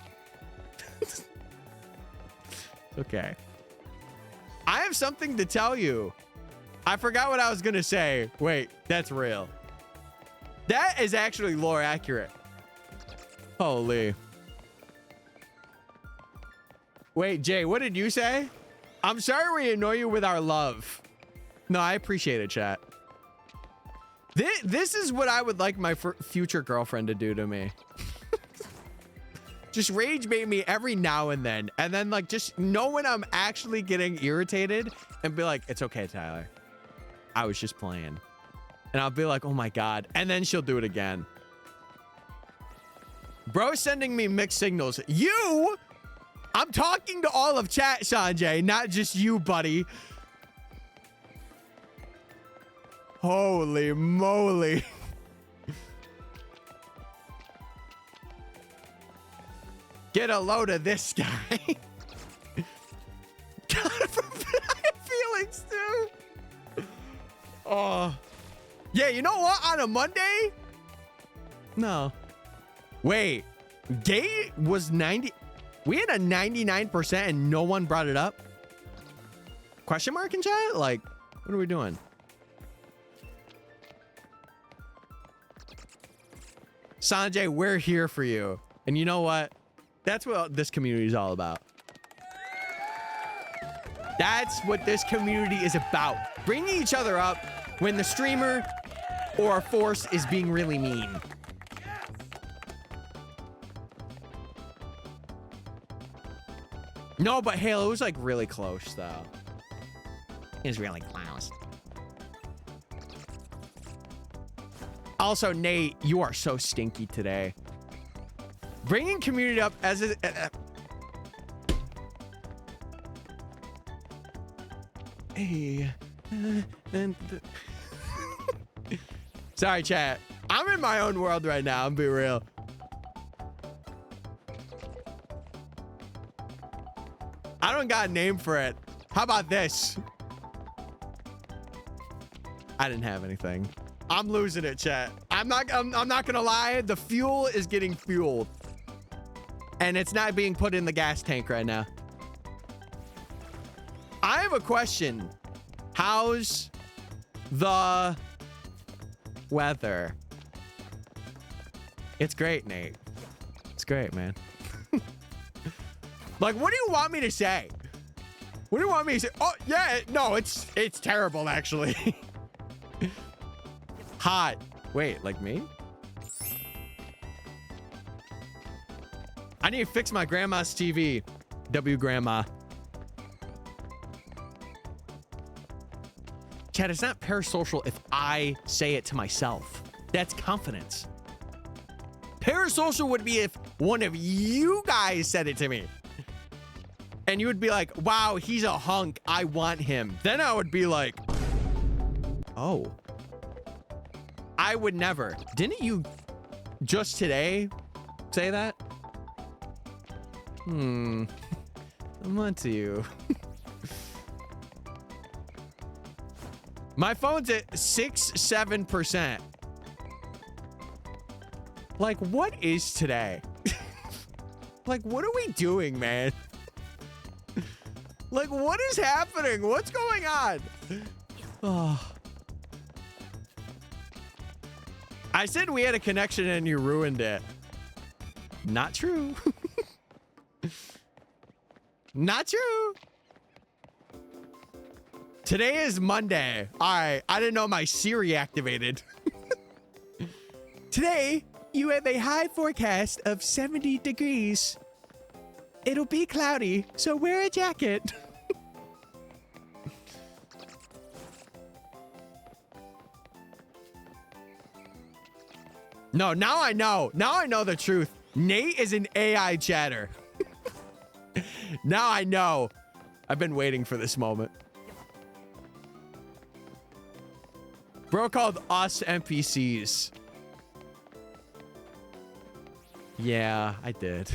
Okay. I have something to tell you. I forgot what I was going to say. Wait, that's real. That is actually lore accurate. Holy. Wait, Jay, what did you say? I'm sorry we annoy you with our love. No, I appreciate it, chat. This is what I would like my future girlfriend to do to me. Just rage bait me every now and then like just know when I'm actually getting irritated and be like, it's okay, Tyler. I was just playing. And I'll be like, oh my God. And then she'll do it again. Bro sending me mixed signals. You? I'm talking to all of chat, Sanjay, not just you, buddy. Holy moly. Get a load of this guy. God, I have feelings too. Oh. Yeah, you know what? On a Monday? No. Wait. Gay was 90. We had a 99% and no one brought it up? Question mark in chat? Like, what are we doing? Sanjay, we're here for you. And you know what? That's what this community is all about. That's what this community is about. Bringing each other up when the streamer or force is being really mean. No, but Halo was like really close though. It was really close. Also, Nate, you are so stinky today. Bringing community up as a... Hey. Sorry, chat. I'm in my own world right now. I'm being real. I don't got a name for it. How about this? I didn't have anything. I'm losing it, chat. I'm not gonna lie. The fuel is getting fueled. And it's not being put in the gas tank right now. I have a question. How's the weather? It's great, Nate. It's great, man. Like, what do you want me to say? What do you want me to say? Oh, yeah, no, it's terrible, actually. Hot. Wait, like me? I need to fix my grandma's TV. W grandma. Chad, it's not parasocial if I say it to myself. That's confidence. Parasocial would be if one of you guys said it to me. And you would be like, wow, he's a hunk. I want him. Then I would be like, oh. I would never. Didn't you just today say that? I'm on to you. My phone's at 6-7%. Like, what is today? Like, what are we doing, man? Like, what is happening? What's going on? Oh. I said we had a connection and you ruined it. Not true. Not true. Today is Monday. All right. I didn't know my Siri activated. Today, you have a high forecast of 70 degrees. It'll be cloudy, so wear a jacket. No, now I know. Now I know the truth. Nate is an AI chatter. Now I know. I've been waiting for this moment. Bro called us NPCs. Yeah, I did.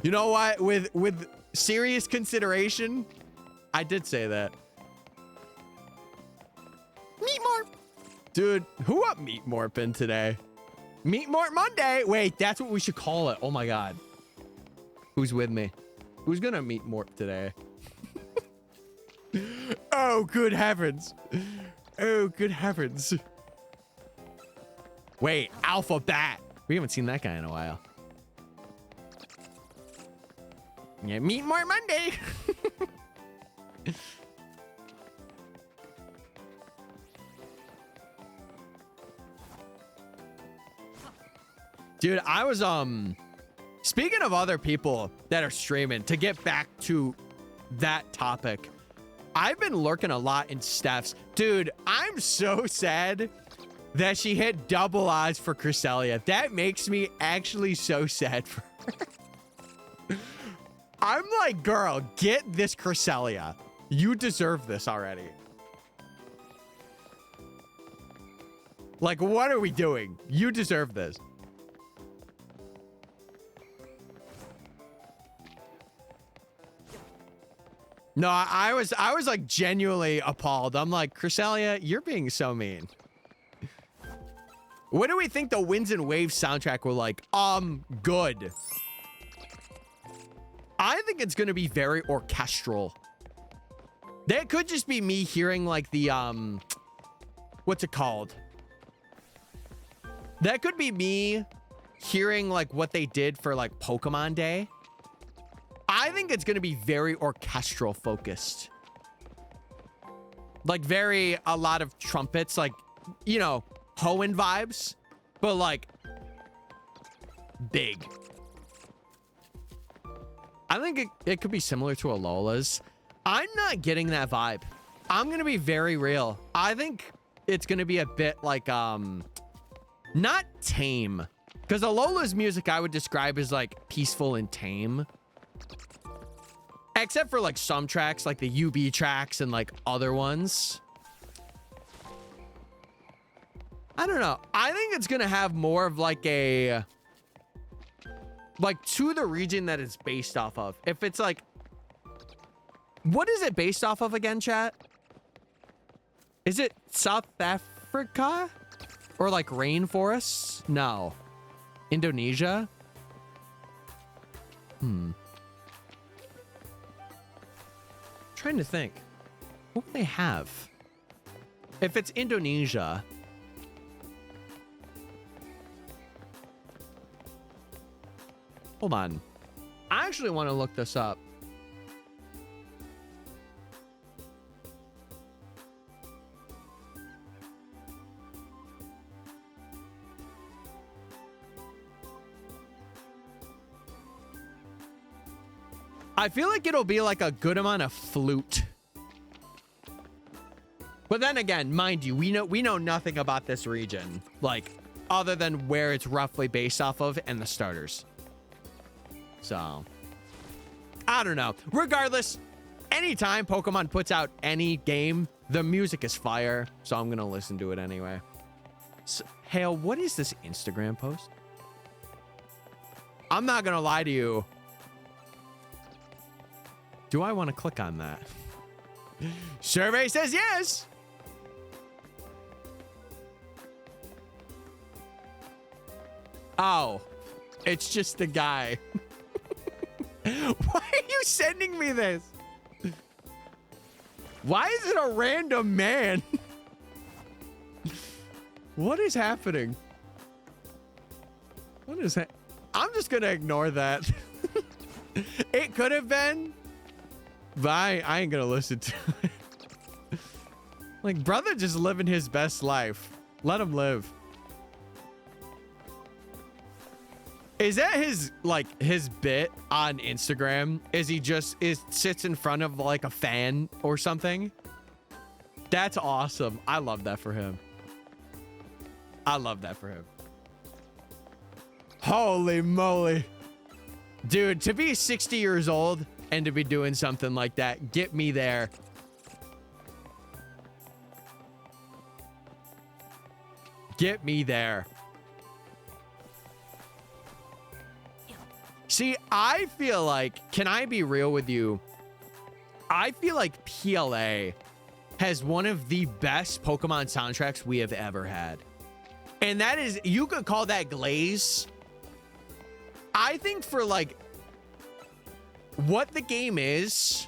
You know what? With serious consideration, I did say that. Meat Morp. Dude, who up Meat Morpin today? Meat Morp Monday. Wait, that's what we should call it. Oh my God. Who's with me? Who's gonna Meat Morp today? Oh, good heavens. Oh, good heavens. Wait, Alpha Bat. We haven't seen that guy in a while. Yeah, Meat Morp Monday. Dude, I was speaking of other people that are streaming, to get back to that topic, I've been lurking a lot in Steph's. Dude, I'm so sad that she hit double odds for Cresselia. That makes me actually so sad for her. I'm like, girl, get this Cresselia. You deserve this already. Like, what are we doing? You deserve this. No, I was like genuinely appalled. I'm like, Cresselia, you're being so mean. What do we think the Winds and Waves soundtrack were like? Good. I think it's gonna be very orchestral. That could just be me hearing like the what's it called? That could be me hearing like what they did for like Pokemon Day. I think it's going to be very orchestral focused. Like a lot of trumpets, like, you know, Hoenn vibes, but like big. I think it could be similar to Alola's. I'm not getting that vibe. I'm going to be very real. I think it's going to be a bit like, not tame, because Alola's music I would describe as like peaceful and tame. Except for like some tracks, like the UB tracks and like other ones. I don't know. I think it's going to have more of like a, like to the region that it's based off of. If it's like, what is it based off of again, chat? Is it South Africa or like rainforests? No. Indonesia? Trying to think, what would they have if it's Indonesia? Hold on, I actually want to look this up. I feel like it'll be like a good amount of flute. But then again, mind you, we know nothing about this region, like other than where it's roughly based off of and the starters. So I don't know. Regardless, anytime Pokemon puts out any game, the music is fire. So I'm going to listen to it anyway. So, Hale, what is this Instagram post? I'm not going to lie to you. Do I want to click on that? Survey says yes. Oh, it's just the guy. Why are you sending me this? Why is it a random man? What is happening? What is that? I'm just gonna ignore that. It could have been, but I ain't gonna listen to it. Like, brother just living his best life. Let him live. Is that his, like, his bit on Instagram? Is he just sits in front of like a fan or something? That's awesome. I love that for him. I love that for him. Holy moly. Dude, to be 60 years old and to be doing something like that, get me there. Get me there. See, I feel like, can I be real with you? I feel like PLA has one of the best Pokemon soundtracks we have ever had. And that is, you could call that glaze. I think for like what the game is,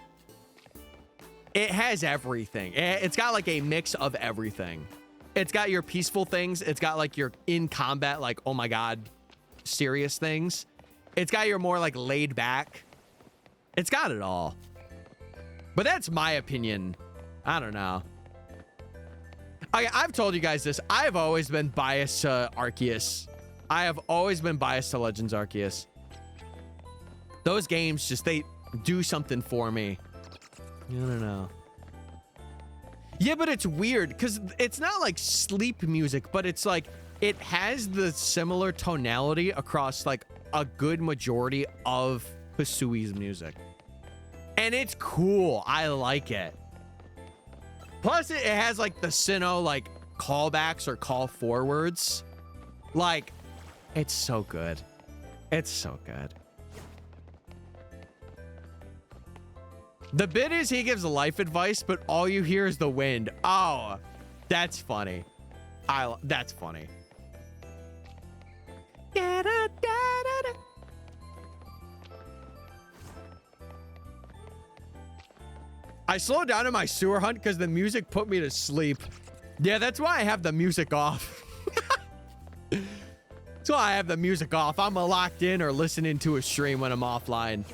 it has everything. It's got like a mix of everything. It's got your peaceful things. It's got like your in combat, like, oh my God, serious things. It's got your more like laid back. It's got it all. But that's my opinion. I don't know. I've told you guys this. I've always been biased to Arceus. I have always been biased to Legends Arceus. Those games just, they do something for me. I don't know. Yeah, but it's weird because it's not like sleep music, but it's like it has the similar tonality across like a good majority of Hisui's music. And it's cool. I like it. Plus, it has like the Sinnoh like callbacks or call forwards. Like, it's so good. It's so good. The bit is he gives life advice, but all you hear is the wind. Oh, that's funny. That's funny. I slowed down in my sewer hunt because the music put me to sleep. Yeah, that's why I have the music off. That's why I have the music off. I'm locked in or listening to a stream when I'm offline.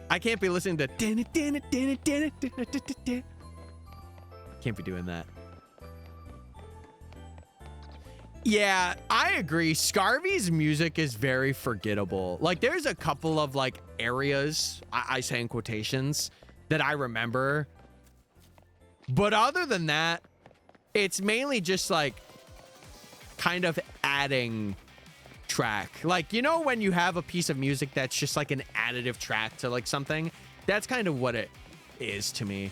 I can't be listening to... Can't be doing that. Yeah, I agree. Scarvy's music is very forgettable. Like, there's a couple of, like, areas, I say in quotations, that I remember. But other than that, it's mainly just, like, kind of adding track. Like, you know when you have a piece of music that's just, like, an additive track to, like, something? That's kind of what it is to me.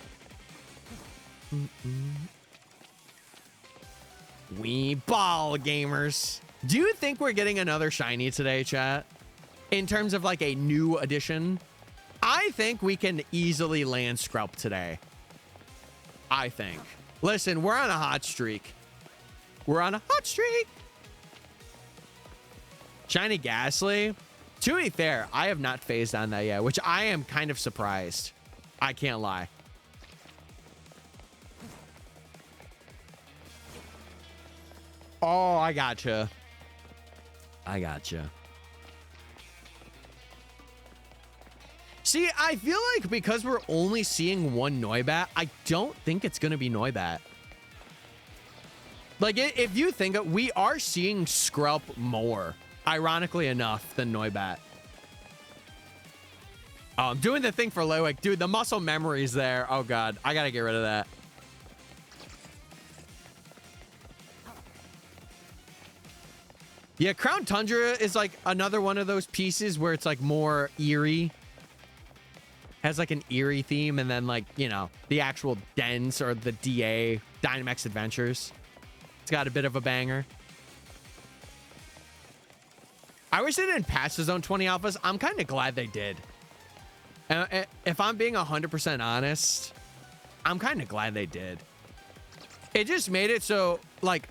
We ball gamers. Do you think we're getting another shiny today, chat? In terms of like a new edition? I think we can easily land Scrub today. I think. Listen, we're on a hot streak. We're on a hot streak. Shiny Ghastly. To be fair, I have not phased on that yet, which I am kind of surprised. I can't lie. Oh, I gotcha. I gotcha. See, I feel like because we're only seeing one Noibat, I don't think it's going to be Noibat. Like, if you think of, we are seeing Scrub more, ironically enough, than Noibat. Oh, I'm doing the thing for Lewick. Dude, the muscle memory's there. Oh, God. I got to get rid of that. Yeah, Crown Tundra is like another one of those pieces where it's like more eerie. Has like an eerie theme, and then like, you know, the actual Dens or the DA, Dynamax Adventures. It's got a bit of a banger. I wish they didn't patch the Zone 20 alphas. I'm kind of glad they did. If I'm being 100% honest, I'm kind of glad they did. It just made it so, like,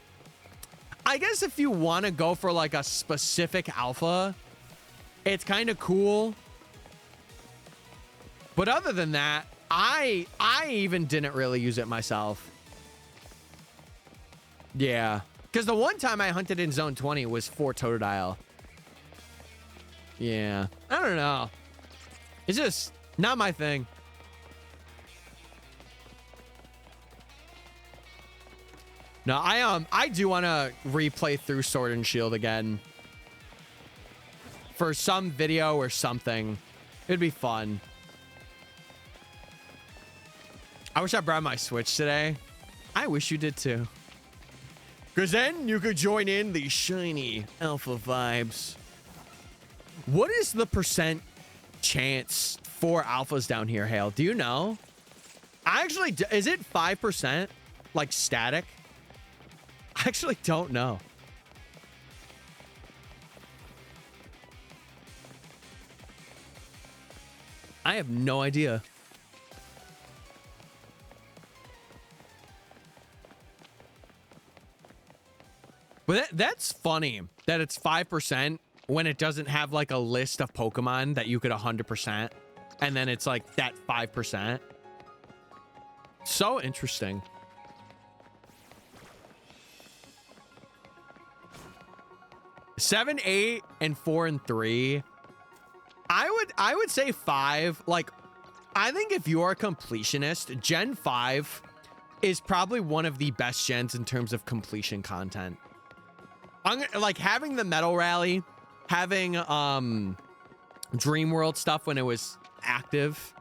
I guess if you want to go for like a specific alpha, it's kind of cool. But other than that, I even didn't really use it myself. Yeah. Because the one time I hunted in zone 20 was for Totodile. Yeah. I don't know. It's just not my thing. No, I do want to replay through Sword and Shield again. For some video or something. It'd be fun. I wish I brought my Switch today. I wish you did too. Because then you could join in the shiny alpha vibes. What is the percent chance for alphas down here, Hale? Do you know? Actually, is it 5%? Like static? I actually don't know. I have no idea. But that's funny that it's 5% when it doesn't have like a list of Pokemon that you could 100%. And then it's like that 5%. So interesting. Seven, 8, and 4 and 3. I would say 5. Like, I think if you're a completionist, Gen 5 is probably one of the best gens in terms of completion content. Like having the Metal Rally, having Dream World stuff when it was active,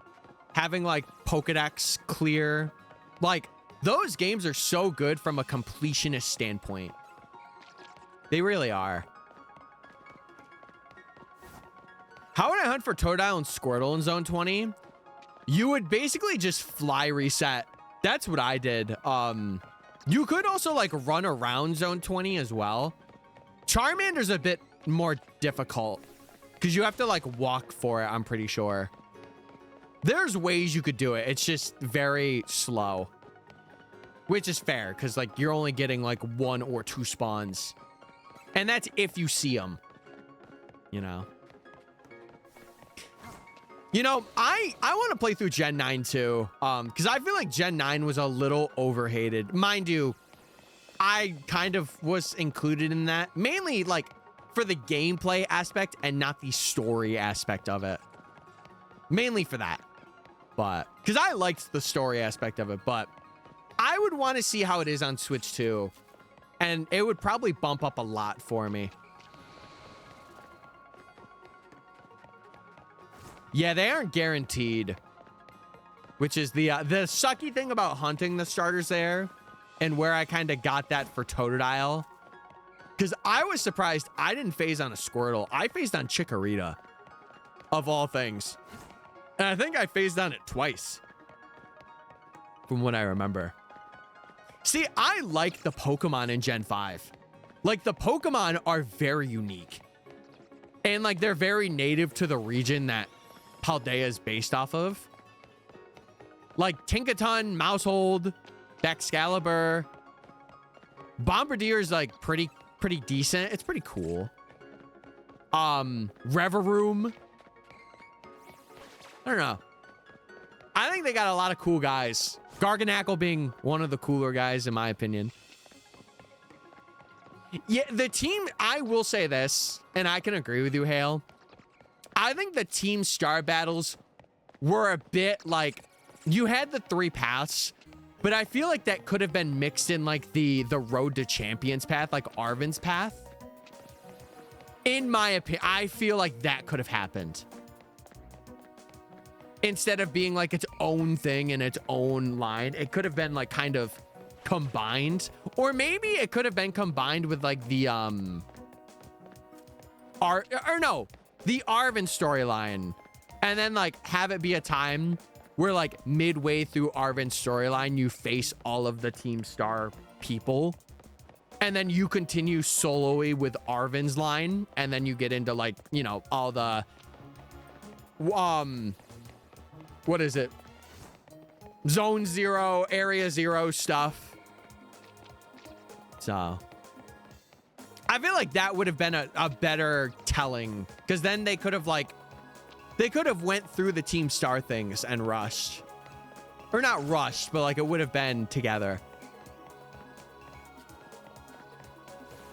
having like Pokedex clear, like those games are so good from a completionist standpoint. They really are. How would I hunt for Totodile and Squirtle in Zone 20? You would basically just fly reset. That's what I did. You could also like run around Zone 20 as well. Charmander's a bit more difficult because you have to like walk for it, I'm pretty sure. There's ways you could do it. It's just very slow, which is fair because like you're only getting like 1 or 2 spawns. And that's if you see them, you know. You know, I want to play through Gen 9 too, because I feel like Gen 9 was a little overhated. Mind you, I kind of was included in that, mainly like for the gameplay aspect and not the story aspect of it. Mainly for that, but because I liked the story aspect of it, but I would want to see how it is on Switch too, and it would probably bump up a lot for me. Yeah, they aren't guaranteed, which is the sucky thing about hunting the starters there, and where I kind of got that for Totodile. Because I was surprised I didn't phase on a Squirtle. I phased on Chikorita, of all things. And I think I phased on it twice, from what I remember. See, I like the Pokemon in Gen 5. Like, the Pokemon are very unique. And, like, they're very native to the region that Paldea is based off of. Like Tinkaton, Mousehold, Excalibur. Bombardier is like pretty decent. It's pretty cool. Reveroom. I don't know. I think they got a lot of cool guys. Garganacl being one of the cooler guys in my opinion. Yeah, the team, I will say this, and I can agree with you, Hale. I think the team star battles were a bit like, you had the 3 paths, but I feel like that could have been mixed in like the road to champions path, like Arven's path. In my opinion, I feel like that could have happened. Instead of being like its own thing in its own line, it could have been like kind of combined, or maybe it could have been combined with like the the Arven storyline, and then like have it be a time where like midway through Arven's storyline you face all of the Team Star people, and then you continue sololy with Arven's line, and then you get into like, you know, all the what is it, Zone 0, Area 0 stuff. So I feel like that would have been a better telling, because then they could have went through the Team Star things and rushed. Or not rushed, but like it would have been together.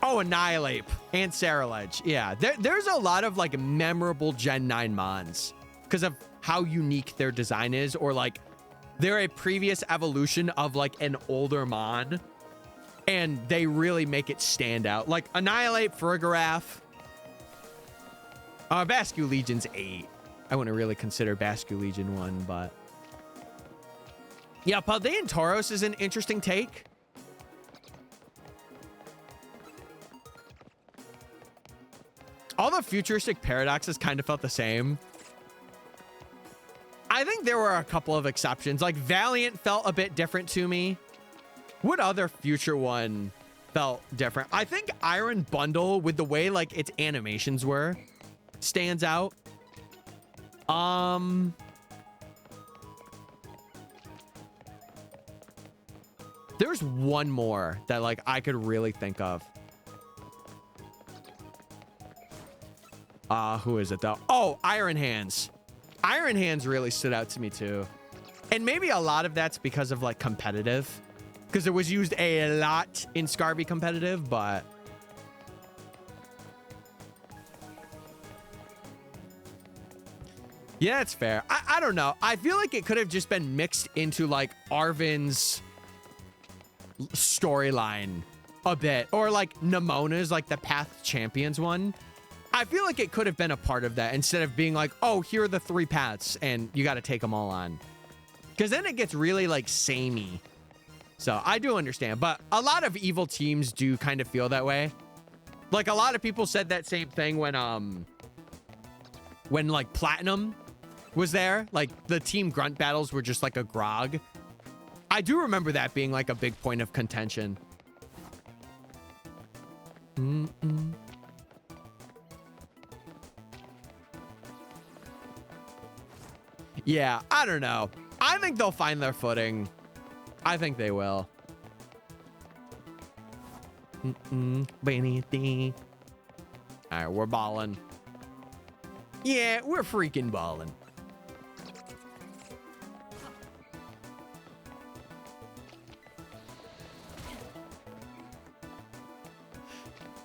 Oh, Annihilate and Saraledge. Yeah, there's a lot of like memorable Gen 9 mons because of how unique their design is, or like they're a previous evolution of like an older mon, and they really make it stand out. Like Annihilate, Farigiraf. Bascu Legion's 8. I wouldn't really consider Bascu Legion 1, but yeah, Paldean Tauros is an interesting take. All the futuristic paradoxes kind of felt the same. I think there were a couple of exceptions. Like Valiant felt a bit different to me. What other future one felt different? I think Iron Bundle, with the way like its animations were, stands out. There's one more that like I could really think of. Who is it though? Oh, Iron Hands. Iron Hands really stood out to me too. And maybe a lot of that's because of like competitive, because it was used a lot in Scarby competitive, but yeah, that's fair. I don't know. I feel like it could have just been mixed into like Arvin's storyline a bit, or like Nemona's, like the Path Champions one. I feel like it could have been a part of that instead of being like, oh, here are the 3 paths and you got to take them all on. Because then it gets really like samey. So I do understand, but a lot of evil teams do kind of feel that way. Like a lot of people said that same thing when like Platinum was there, like the team grunt battles were just like a grog. I do remember that being like a big point of contention. Yeah, I don't know. I think they'll find their footing. I think they will. All right, we're balling. Yeah, we're freaking balling.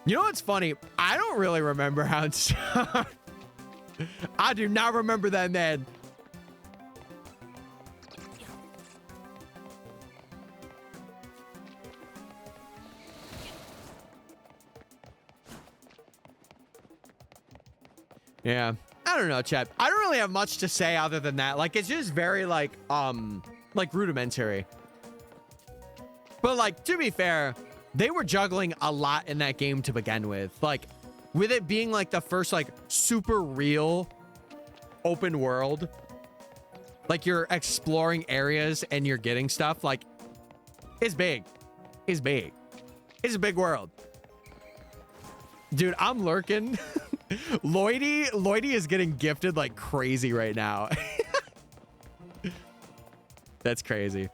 You know what's funny? I don't really remember how it started. I do not remember that, man. Yeah, I don't know, chat. I don't really have much to say other than that. Like, it's just very like rudimentary. But like, to be fair, they were juggling a lot in that game to begin with. Like, with it being like the first like super real open world, like you're exploring areas and you're getting stuff. Like, it's big. It's big. It's a big world. Dude, I'm lurking. Lloydie is getting gifted like crazy right now. That's crazy.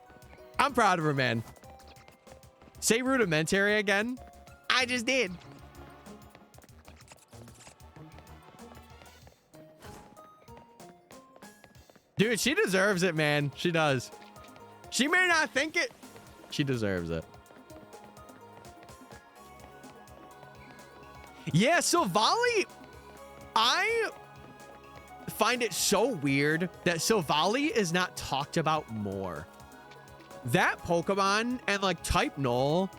I'm proud of her, man. Say rudimentary again. I just did. Dude, she deserves it, man. She does. She may not think it. She deserves it. Yeah, Silvally, I find it so weird that Silvally is not talked about more. That Pokemon and like Type Null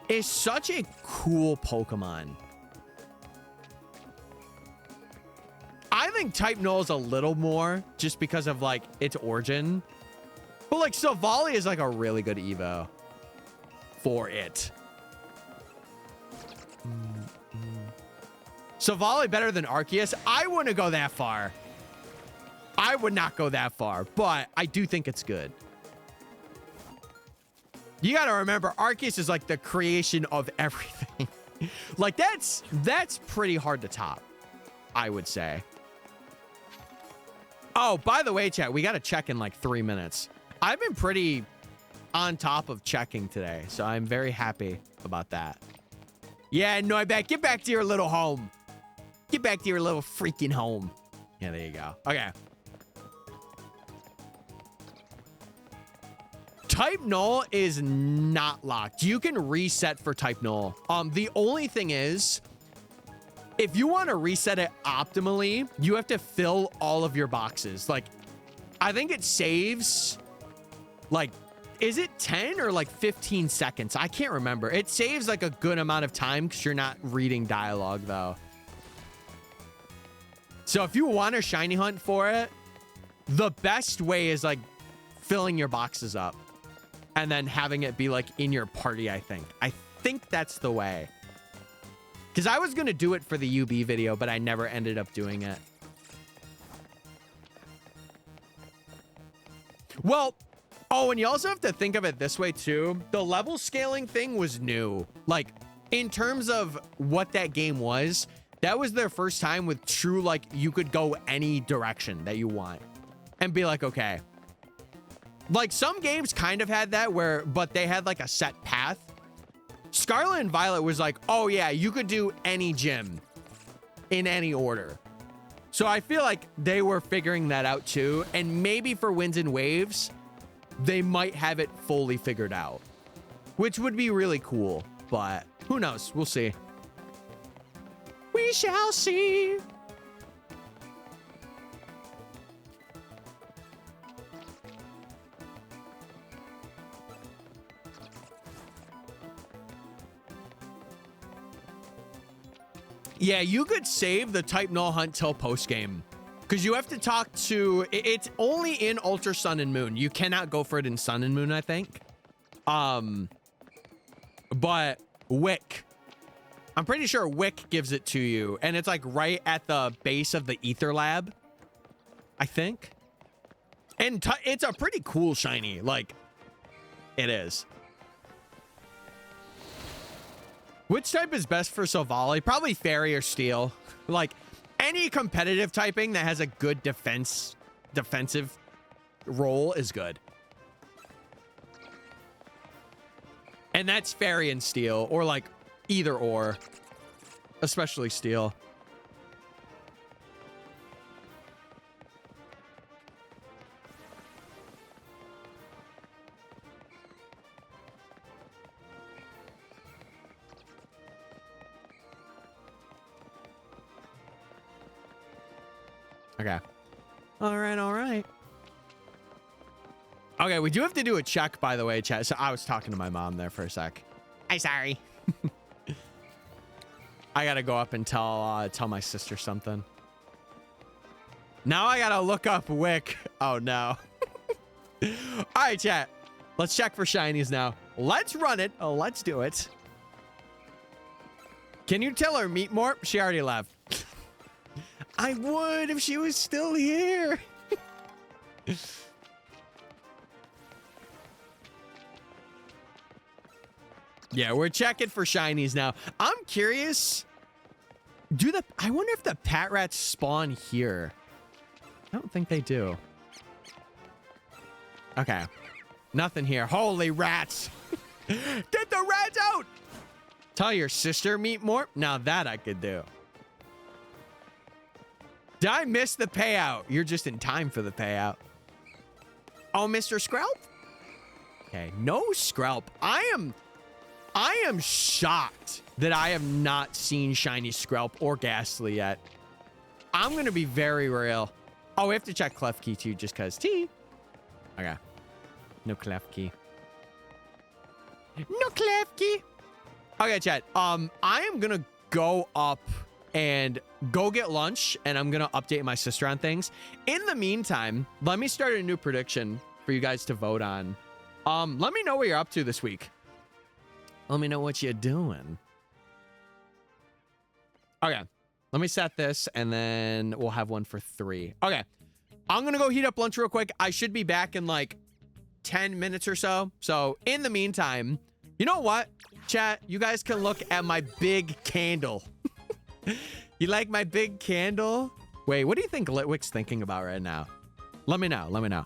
is such a cool Pokemon. I think Type Null is a little more just because of like its origin. But like Silvally is like a really good Evo for it. Silvally better than Arceus? I wouldn't go that far. I would not go that far, but I do think it's good. You got to remember, Arceus is like the creation of everything. Like that's pretty hard to top, I would say. Oh, by the way, chat, we got to check in like 3 minutes. I've been pretty on top of checking today, so I'm very happy about that. Yeah, Noibat, get back to your little home. Get back to your little freaking home. Yeah, there you go. Okay. Type null is not locked. You can reset for type null. The only thing is, if you want to reset it optimally, you have to fill all of your boxes. Like, I think it saves, like, is it 10 or like 15 seconds? I can't remember. It saves like a good amount of time because you're not reading dialogue though. So if you want a shiny hunt for it, the best way is like filling your boxes up and then having it be like in your party, I think. I think that's the way. Because I was going to do it for the UB video, but I never ended up doing it. Well, oh, and you also have to think of it this way too. The level scaling thing was new. Like, in terms of what that game was, that was their first time with true, like, you could go any direction that you want. And be like, okay. Like, some games kind of had that where, but they had like a set path. Scarlet and Violet was like, oh yeah, you could do any gym in any order. So I feel like they were figuring that out too. And maybe for Winds and Waves, they might have it fully figured out, which would be really cool. But who knows? We'll see. We shall see. Yeah, you could save the type null hunt till post game because you have to talk to, it's only in Ultra Sun and Moon. You cannot go for it in Sun and Moon, I think. But Wick, I'm pretty sure Wick gives it to you and it's like right at the base of the Ether Lab, I think. And it's a pretty cool shiny, like it is. Which type is best for Silvally? Probably Fairy or Steel. Like, any competitive typing that has a good defensive role is good. And that's Fairy and Steel, or like either or, especially Steel. Okay. All right, all right. Okay, we do have to do a check, by the way, chat. So I was talking to my mom there for a sec. I'm sorry. I gotta go up and tell my sister something. Now I gotta look up Wick. Oh no. All right, chat. Let's check for shinies now. Let's run it. Oh, let's do it. Can you tell her meet more? She already left. I would if she was still here. Yeah, we're checking for shinies now. I'm curious. I wonder if the Pat Rats spawn here. I don't think they do. Okay. Nothing here. Holy rats. Get the rats out. Tell your sister meet more. Now that I could do. Did I miss the payout? You're just in time for the payout. Oh, Mr. Skrelp? Okay, no Skrelp. I am shocked that I have not seen shiny Skrelp or Ghastly yet. I'm going to be very real. Oh, we have to check Klefki too, just because T. Okay. No Klefki. No Klefki. Okay, chat. I am going to go up and go get lunch, and I'm gonna update my sister on things. In the meantime, let me start a new prediction for you guys to vote on. Let me know what you're up to this week. Let me know what you're doing. Okay, let me set this, and then we'll have one for 3. Okay, I'm gonna go heat up lunch real quick. I should be back in like 10 minutes or so. So in the meantime, you know what, chat? You guys can look at my big candle. You like my big candle? Wait, what do you think Litwick's thinking about right now? Let me know. Let me know.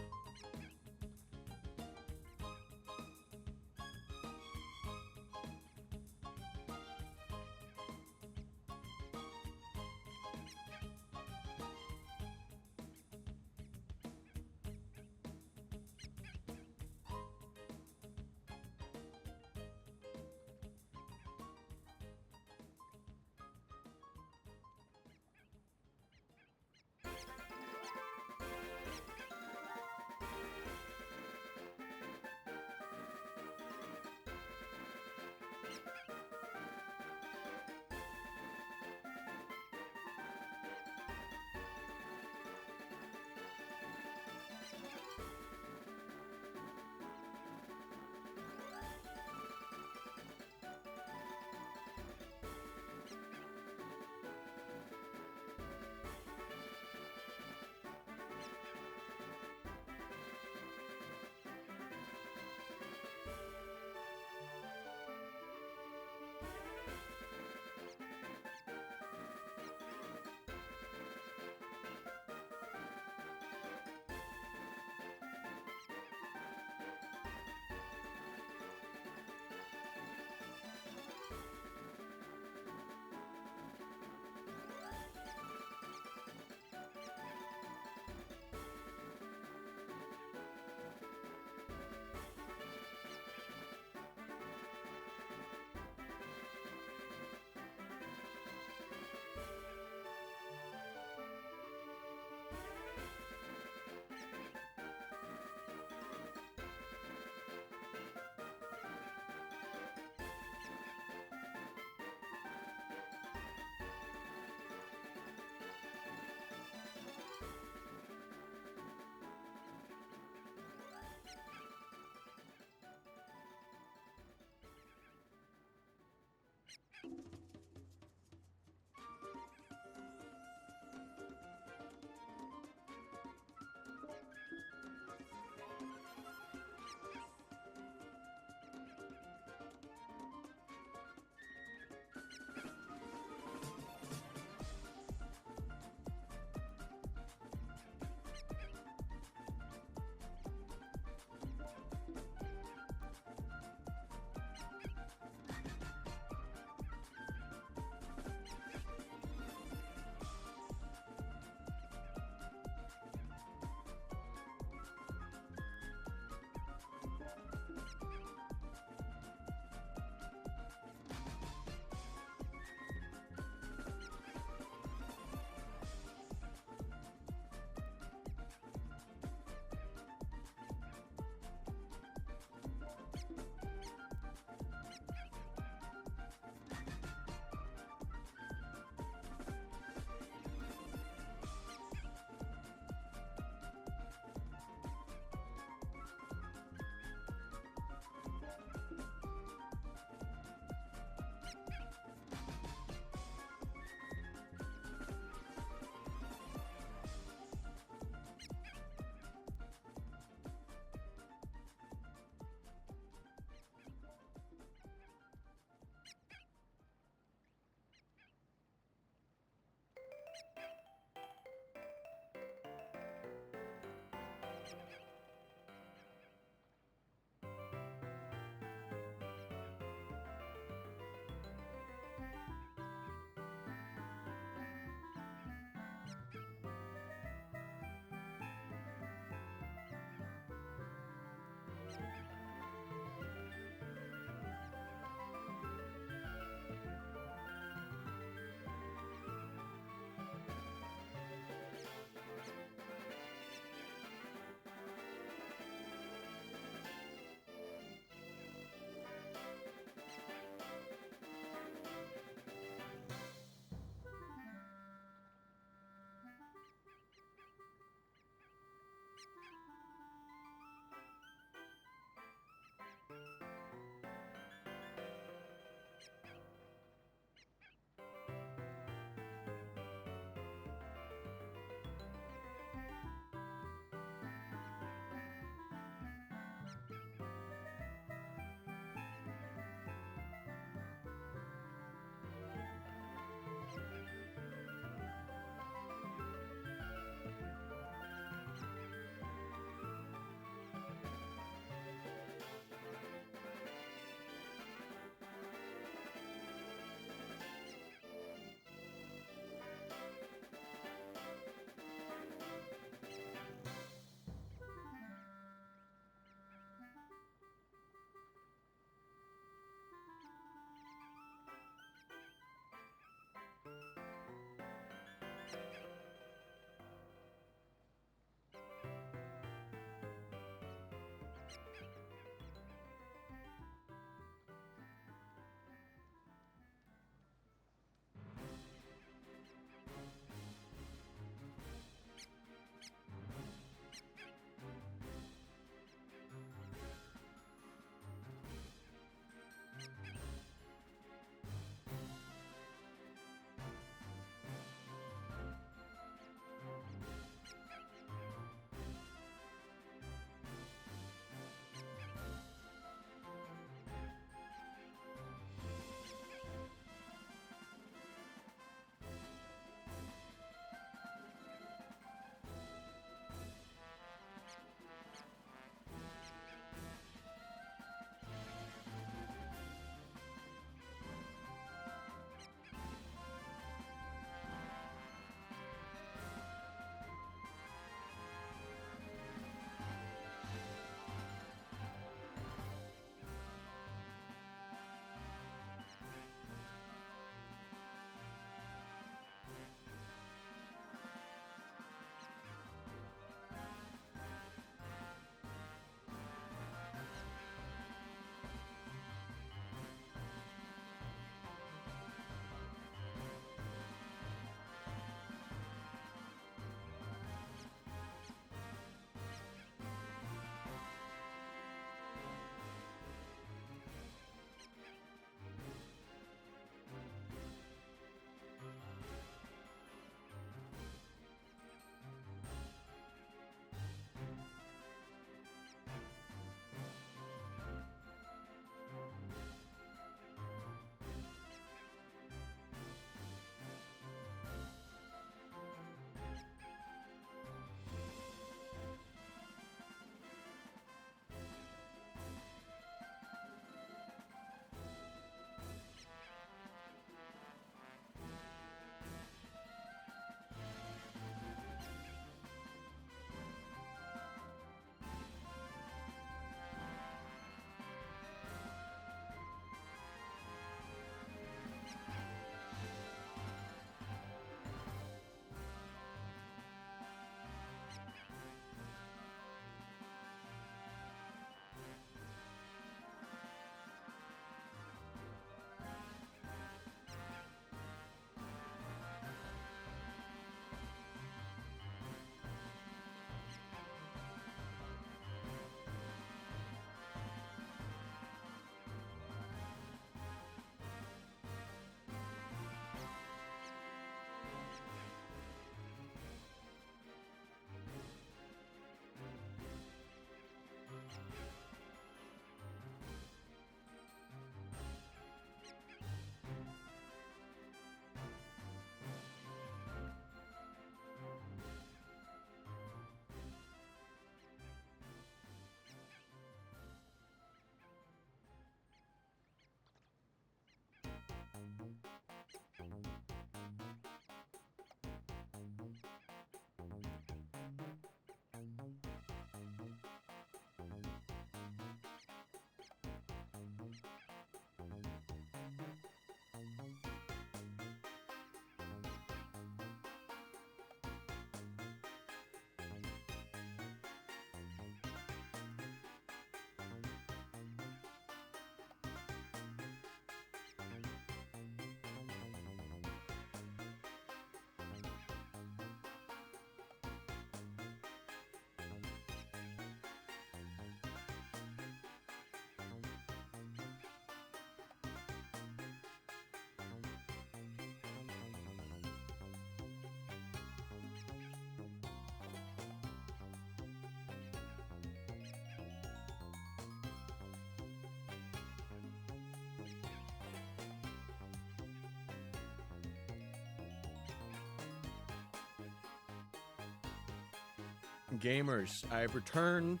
Gamers, I have returned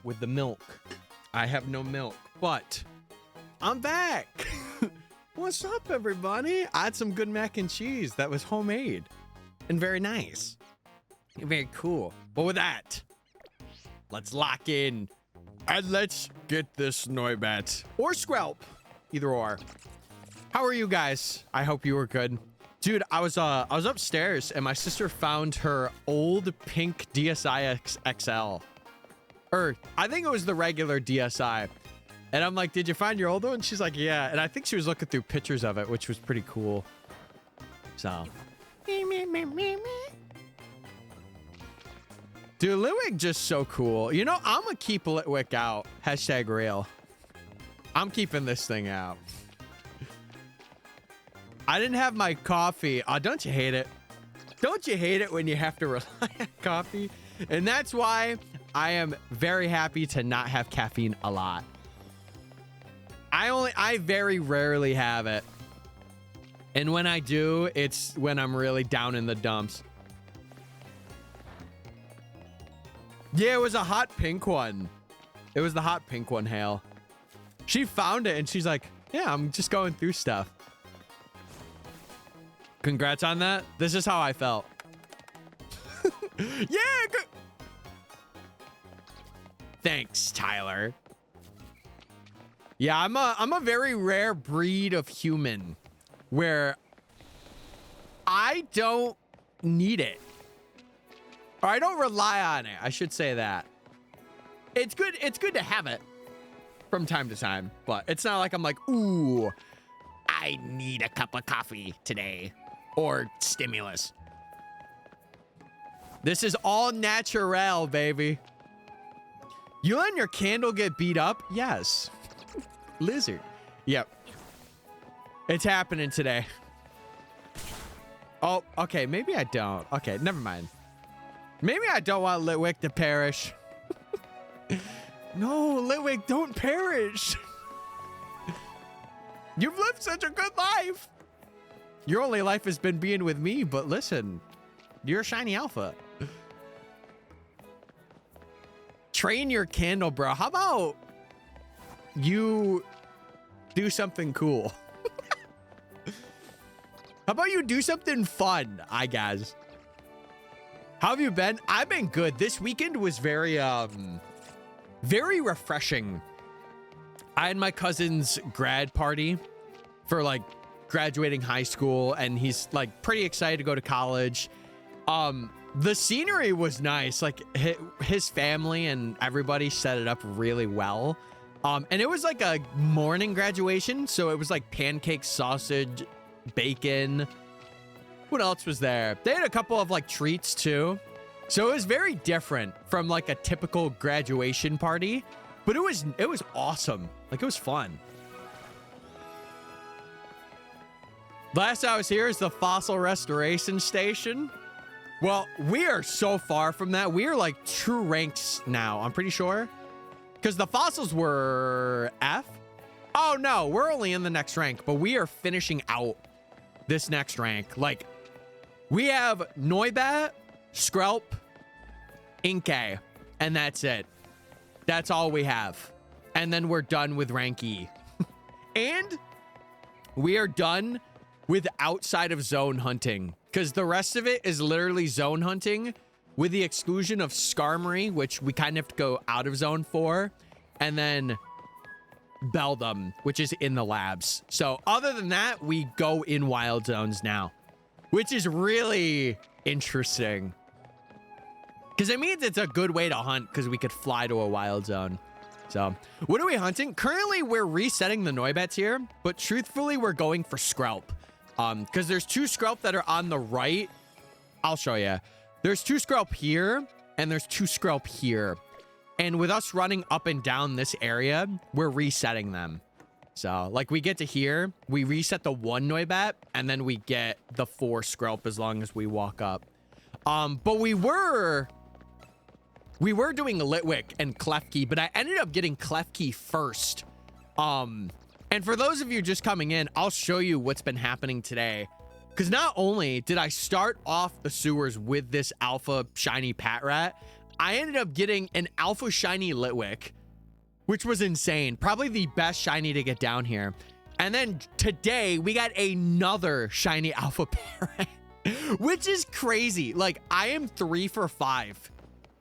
with the milk. I have no milk, but I'm back. What's up, everybody? I had some good mac and cheese that was homemade and very nice. Very cool. But with that, let's lock in and let's get this Noibat or Skrelp, either or. How are you guys? I hope you were good. Dude, I was upstairs and my sister found her old pink DSi XL. Or I think it was the regular DSi. And I'm like, did you find your old one? And she's like, yeah. And I think she was looking through pictures of it, which was pretty cool. So. Dude, Litwick just so cool. You know, I'm gonna keep Litwick out. Hashtag real. I'm keeping this thing out. I didn't have my coffee. Oh, don't you hate it? Don't you hate it when you have to rely on coffee? And that's why I am very happy to not have caffeine a lot. I very rarely have it. And when I do, it's when I'm really down in the dumps. Yeah, it was a hot pink one. It was the hot pink one, Hale. She found it and she's like, yeah, I'm just going through stuff. Congrats on that. This is how I felt. Yeah. Thanks, Tyler. Yeah, I'm a very rare breed of human where I don't need it. Or I don't rely on it. I should say that. It's good to have it from time to time, but it's not like I'm like, ooh, I need a cup of coffee today or stimulus. This is all natural, baby. You letting your candle get beat up? Yes. Lizard. Yep. It's happening today. Oh, okay. Maybe I don't. Okay, never mind. Maybe I don't want Litwick to perish. No, Litwick, don't perish. You've lived such a good life. Your only life has been being with me, but listen, you're a shiny alpha. Train your candle, bro. How about you do something cool? How about you do something fun, I guess? How have you been? I've been good. This weekend was very refreshing. I had my cousin's grad party for like graduating high school, and he's like pretty excited to go to college. The scenery was nice. Like his family and everybody set it up really well. And it was like a morning graduation, so it was like pancakes, sausage, bacon. What else was there? They had a couple of like treats too. So it was very different from like a typical graduation party, but it was awesome. Like it was fun. Last I was here is the fossil restoration station. Well, we are so far from that. We are like true ranks now, I'm pretty sure. Because the fossils were F. Oh no, we're only in the next rank, but we are finishing out this next rank. Like, we have Noibat, Skrelp, Inkay, and that's it. That's all we have. And then we're done with rank E. And we are done with outside of zone hunting, because the rest of it is literally zone hunting with the exclusion of Skarmory, which we kind of have to go out of zone for, and then Beldum, which is in the labs. So other than that, we go in wild zones now, which is really interesting, because it means it's a good way to hunt, because we could fly to a wild zone. So what are we hunting? Currently, we're resetting the Noibats here, but truthfully, we're going for Skrelp. Because there's two Skrelp that are on the right. I'll show you. There's two Skrelp here, and there's two Skrelp here. And with us running up and down this area, we're resetting them. So, like, we get to here, we reset the one Noibat, and then we get the 4 Skrelp as long as we walk up. But we were doing Litwick and Klefki, but I ended up getting Klefki first. And for those of you just coming in, I'll show you what's been happening today. Because not only did I start off the sewers with this alpha shiny Pat Rat, I ended up getting an alpha shiny Litwick, which was insane. Probably the best shiny to get down here. And then today we got another shiny alpha Parrot, which is crazy. Like, I am 3 for 5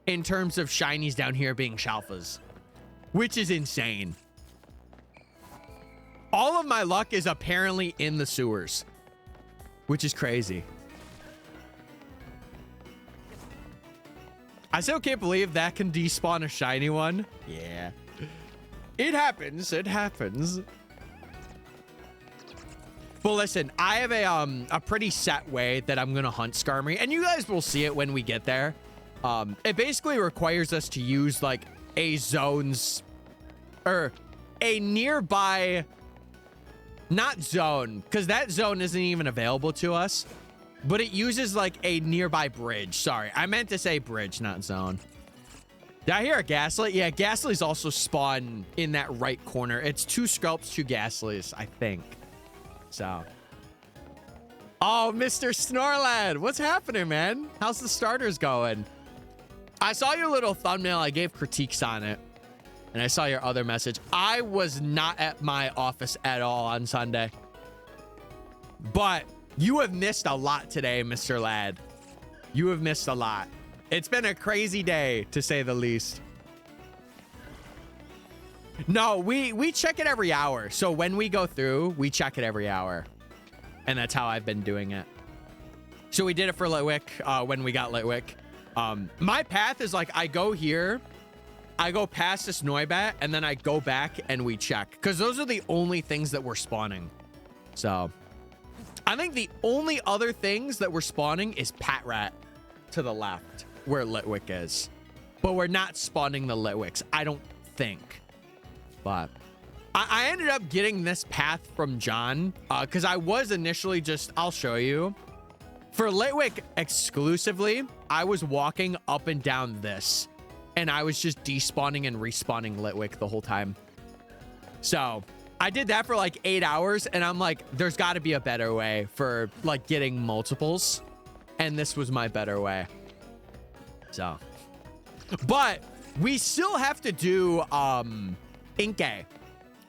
in terms of shinies down here being Shalphas, which is insane. All of my luck is apparently in the sewers, which is crazy. I still can't believe that can despawn a shiny one. Yeah. It happens. It happens. But listen, I have a pretty set way that I'm going to hunt Skarmory, and you guys will see it when we get there. It basically requires us to use like a zone's or a nearby, not zone, because that zone isn't even available to us, but it uses like a nearby bridge. Sorry, I meant to say bridge, not zone. Did I hear a Ghastly? Yeah, Ghastly's also spawn in that right corner. It's 2 Sculpts, 2 Ghastlys, I think. So. Oh, Mr. Snorlad, what's happening, man? How's the starters going? I saw your little thumbnail. I gave critiques on it. And I saw your other message. I was not at my office at all on Sunday. But you have missed a lot today, Mr. Lad. You have missed a lot. It's been a crazy day, to say the least. No, we check it every hour. So when we go through, we check it every hour. And that's how I've been doing it. So we did it for Litwick when we got Litwick. My path is like, I go here, I go past this Noibat, and then I go back and we check. Because those are the only things that we're spawning. So I think the only other things that we're spawning is Pat Rat to the left where Litwick is. But we're not spawning the Litwicks, I don't think. But I ended up getting this path from John because I was initially just, I'll show you. For Litwick exclusively, I was walking up and down this. And I was just despawning and respawning Litwick the whole time. So I did that for like 8 hours. And I'm like, there's got to be a better way for like getting multiples. And this was my better way. So. But we still have to do Inkay,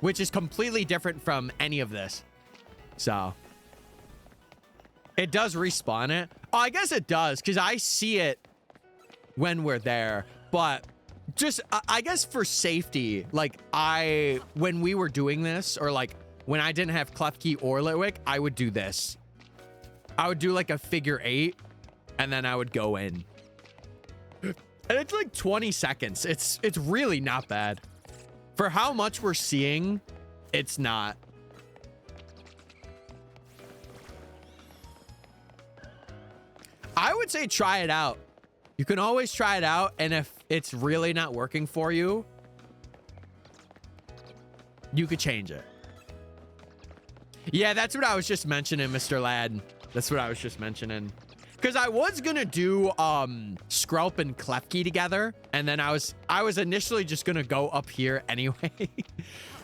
which is completely different from any of this. So it does respawn it. Oh, I guess it does, because I see it when we're there. But just, I guess for safety, like when we were doing this, or like when I didn't have Klefki or Litwick, I would do this. I would do like a figure 8, and then I would go in. And it's like 20 seconds. It's really not bad. For how much we're seeing, it's not. I would say try it out. You can always try it out, and if it's really not working for you, you could change it. Yeah, that's what I was just mentioning, Mr. Ladd. That's what I was just mentioning. Because I was gonna do Skrelp and Klefki together, and then I was initially just gonna go up here anyway.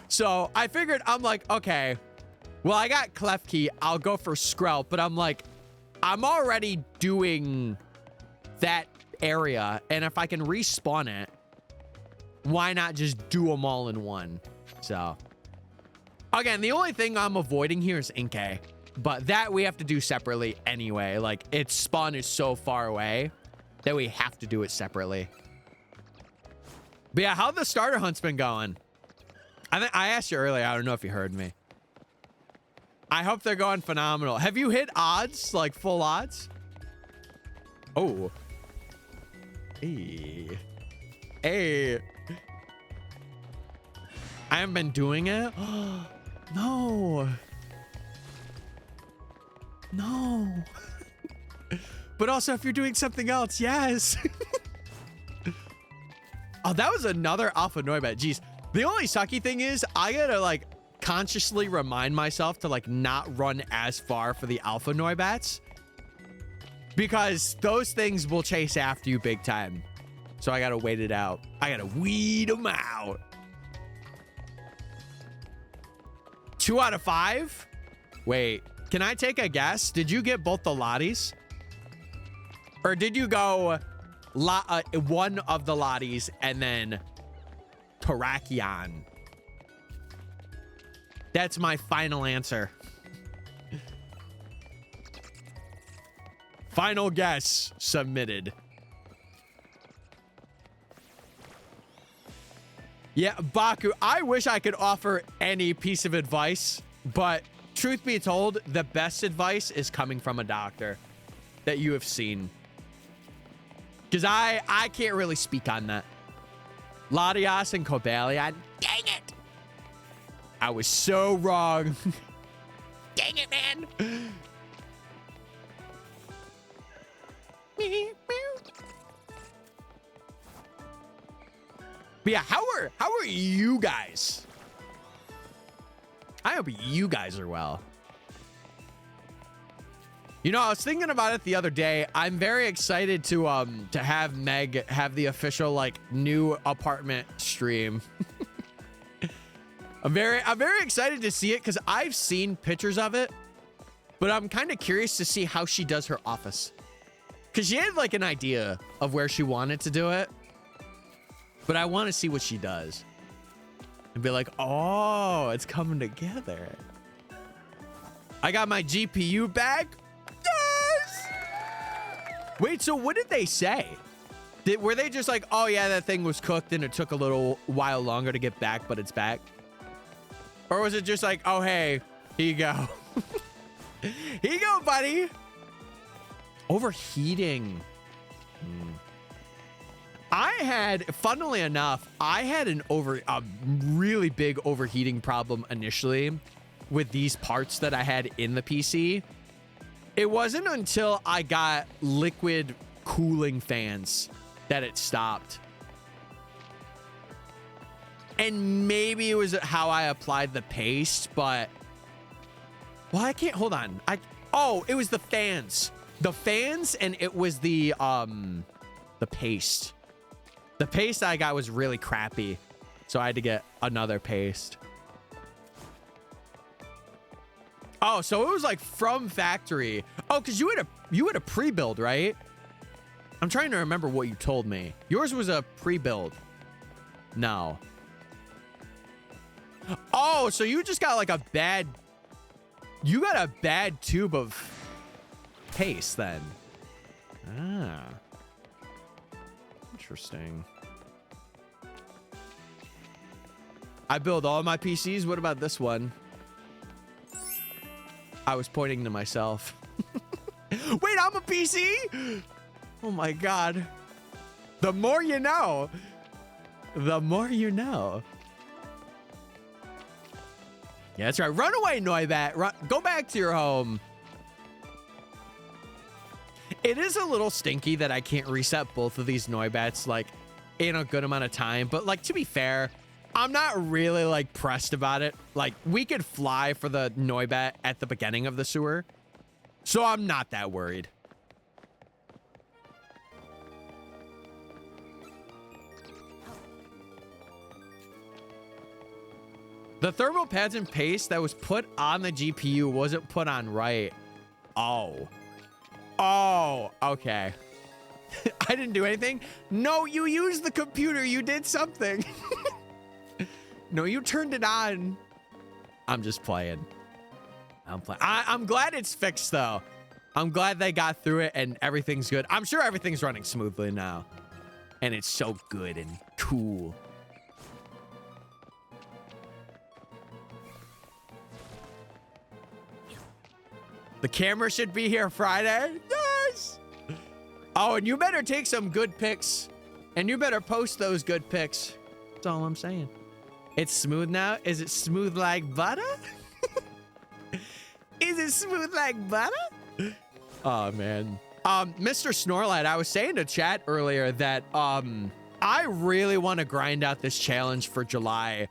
So I figured, I'm like, okay, well, I got Klefki, I'll go for Skrelp, but I'm like, I'm already doing that area, and if I can respawn it, why not just do them all in one? So again, the only thing I'm avoiding here is Inkay. But that we have to do separately anyway. Like, its spawn is so far away that we have to do it separately. But yeah, how the starter hunt's been going? I asked you earlier. I don't know if you heard me. I hope they're going phenomenal. Have you hit odds? Like, full odds? Oh. Hey. Hey. I haven't been doing it? No. No. But also, if you're doing something else, yes. Oh, that was another Alpha Noibat. Jeez. The only sucky thing is I gotta like consciously remind myself to like not run as far for the Alpha Noibats, because those things will chase after you big time. So I gotta wait it out. I gotta weed them out. 2 out of 5? Wait. can I take a guess? Did you get both the Lotties? Or did you go one of the Lotties and then Terrakion? That's my final answer. Final guess submitted. Yeah, Baku, I wish I could offer any piece of advice, but truth be told, the best advice is coming from a doctor that you have seen. Because I can't really speak on that. Latias and Cobalion, dang it! I was so wrong. Dang it, man! But yeah, how are you guys? I hope you guys are well. You know, I was thinking about it the other day. I'm very excited to have Meg have the official like new apartment stream. I'm very excited to see it because I've seen pictures of it, but I'm kind of curious to see how she does her office. Because she had like an idea of where she wanted to do it. But I want to see what she does. And be like, oh, it's coming together. I got my GPU back. Yes! Wait, so what did they say? Were they just like, oh yeah, that thing was cooked and it took a little while longer to get back, but it's back? Or was it just like, oh, hey, here you go. Here you go, buddy. Overheating. Funnily enough, I had a really big overheating problem initially with these parts that I had in the PC. It wasn't until I got liquid cooling fans that it stopped. And maybe it was how I applied the paste, but well, I can't hold on. Oh, it was the fans. The fans, and it was the paste. The paste I got was really crappy, so I had to get another paste. Oh, so it was like from factory. Oh, because you had a pre-build, right? I'm trying to remember what you told me. Yours was a pre-build. No. Oh, so you just got like a bad... You got a bad tube of paste then. Ah. Interesting. I build all my PCs. What about this one? I was pointing to myself. Wait, I'm a PC? Oh my God. The more you know. The more you know. Yeah, that's right. Run away, Noibat. Go back to your home. It is a little stinky that I can't reset both of these Noibats like in a good amount of time. But like, to be fair, I'm not really like pressed about it. Like, we could fly for the Noibat at the beginning of the sewer. So I'm not that worried. The thermal pads and paste that was put on the GPU wasn't put on right. Oh. Oh, okay. I didn't do anything. No, you used the computer. You did something. No, you turned it on. I'm just playing. I'm glad it's fixed, though. I'm glad they got through it and everything's good. I'm sure everything's running smoothly now. And it's so good and cool. The camera should be here Friday. Yes. Oh, and you better take some good pics. And you better post those good pics. That's all I'm saying. It's smooth now. Is it smooth like butter? Is it smooth like butter? Oh, man. Mr. Snorlight, I was saying to chat earlier that I really want to grind out this challenge for July.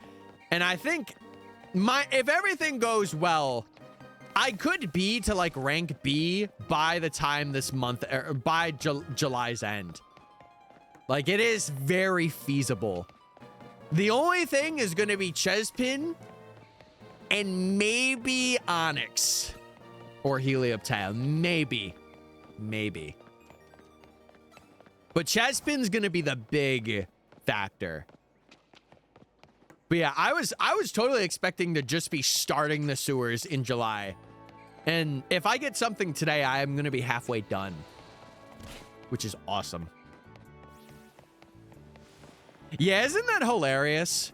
And I think if everything goes well, I could be to like rank B by the time this month, or by July's end. Like, it is very feasible. The only thing is going to be Chespin and maybe Onyx. Or helioptile. Maybe. Maybe. But Chespin's gonna be the big factor. But yeah, I was totally expecting to just be starting the sewers in July. And if I get something today, I am gonna be halfway done. Which is awesome. Yeah, isn't that hilarious?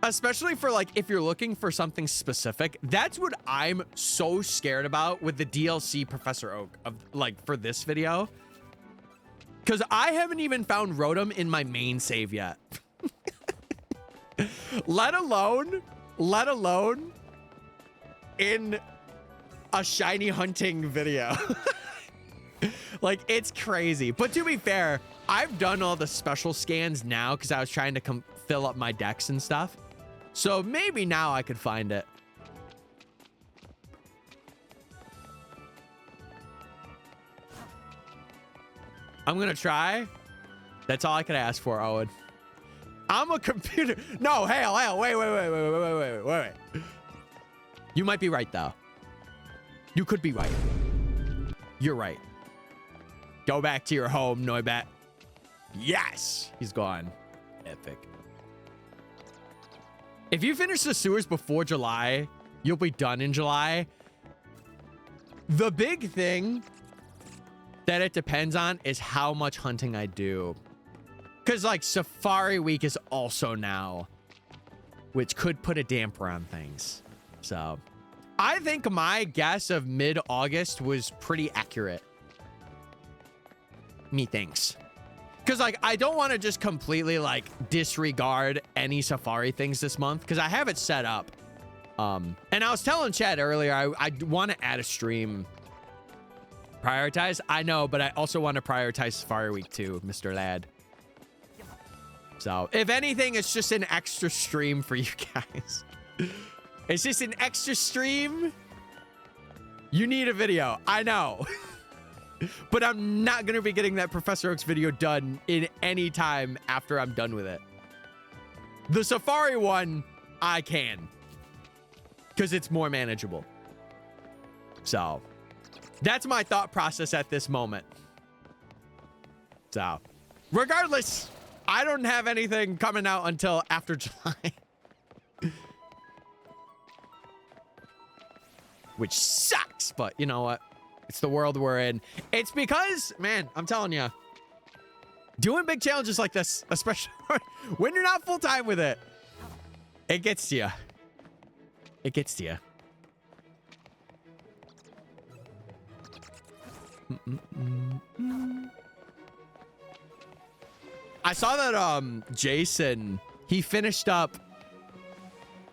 Especially for like, if you're looking for something specific. That's what I'm so scared about with the DLC Professor Oak of like for this video. Because I haven't even found Rotom in my main save yet. let alone in a shiny hunting video. Like, it's crazy. But to be fair, I've done all the special scans now because I was trying to fill up my decks and stuff. So maybe now I could find it. I'm gonna try. That's all I could ask for, Owen. I'm a computer. No, hell, wait. You might be right, though. You could be right. You're right. Go back to your home, Noibat. Yes! He's gone. Epic. If you finish the sewers before July, you'll be done in July. The big thing that it depends on is how much hunting I do. Because, like, Safari Week is also now, which could put a damper on things. So, I think my guess of mid-August was pretty accurate. Methinks. Because, like, I don't want to just completely, like, disregard any Safari things this month. Because I have it set up. And I was telling Chad earlier, I want to add a stream. Prioritize? I know, but I also want to prioritize Safari Week too, Mr. Lad. So, if anything, it's just an extra stream for you guys. It's just an extra stream. You need a video. I know. But I'm not going to be getting that Professor Oak's video done in any time after I'm done with it. The Safari one, I can. Because it's more manageable. So, that's my thought process at this moment. So, regardless, I don't have anything coming out until after July. Which sucks, but you know what? It's the world we're in. It's because, man, I'm telling you, doing big challenges like this, especially when you're not full-time with it, it gets to you. It gets to you. I saw that Jason, he finished up,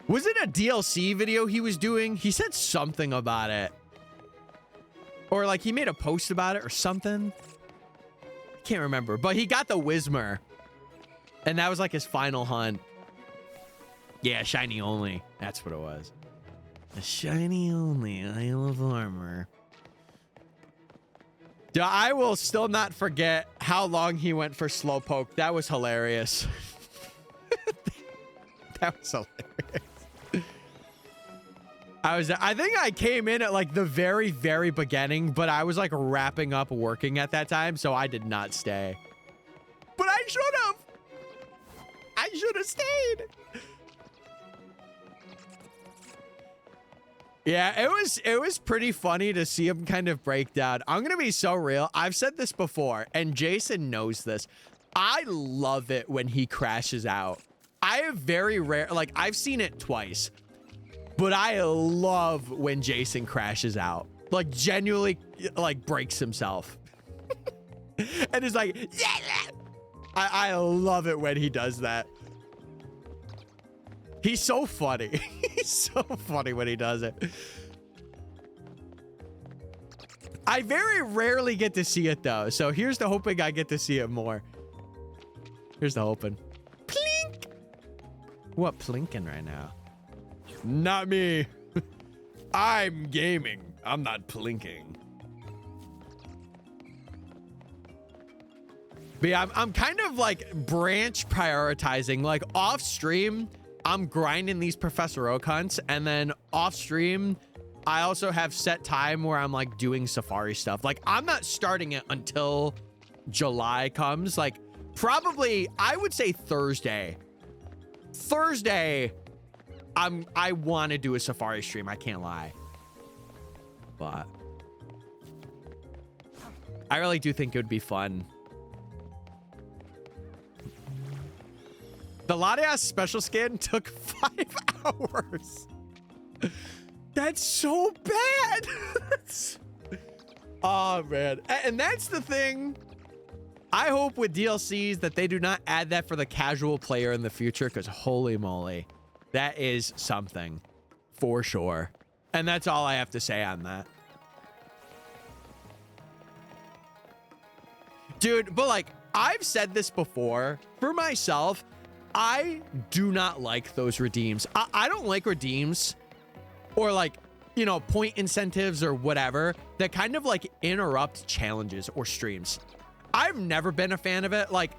was it a DLC video he was doing? He said something about it. Or like he made a post about it or something. I can't remember, but he got the Whismer. And that was like his final hunt. Yeah, shiny only. That's what it was. A shiny only Isle of Armor. I will still not forget how long he went for Slowpoke. That was hilarious. That was hilarious. I think I came in at like the very, very beginning, but I was like wrapping up working at that time, so I did not stay. But I should have. I should have stayed. Yeah, it was pretty funny to see him kind of break down. I'm gonna be so real. I've said this before, and Jason knows this. I love it when he crashes out. I have very rare, like I've seen it twice. But I love when Jason crashes out. Like, genuinely, like, breaks himself. And is like, yeah! I love it when he does that. He's so funny. He's so funny when he does it. I very rarely get to see it, though. So here's the hoping I get to see it more. Here's the hoping. Plink! What plinking right now? Not me. I'm gaming. I'm not plinking. But yeah, I'm kind of like branch prioritizing. Like off stream, I'm grinding these Professor Oak hunts. And then off stream, I also have set time where I'm like doing Safari stuff. Like I'm not starting it until July comes. Like probably, I would say Thursday. I want to do a Safari stream. I can't lie. But I really do think it would be fun. The Latias special skin took 5 hours. That's so bad. Oh, man. And that's the thing. I hope with DLCs that they do not add that for the casual player in the future, because holy moly, that is something for sure. And that's all I have to say on that. Dude, but like, I've said this before. For myself, I do not like those redeems. I don't like redeems or like, you know, point incentives or whatever that kind of like interrupt challenges or streams. I've never been a fan of it. Like,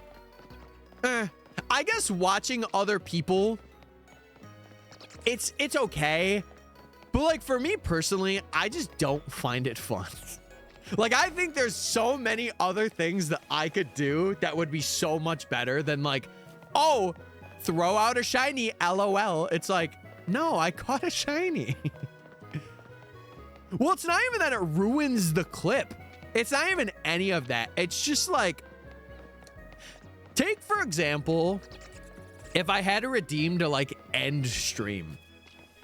I guess watching other people, it's okay. But like for me personally, I just don't find it fun. Like, I think there's so many other things that I could do that would be so much better than like, oh, throw out a shiny, LOL. It's like, no, I caught a shiny. Well, it's not even that it ruins the clip. It's not even any of that. It's just like, take for example, if I had to redeem to like end stream,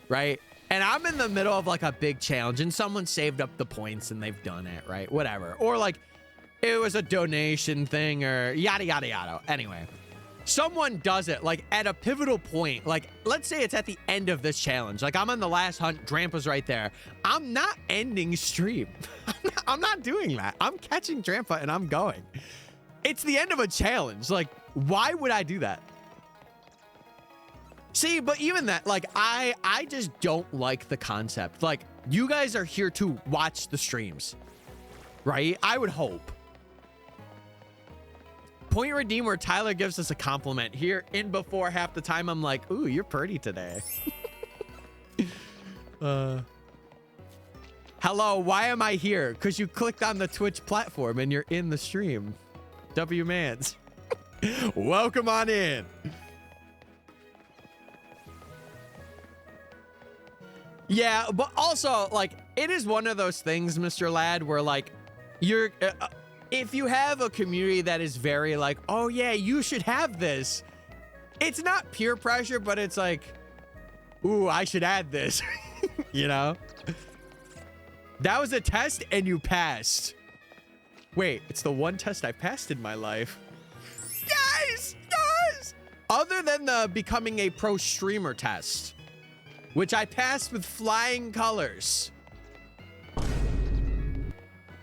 right? And I'm in the middle of like a big challenge and someone saved up the points and they've done it, right? Whatever. Or like it was a donation thing or yada, yada, yada. Anyway, someone does it like at a pivotal point. Like, let's say it's at the end of this challenge. Like I'm on the last hunt, Drampa's right there. I'm not ending stream. I'm not doing that. I'm catching Drampa and I'm going. It's the end of a challenge. Like, why would I do that? See, but even that, like, I just don't like the concept. Like, you guys are here to watch the streams, right? I would hope. Point redeem where Tyler gives us a compliment. Here in before half the time, I'm like, ooh, you're pretty today. Hello, why am I here? Because you clicked on the Twitch platform and you're in the stream. W Mans. Welcome on in. Yeah, but also, like, it is one of those things, Mr. Ladd, where, like, you're... if you have a community that is very, like, oh, yeah, you should have this. It's not peer pressure, but it's like, ooh, I should add this. You know? That was a test, and you passed. Wait, it's the one test I passed in my life. Yes! Yes! Other than the becoming a pro streamer test, which I passed with flying colors.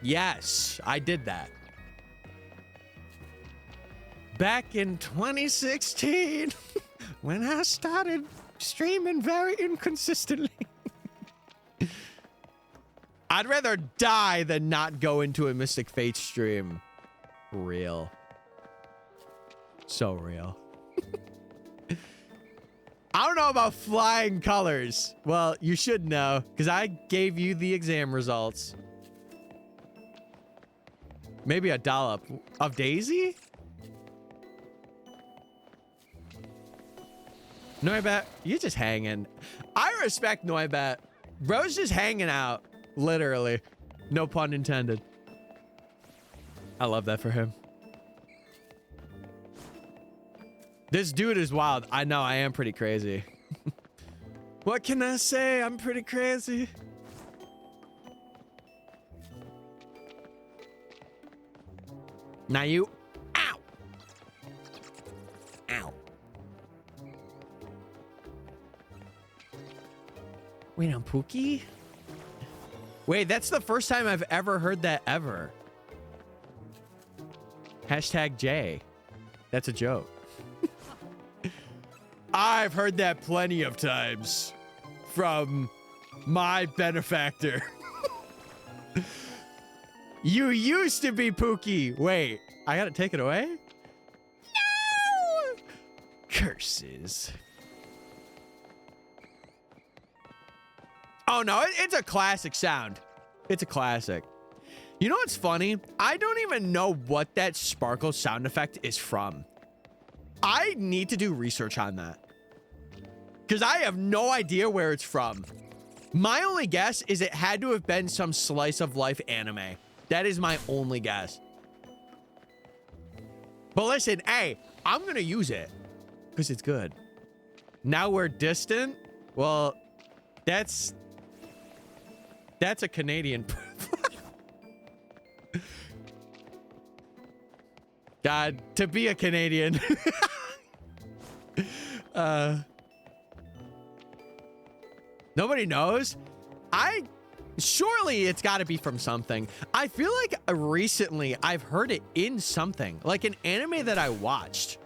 Yes, I did that. Back in 2016, when I started streaming very inconsistently. I'd rather die than not go into a MysticFates stream. Real. So real. I don't know about flying colors. Well, you should know, because I gave you the exam results. Maybe a dollop of Daisy? Noibat, you're just hanging. I respect Noibat. Bro's just hanging out. Literally. No pun intended. I love that for him. This dude is wild. I know, I am pretty crazy. What can I say? I'm pretty crazy. Now you... Ow! Ow. Wait, I'm Pookie? Wait, that's the first time I've ever heard that ever. Hashtag J. That's a joke. I've heard that plenty of times from my benefactor. You used to be Pookie. Wait, I gotta take it away? No! Curses. Oh, no, it's a classic sound. It's a classic. You know what's funny? I don't even know what that sparkle sound effect is from. I need to do research on that. Because I have no idea where it's from. My only guess is it had to have been some slice of life anime. That is my only guess. But listen, hey, I'm going to use it. Because it's good. Now we're distant? Well, that's a Canadian. God, to be a Canadian. Nobody knows. Surely it's got to be from something. I feel like recently I've heard it in something, like an anime that I watched.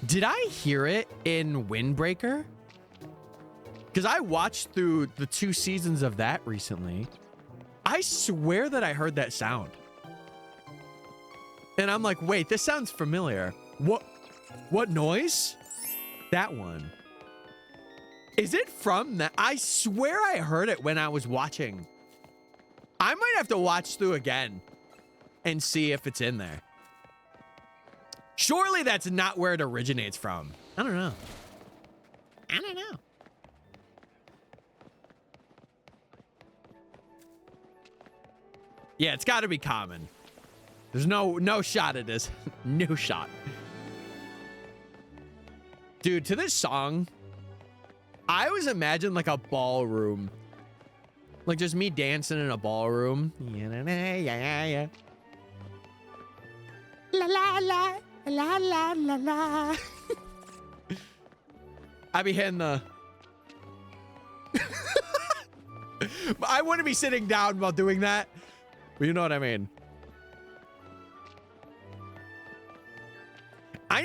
Did I hear it in Windbreaker? Because I watched through the 2 seasons of that recently. I swear that I heard that sound. And I'm like, wait, this sounds familiar. What noise? That one. Is it from that? I swear I heard it when I was watching. I might have to watch through again and see if it's in there. Surely that's not where it originates from. I don't know. I don't know. Yeah, it's got to be common. There's no shot at this. No shot. Dude, to this song, I always imagine like a ballroom. Like just me dancing in a ballroom. Yeah. La la la la la la la. I be hitting the I wouldn't be sitting down while doing that. But you know what I mean. I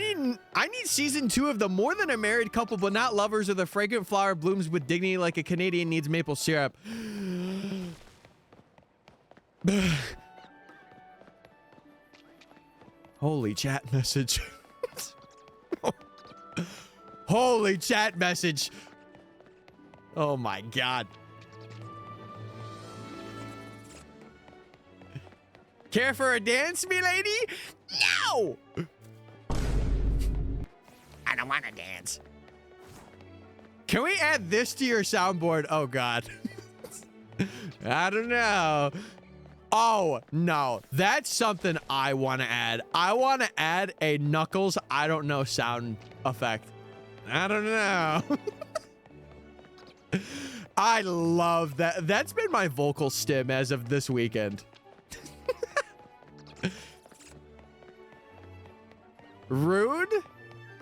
need season 2 of the more than a married couple but not lovers or the fragrant flower blooms with dignity like a Canadian needs maple syrup. Holy chat message. Holy chat message. Oh my God. Care for a dance, me lady? No! I don't want to dance. Can we add this to your soundboard? Oh, God. I don't know. Oh, no. That's something I want to add. I want to add a Knuckles, I don't know, sound effect. I don't know. I love that. That's been my vocal stim as of this weekend. Rude?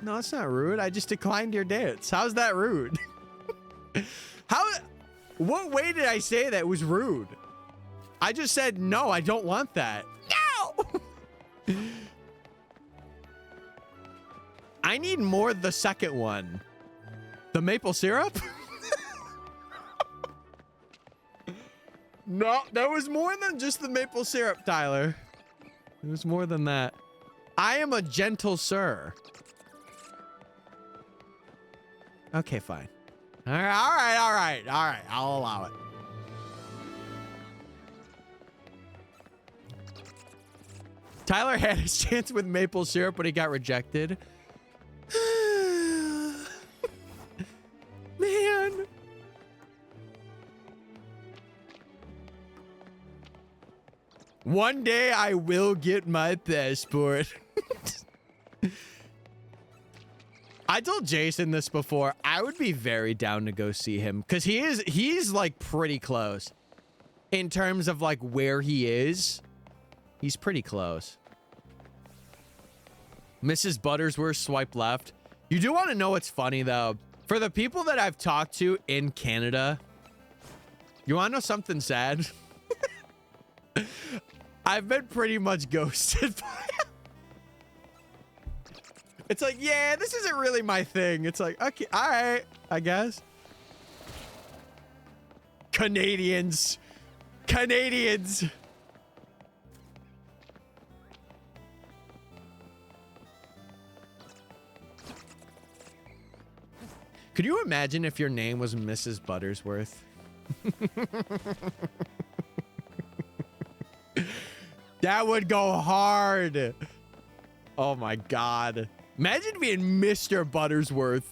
No, it's not rude. I just declined your dance. How's that rude? What way did I say that was rude? I just said, no, I don't want that. No! I need more the second one. The maple syrup? No, there was more than just the maple syrup, Tyler. There was more than that. I am a gentle sir. Okay, fine. All right. I'll allow it. Tyler had his chance with maple syrup, but he got rejected. Man. One day I will get my passport. I told Jason this before. I would be very down to go see him because he's like pretty close in terms of like where he is. He's pretty close. Mrs. Buttersworth swipe left. You do want to know what's funny though? For the people that I've talked to in Canada, you want to know something sad? I've been pretty much ghosted by him. It's like, yeah, this isn't really my thing. It's like, okay, all right, I guess. Canadians. Could you imagine if your name was Mrs. Buttersworth? That would go hard. Oh my God. Imagine being Mr. Buttersworth.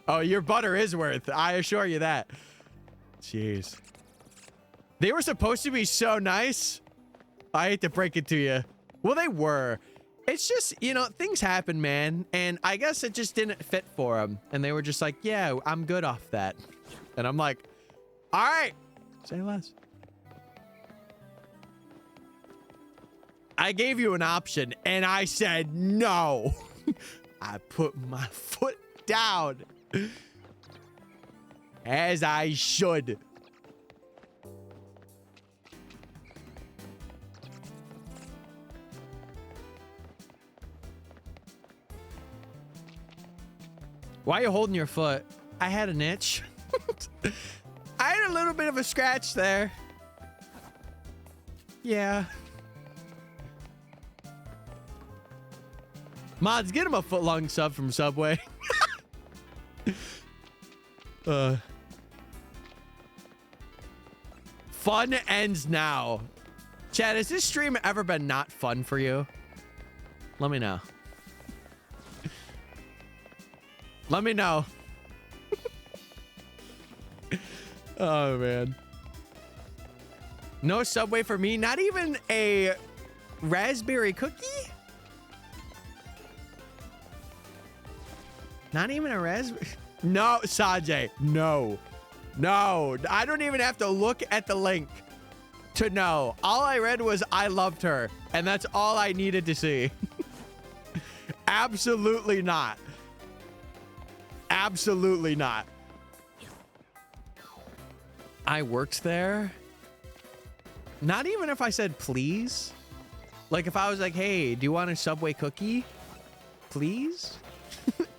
Oh, your butter is worth. I assure you that. Jeez. They were supposed to be so nice. I hate to break it to you. Well, they were. It's just, you know, things happen, man. And I guess it just didn't fit for them. And they were just like, yeah, I'm good off that. And I'm like, all right, say less. I gave you an option and I said no. I put my foot down. As I should. Why are you holding your foot? I had an itch. I had a little bit of a scratch there. Yeah. Mods, get him a foot-long sub from Subway. Fun ends now. Chad, has this stream ever been not fun for you? Let me know. Let me know. Oh, man. No Subway for me. Not even a raspberry cookie? Not even a raspberry? No, Sanjay. No. No. I don't even have to look at the link to know. All I read was I loved her. And that's all I needed to see. Absolutely not. Absolutely not. I worked there. Not even if I said please. Like if I was like, hey, do you want a Subway cookie? Please?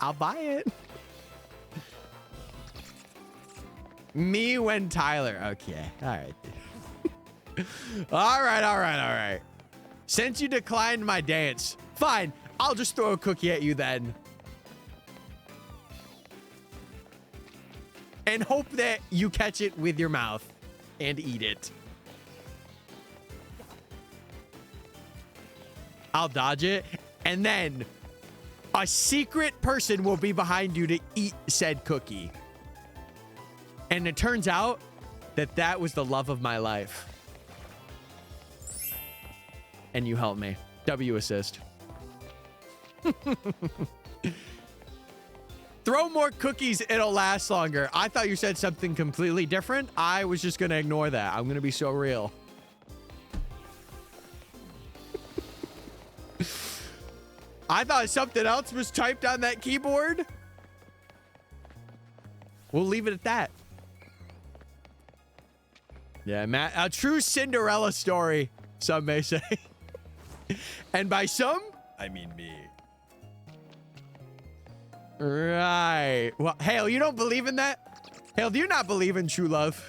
I'll buy it. Me when Tyler. Okay. All right. All right. All right. All right. Since you declined my dance, fine. I'll just throw a cookie at you then. And hope that you catch it with your mouth and eat it. I'll dodge it. And then a secret person will be behind you to eat said cookie. And it turns out that that was the love of my life. And you helped me. W assist. Throw more cookies, it'll last longer. I thought you said something completely different. I was just going to ignore that. I'm going to be so real. I thought something else was typed on that keyboard. We'll leave it at that. Yeah, Matt, a true Cinderella story, some may say. And by some, I mean me. Right. Well, Hale, you don't believe in that? Hale, do you not believe in true love?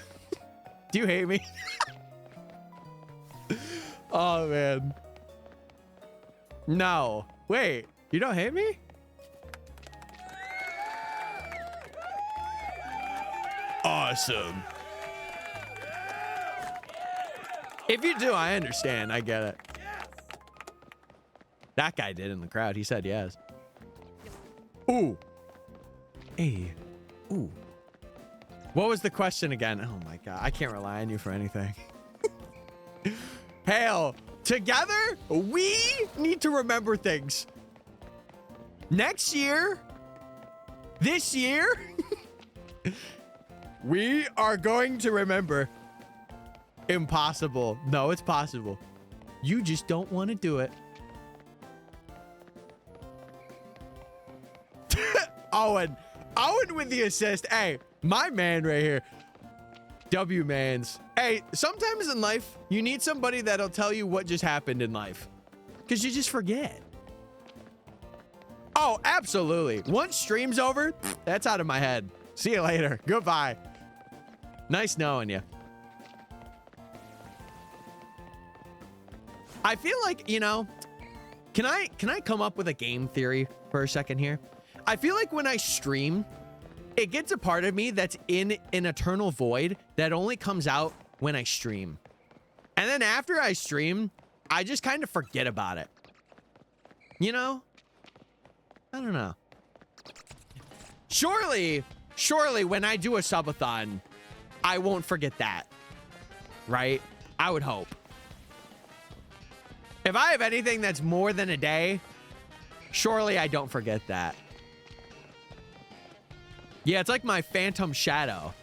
Do you hate me? Oh, man. No. Wait, you don't hate me? Awesome. If you do, I understand. I get it. That guy did in the crowd. He said yes. Ooh. Hey. Ooh. What was the question again? Oh my God. I can't rely on you for anything. Hale, together, we need to remember things. Next year, this year, we are going to remember. Impossible. No, it's possible. You just don't want to do it. Owen with the assist. Hey, my man right here. W mans. Hey, sometimes in life, you need somebody that'll tell you what just happened in life. Because you just forget. Oh, absolutely. Once stream's over, that's out of my head. See you later. Goodbye. Nice knowing you. I feel like, you know, can I come up with a game theory for a second here? I feel like when I stream, it gets a part of me that's in an eternal void that only comes out when I stream. And then after I stream, I just kind of forget about it. You know? I don't know. Surely when I do a subathon, I won't forget that. Right? I would hope. If I have anything that's more than a day, surely I don't forget that. Yeah, it's like my phantom shadow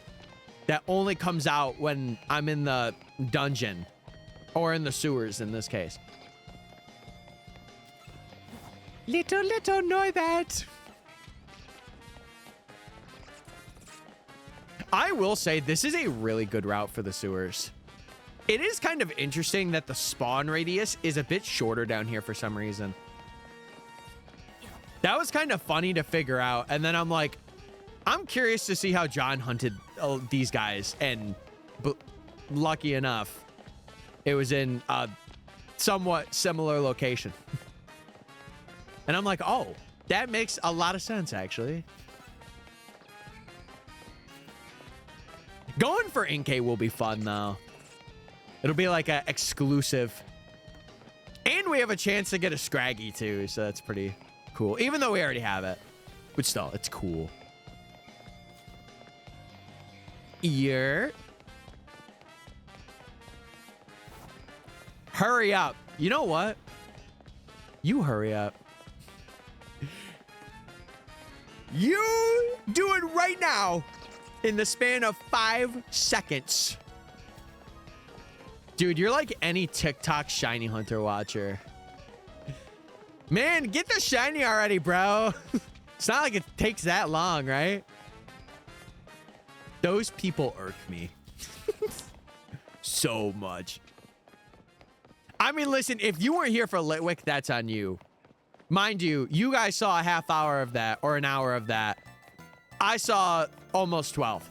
that only comes out when I'm in the dungeon or in the sewers in this case. Little know that. I will say this is a really good route for the sewers. It is kind of interesting that the spawn radius is a bit shorter down here for some reason. That was kind of funny to figure out. And then I'm like, I'm curious to see how John hunted these guys. And lucky enough, it was in a somewhat similar location. And I'm like, oh, that makes a lot of sense, actually. Going for Inkay will be fun, though. It'll be like an exclusive. And we have a chance to get a Scraggy, too. So that's pretty cool. Even though we already have it. But still, it's cool. Here. Hurry up. You know what? You hurry up. You do it right now in the span of 5 seconds. Dude, you're like any TikTok shiny hunter watcher. Man, get the shiny already, bro. It's not like it takes that long, right? Those people irk me so much. I mean, listen, if you weren't here for Litwick, that's on you. Mind you, you guys saw a half hour of that or an hour of that. I saw almost 12.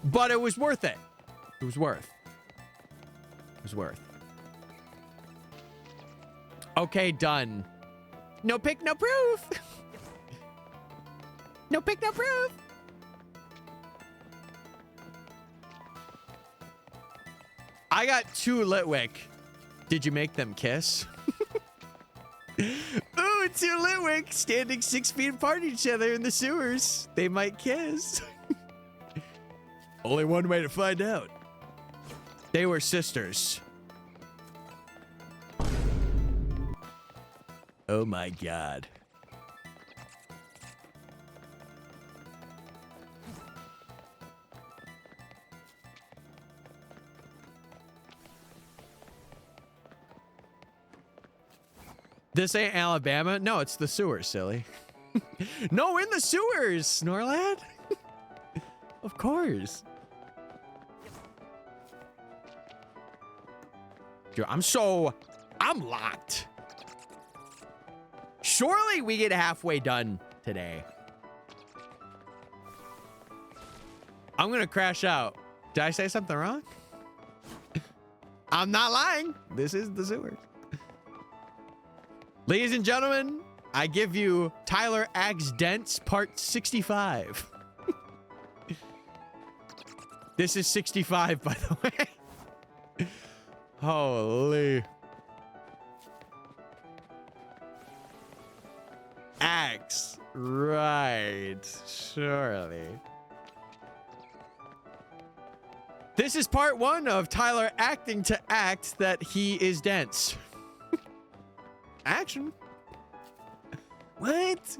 But it was worth it. It was worth. It was worth. Okay, done. No pick, no proof. No pick, no proof. I got 2 Litwick. Did you make them kiss? Ooh, 2 Litwick standing 6 feet apart from each other in the sewers. They might kiss. Only one way to find out. They were sisters. Oh my God. This ain't Alabama. No, it's the sewers, silly. No, in the sewers, Snorlad. Of course. Dude, I'm locked. Surely we get halfway done today. I'm gonna crash out. Did I say something wrong? I'm not lying. This is the sewers. Ladies and gentlemen, I give you Tyler Axe Dents part 65. This is 65, by the way. Holy. Axe. Right. Surely. This is part 1 of Tyler acting to act that he is dense. Action. What?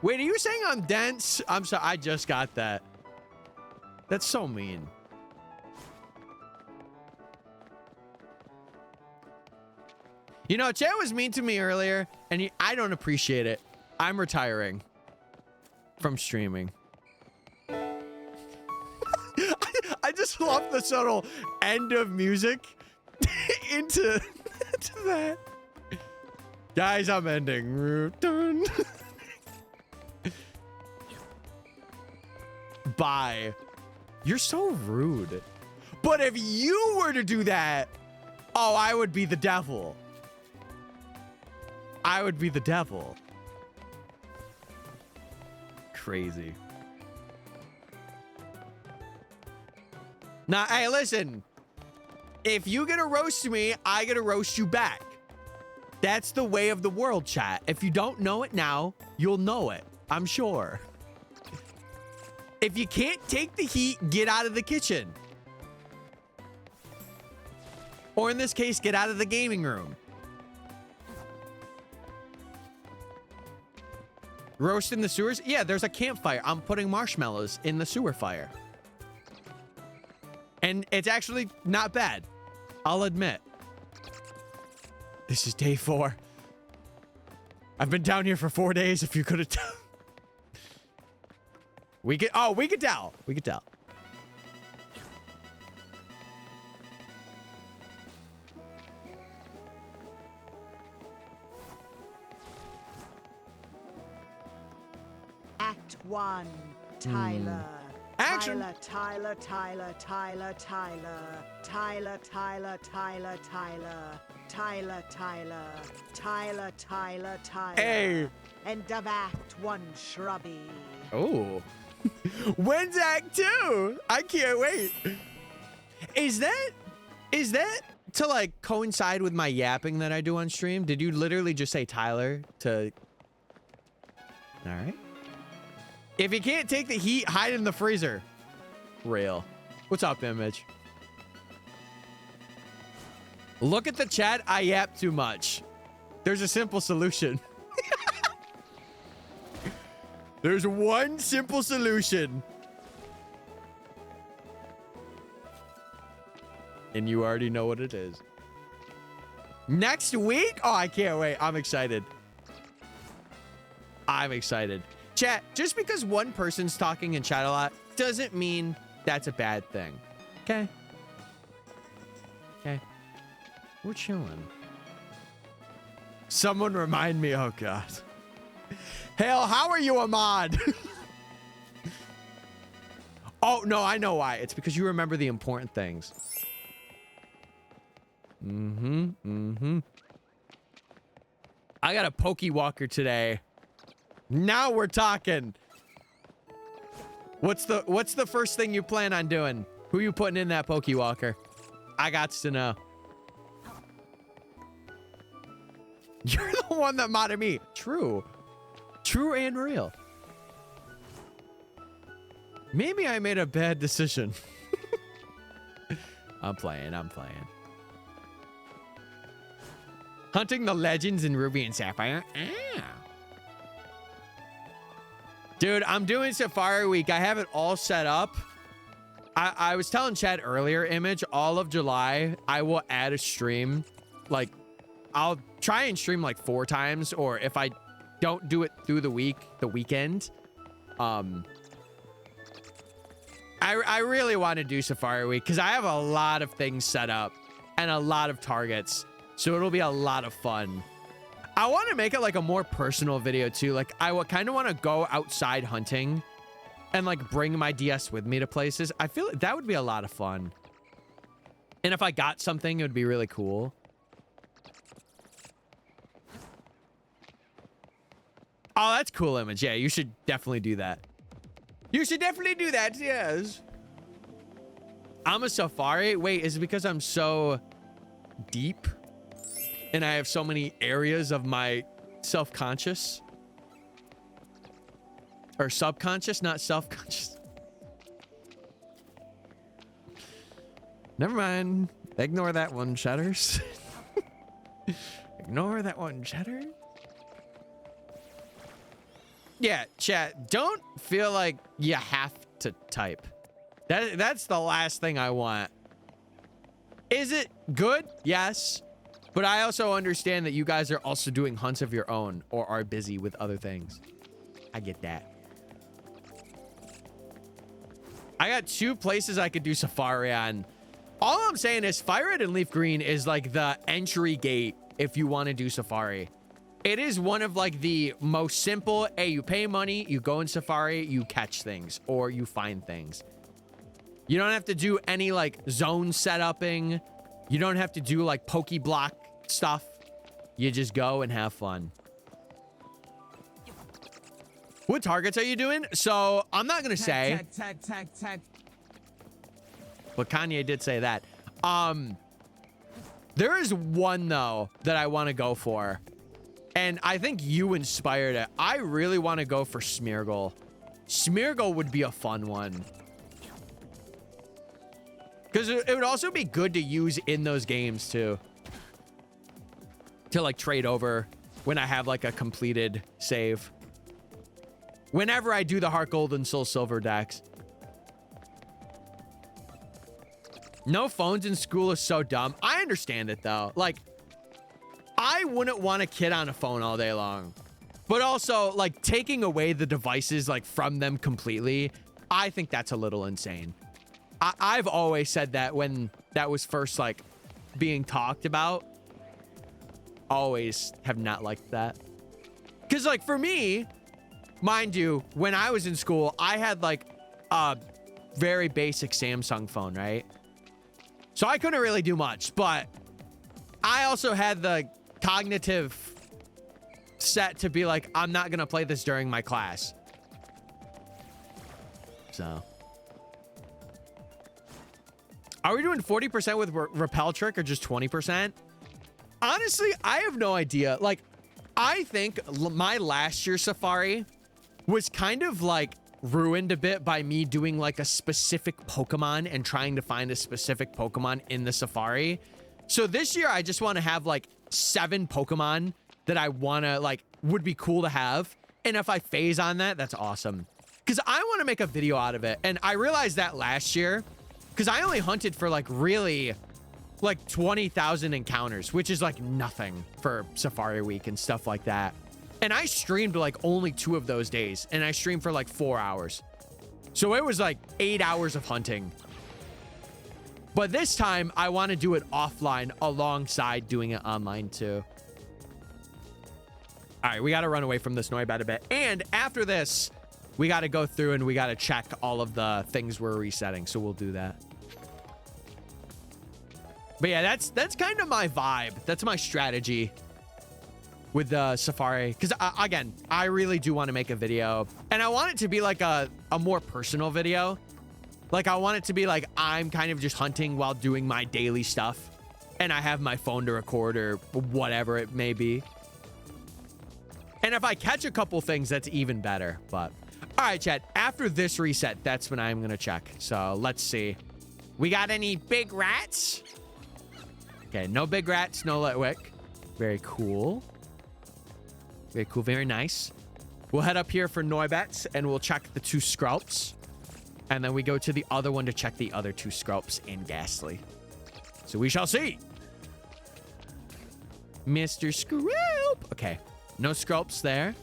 Wait, are you saying I'm dense? I'm sorry, I just got that. That's so mean. You know, Chad was mean to me earlier, and I don't appreciate it. I'm retiring from streaming. I just love the subtle end of music into that. Guys, I'm ending. Bye. You're so rude. But if you were to do that, Oh, I would be the devil. I would be the devil. Crazy. Now, hey, listen. If you gonna roast me, I gotta roast you back. That's the way of the world, chat. If you don't know it now, you'll know it. I'm sure. If you can't take the heat, get out of the kitchen. Or in this case, get out of the gaming room. Roast in the sewers? Yeah, there's a campfire. I'm putting marshmallows in the sewer fire. And it's actually not bad. I'll admit. This is day 4. I've been down here for 4 days, if you could have told. We could tell. We could tell. Act 1, Tyler. Action. Tyler. Hey. End of Act 1, Shrubby. Oh. When's Act 2? I can't wait. Is that to like coincide with my yapping that I do on stream? Did you literally just say Tyler to... All right. If you can't take the heat, hide in the freezer. Real. What's up, Image? Look at the chat. I yap too much. There's a simple solution. There's one simple solution. And you already know what it is. Next week? Oh, I can't wait. I'm excited. I'm excited. Chat, just because one person's talking in chat a lot doesn't mean that's a bad thing. Okay? Okay. We're chilling. Someone remind me. Oh, God. Hell, how are you a mod? Oh, no, I know why. It's because you remember the important things. I got a Poke Walker today. Now we're talking. What's the first thing you plan on doing? Who you putting in that Poke Walker? I got to know. You're the one that modded me. True. True and real. Maybe I made a bad decision. I'm playing. Hunting the legends in Ruby and Sapphire. Ah. Dude, I'm doing Safari Week. I have it all set up. I was telling Chad earlier, Image, all of July, I will add a stream. Like, I'll try and stream like 4 times, or if I don't do it through the week, the weekend. I really want to do Safari Week because I have a lot of things set up and a lot of targets. So it'll be a lot of fun. I want to make it like a more personal video too. Like I kind of want to go outside hunting and like bring my DS with me to places. I feel like that would be a lot of fun. And if I got something, it would be really cool. Oh, that's cool, Image. Yeah, you should definitely do that. You should definitely do that, yes. I'm a Safari. Wait, is it because I'm so deep? And I have so many areas of my self-conscious? Or subconscious, not self-conscious. Never mind. Ignore that one, Shutters. Ignore that one, Cheddar. Yeah, chat, don't feel like you have to type. That's the last thing I want. Is it good? Yes. But I also understand that you guys are also doing hunts of your own or are busy with other things. I get that. I got 2 places I could do Safari on. All I'm saying is Fire Red and Leaf Green is like the entry gate if you want to do Safari. It is one of like the most simple. Hey, you pay money, you go in Safari, you catch things or you find things. You don't have to do any like zone setuping You don't have to do like Pokeblock stuff. You just go and have fun. What targets are you doing? So I'm not gonna say. Tag. But Kanye did say that. There is one though that I want to go for, and I think you inspired it. I really want to go for Smeargle. Smeargle would be a fun one. Because it would also be good to use in those games too. To like trade over when I have like a completed save. Whenever I do the Heart Gold and Soul Silver decks. No phones in school is so dumb. I understand it though. Like, I wouldn't want a kid on a phone all day long. But also, like, taking away the devices like from them completely, I think that's a little insane. I've always said that when that was first like being talked about. Always have not liked that. Because like for me, mind you, when I was in school, I had like a very basic Samsung phone, right? So I couldn't really do much, but I also had the cognitive set to be like, I'm not going to play this during my class. So. Are we doing 40% with Repel Trick or just 20%? Honestly, I have no idea. Like, I think my last year's Safari was kind of like ruined a bit by me doing like a specific Pokemon and trying to find a specific Pokemon in the Safari. So this year, I just want to have like 7 Pokemon that I want to like, would be cool to have. And if I phase on that, that's awesome. Because I want to make a video out of it. And I realized that last year, because I only hunted for like really like 20,000 encounters, which is like nothing for Safari Week and stuff like that. And I streamed like only 2 of those days, and I streamed for like 4 hours. So it was like 8 hours of hunting. But this time I want to do it offline alongside doing it online too. All right, we got to run away from this Noibat a bit. And after this, we got to go through and we got to check all of the things we're resetting. So we'll do that. But yeah, that's kind of my vibe. That's my strategy with the Safari. Because again, I really do want to make a video. And I want it to be like a more personal video. Like I want it to be like I'm kind of just hunting while doing my daily stuff. And I have my phone to record or whatever it may be. And if I catch a couple things, that's even better. But all right, chat. After this reset, that's when I'm going to check. So let's see. We got any big rats? Okay, no big rats, no Litwick. Very cool. Very cool, very nice. We'll head up here for Noibats and we'll check the 2 Skrelps. And then we go to the other one to check the other 2 Skrelps in Ghastly. So we shall see. Mr. Skrelp. Okay, no Skrelps there.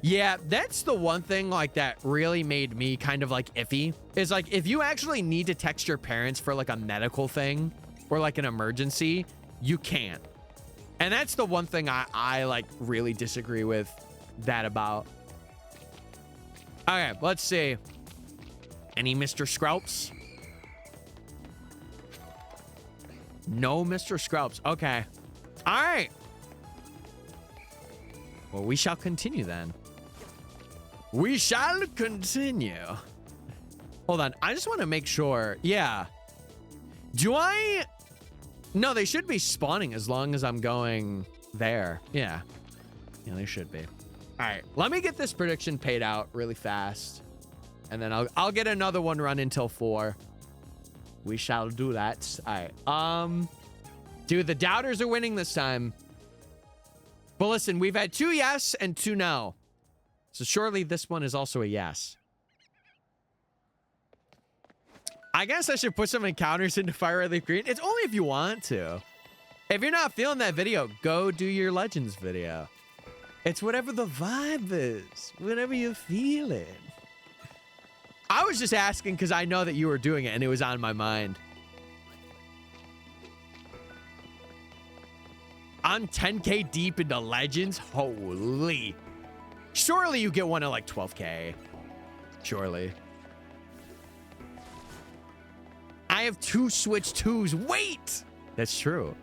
Yeah, that's the one thing like that really made me kind of like iffy is like if you actually need to text your parents for like a medical thing or like an emergency, you can't. And that's the one thing I like really disagree with that about. Okay, let's see. Any Mr. Skrelps? No Mr. Skrelps. Okay. All right. Well, we shall continue then. We shall continue. Hold on. I just want to make sure. Yeah. Do I? No, they should be spawning as long as I'm going there. Yeah. Yeah, they should be. All right. Let me get this prediction paid out really fast. And then I'll get another one run until 4. We shall do that. All right. Dude, the doubters are winning this time. But listen, we've had 2 yes and 2 no. So surely this one is also a yes. I guess I should put some encounters into Fire Red Leaf Green. It's only if you want to. If you're not feeling that video, go do your Legends video. It's whatever the vibe is. Whatever you're feeling. I was just asking because I know that you were doing it and it was on my mind. I'm 10K deep into Legends. Holy. Surely you get one at like 12K. Surely. I have 2 Switch 2s. Wait! That's true.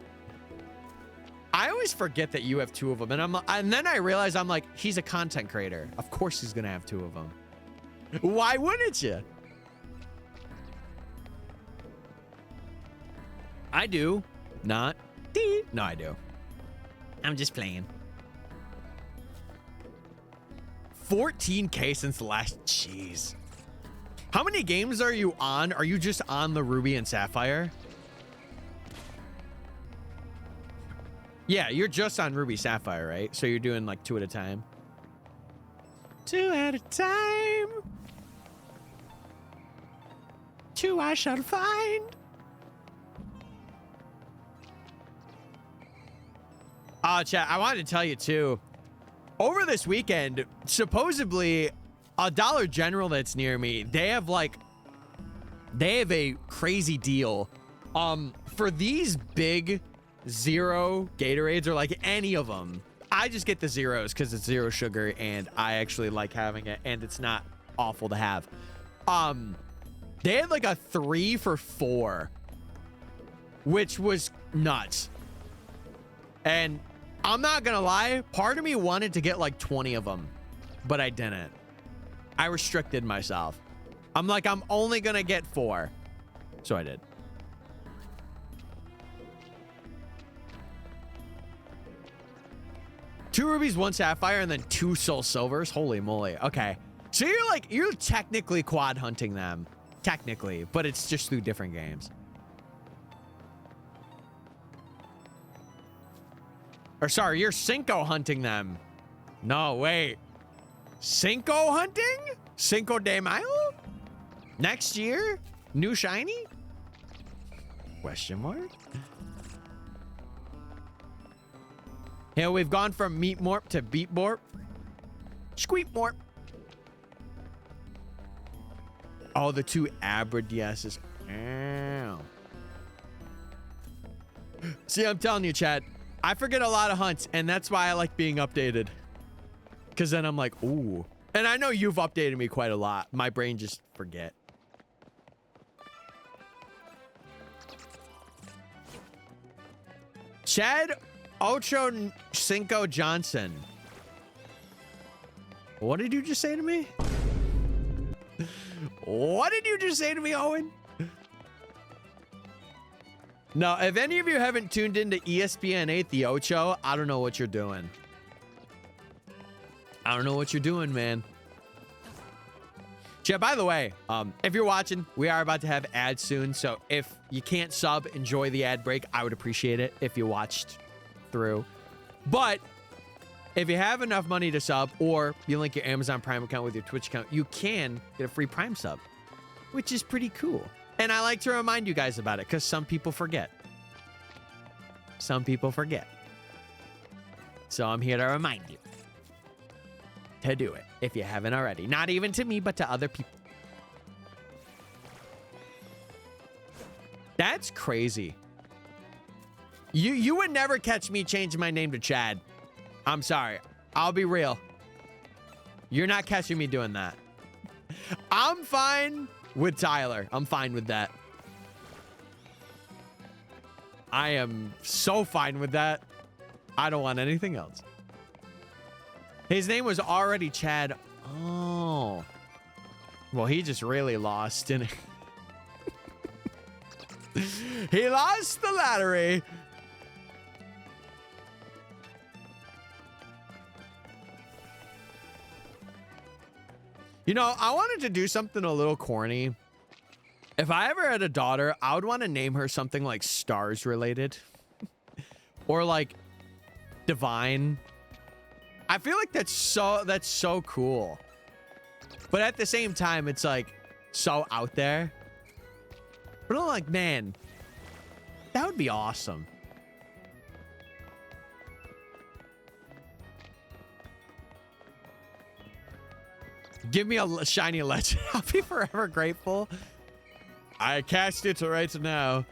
I always forget that you have 2 of them. And then I realize I'm like, he's a content creator. Of course he's going to have 2 of them. Why wouldn't you? I do. Not. No, I do. I'm just playing. 14K since the last. Jeez. How many games are you on? Are you just on the Ruby and Sapphire? Yeah, you're just on Ruby Sapphire, right? So you're doing like 2 at a time. 2 at a time. 2 I shall find. Chat, I wanted to tell you too. Over this weekend, supposedly a Dollar General that's near me, they have a crazy deal. For these big zero Gatorades or like any of them, I just get the zeros because it's 0 sugar and I actually like having it and it's not awful to have. They had like a 3 for $4, which was nuts. And I'm not gonna lie, part of me wanted to get like 20 of them, but I didn't. I restricted myself. I'm like, I'm only gonna get 4. So I did. Two rubies, 1 sapphire, and then 2 soul silvers. Holy moly. Okay. So you're technically quad hunting them. Technically, but it's just through different games. Or sorry, you're Cinco hunting them. No, wait. Cinco hunting? Cinco de Mayo? Next year? New shiny? Question mark? Yeah, we've gone from meat morp to beat morp. Squeak morp. Oh, the 2 Abra DSs. Ow. See, I'm telling you, chat. I forget a lot of hunts, and that's why I like being updated. Because then I'm like, ooh. And I know you've updated me quite a lot. My brain just forget. Chad Ocho Cinco Johnson. What did you just say to me? What did you just say to me, Owen? No, if any of you haven't tuned into ESPN 8 The Ocho, I don't know what you're doing. I don't know what you're doing, man. Yeah, by the way, if you're watching, we are about to have ads soon. So if you can't sub, enjoy the ad break. I would appreciate it if you watched through. But if you have enough money to sub or you link your Amazon Prime account with your Twitch account, you can get a free Prime sub, which is pretty cool. And I like to remind you guys about it because some people forget. Some people forget. So I'm here to remind you to do it if you haven't already. Not even to me, but to other people. That's crazy. You would never catch me changing my name to Chad. I'm sorry. I'll be real. You're not catching me doing that. I'm fine with Tyler. I'm fine with that. I am so fine with that. I don't want anything else. His name was already Chad. Oh. Well, he just really lost, didn't he? He lost the lottery. You know, I wanted to do something a little corny. If I ever had a daughter, I would want to name her something like stars related. Or like divine. I feel like that's so cool. But at the same time, it's like so out there. But I'm like, man, that would be awesome. Give me a shiny legend. I'll be forever grateful. I cast it right now.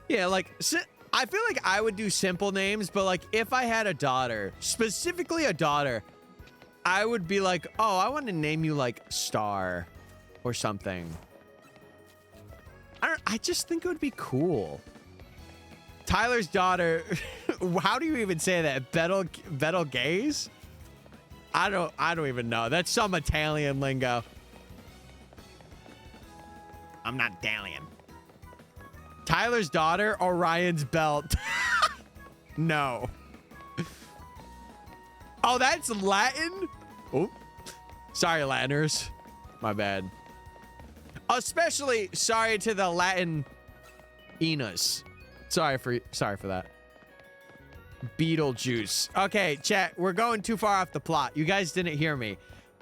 Yeah, like, I feel like I would do simple names, but like if I had a daughter, specifically a daughter, I would be like, oh, I want to name you like Star or something. I just think it would be cool. Tyler's daughter. How do you even say that? Betelgeuse? I don't even know. That's some Italian lingo. I'm not Italian. Tyler's daughter, Orion's belt. No. Oh, that's Latin? Oh, sorry, Latiners. My bad. Especially sorry to the Latin Enos. Sorry for that. Beetlejuice. Okay, chat, we're going too far off the plot. You guys didn't hear me.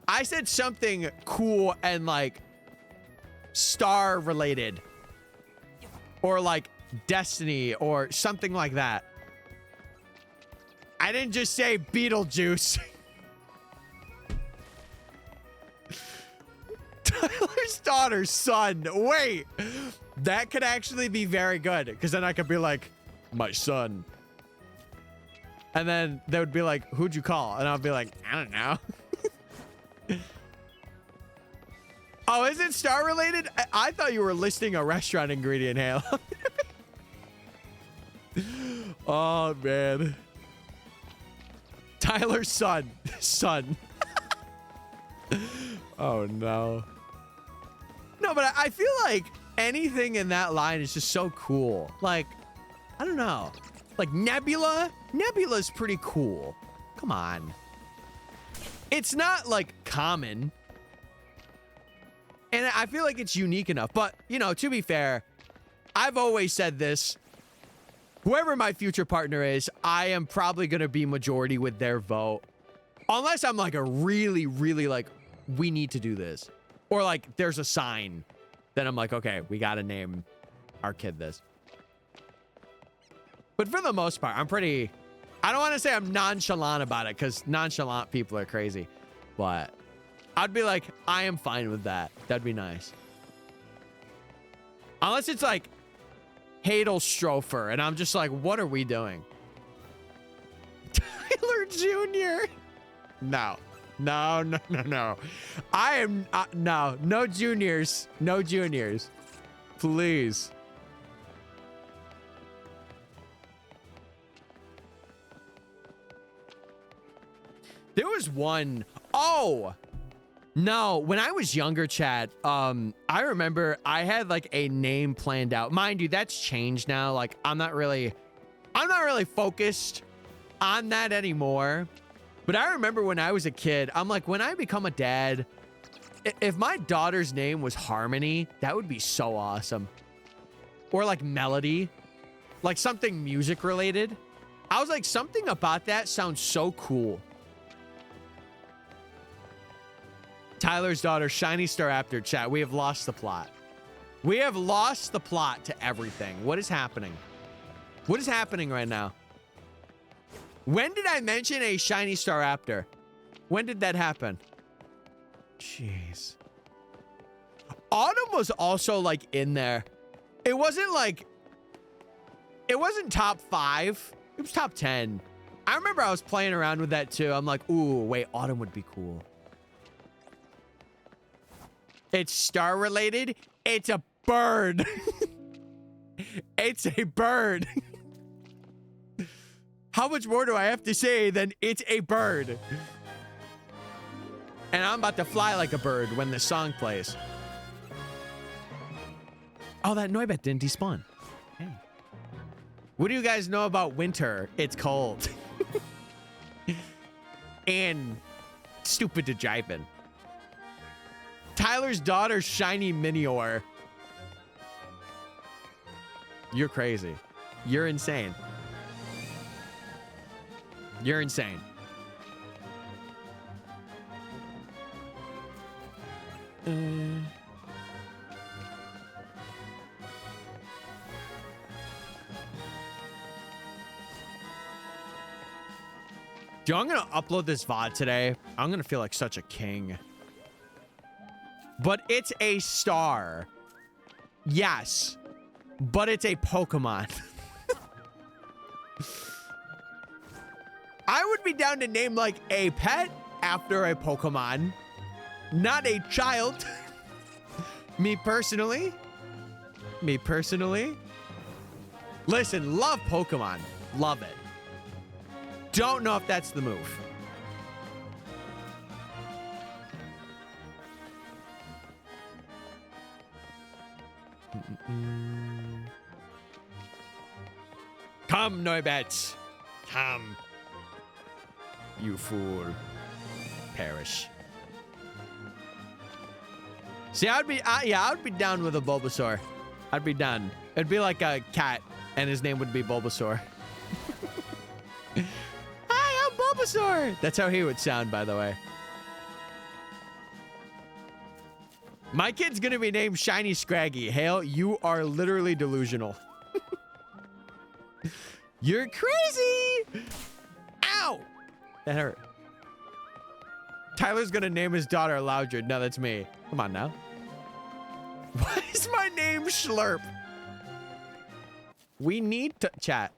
I said something cool and like star related or like destiny or something like that. I didn't just say Beetlejuice. Tyler's daughter's son. Wait, that could actually be very good because then I could be like, my son. And then they would be like, who'd you call? And I'll be like, I don't know. Oh, is it star related? I thought you were listing a restaurant ingredient, Halo. Oh, man. Tyler's son. Oh, no. No, but I feel like anything in that line is just so cool. Like, I don't know. Like Nebula? Nebula's pretty cool. Come on. It's not like common. And I feel like it's unique enough. But, you know, to be fair, I've always said this. Whoever my future partner is, I am probably going to be majority with their vote. Unless I'm like a really, really like, we need to do this. Or like there's a sign. Then I'm like, okay, we got to name our kid this. But for the most part, I'm pretty... I don't want to say I'm nonchalant about it because nonchalant people are crazy. But I'd be like, I am fine with that. That'd be nice. Unless it's like Hadel Strofer. And I'm just like, what are we doing? Tyler Jr. No. No. I am... no juniors. No juniors. Please. There was one. Oh, no. When I was younger, Chad, I remember I had like a name planned out. Mind you, that's changed now. Like, I'm not really focused on that anymore. But I remember when I was a kid, I'm like, when I become a dad, if my daughter's name was Harmony, that would be so awesome. Or like Melody, like something music related. I was like, something about that sounds so cool. Tyler's daughter, Shiny Star Raptor, chat. We have lost the plot. We have lost the plot to everything. What is happening? What is happening right now? When did I mention a Shiny Star Raptor? When did that happen? Jeez. Autumn was also like in there. It wasn't like... It wasn't top 5. It was top 10. I remember I was playing around with that too. I'm like, ooh, wait, Autumn would be cool. It's star related. It's a bird. It's a bird. How much more do I have to say than it's a bird? And I'm about to fly like a bird when the song plays. Oh, that Noibet didn't despawn. Hey. What do you guys know about winter? It's cold. And stupid to jive in. Tyler's daughter, Shiny Minior. You're crazy. You're insane. You're insane. Dude, I'm gonna upload this VOD today. I'm gonna feel like such a king. But it's a star. Yes. But it's a Pokemon. I would be down to name like a pet after a Pokemon. Not a child. Me personally. Me personally. Listen, love Pokemon. Love it. Don't know if that's the move. Come, Noibet. Come. You fool. Perish. See, I'd be down with a Bulbasaur. I'd be done. It'd be like a cat, and his name would be Bulbasaur. Hi, I'm Bulbasaur. That's how he would sound, by the way. My kid's gonna be named Shiny Scraggy. Hale, you are literally delusional. You're crazy. Ow. That hurt. Tyler's gonna name his daughter Loudred. No, that's me. Come on now. Why is my name Schlurp? We need to chat.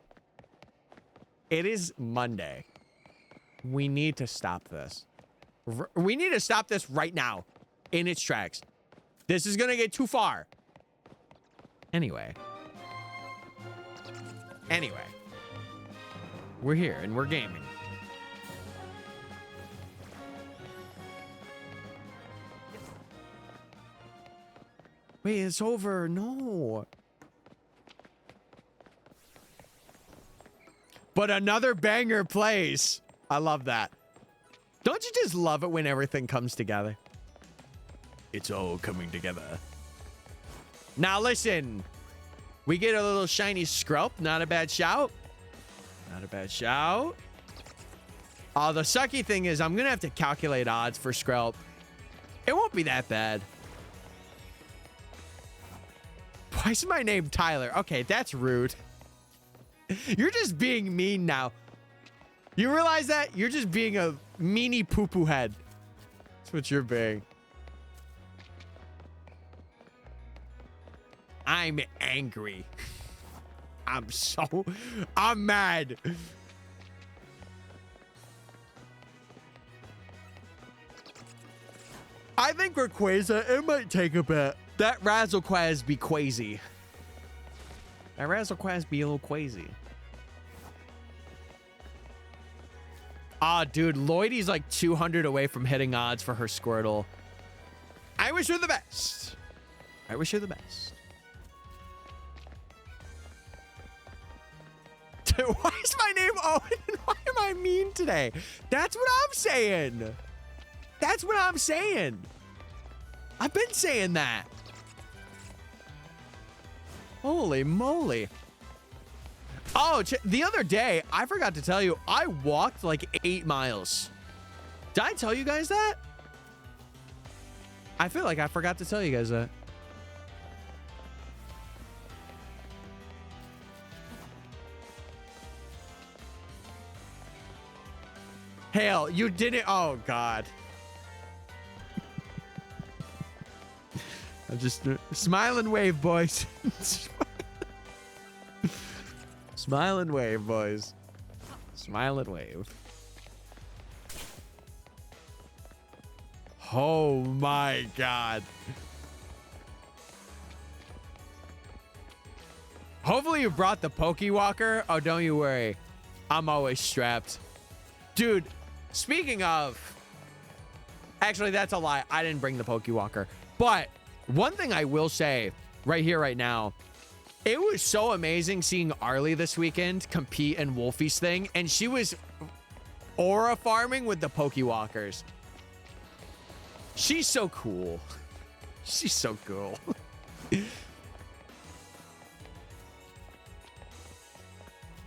It is Monday. We need to stop this. We need to stop this right now in its tracks. This is gonna get too far. Anyway. We're here and we're gaming. Wait, it's over. No. But another banger plays. I love that. Don't you just love it when everything comes together? It's all coming together. Now listen. We get a little shiny Skrelp. Not a bad shout. Not a bad shout. Oh, the sucky thing is I'm going to have to calculate odds for Skrelp. It won't be that bad. Why is my name Tyler? Okay, that's rude. You're just being mean now. You realize that? You're just being a meanie poo-poo head. That's what you're being. I'm angry. I'm mad. I think Rayquaza, it might take a bit. That Razzlequaz be crazy. That Razzlequaz be a little crazy. Ah, dude, Lloydie's like 200 away from hitting odds for her Squirtle. I wish her the best. I wish her the best. Why is my name Owen? Why am I mean today? That's what I'm saying. That's what I'm saying. I've been saying that. Holy moly. Oh, the other day, I forgot to tell you, I walked like 8 miles. Did I tell you guys that? I feel like I forgot to tell you guys that. Hale, you didn't. Oh, God. I'm just smile and wave, boys. Smile and wave, boys. Smile and wave. Oh, my God. Hopefully you brought the Pokewalker. Oh, don't you worry. I'm always strapped. Dude. Speaking of, actually, that's a lie. I didn't bring the Pokewalker. But one thing I will say right here, right now, it was so amazing seeing Arlie this weekend compete in Wolfie's thing. And she was aura farming with the Pokewalkers. She's so cool. She's so cool.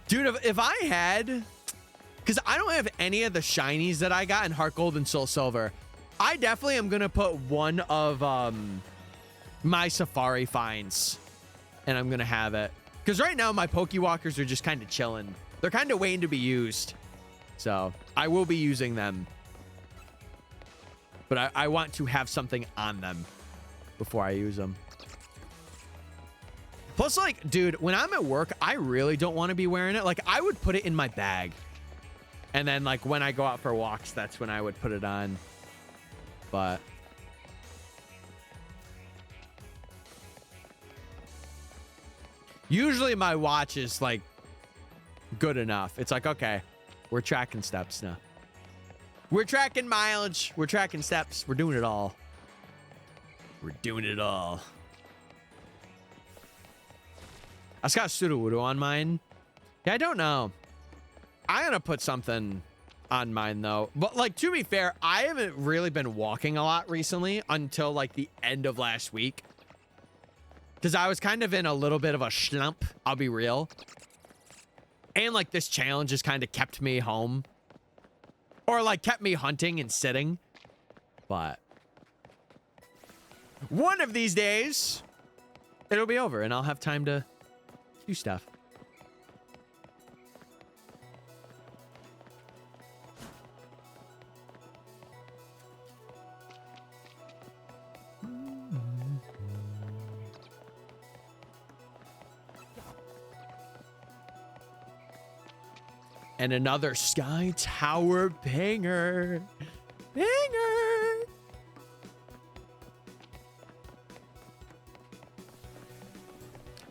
Dude, if I had... Because I don't have any of the shinies that I got in Heart Gold and Soul Silver. I definitely am going to put one of my Safari finds. And I'm going to have it. Because right now my Pokewalkers are just kind of chilling. They're kind of waiting to be used. So I will be using them. But I want to have something on them before I use them. Plus, like, dude, when I'm at work, I really don't want to be wearing it. Like, I would put it in my bag. And then, like, when I go out for walks, that's when I would put it on. But... Usually my watch is like good enough. It's like, okay, we're tracking steps now. We're tracking mileage. We're tracking steps. We're doing it all. We're doing it all. I just got Sudowoodo on mine. Yeah, I don't know. I'm going to put something on mine, though. But, like, to be fair, I haven't really been walking a lot recently until, like, the end of last week. Because I was kind of in a little bit of a slump, I'll be real. And, like, this challenge just kind of kept me home. Or, like, kept me hunting and sitting. But one of these days, it'll be over, and I'll have time to do stuff. And another Sky Tower banger. Banger.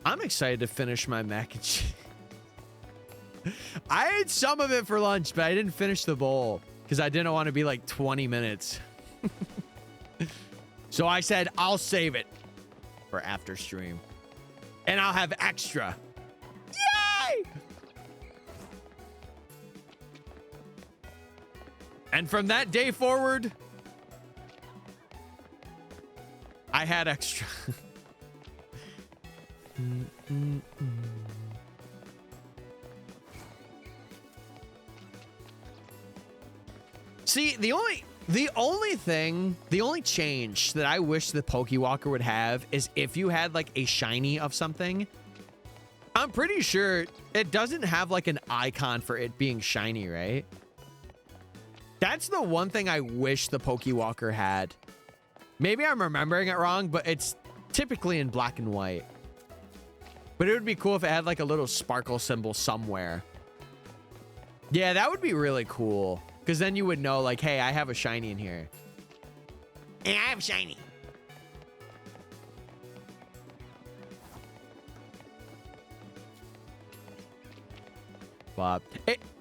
I'm excited to finish my mac and cheese. I ate some of it for lunch, but I didn't finish the bowl because I didn't want to be like 20 minutes. So I said, I'll save it for after stream. And I'll have extra. Yay! And from that day forward, I had extra. See, the only change that I wish the Pokewalker would have is if you had like a shiny of something. I'm pretty sure it doesn't have like an icon for it being shiny, right? That's the one thing I wish the Pokewalker had. Maybe I'm remembering it wrong, but it's typically in black and white. But it would be cool if it had like a little sparkle symbol somewhere. Yeah, that would be really cool. Because then you would know like, hey, I have a shiny in here. And I have shiny. But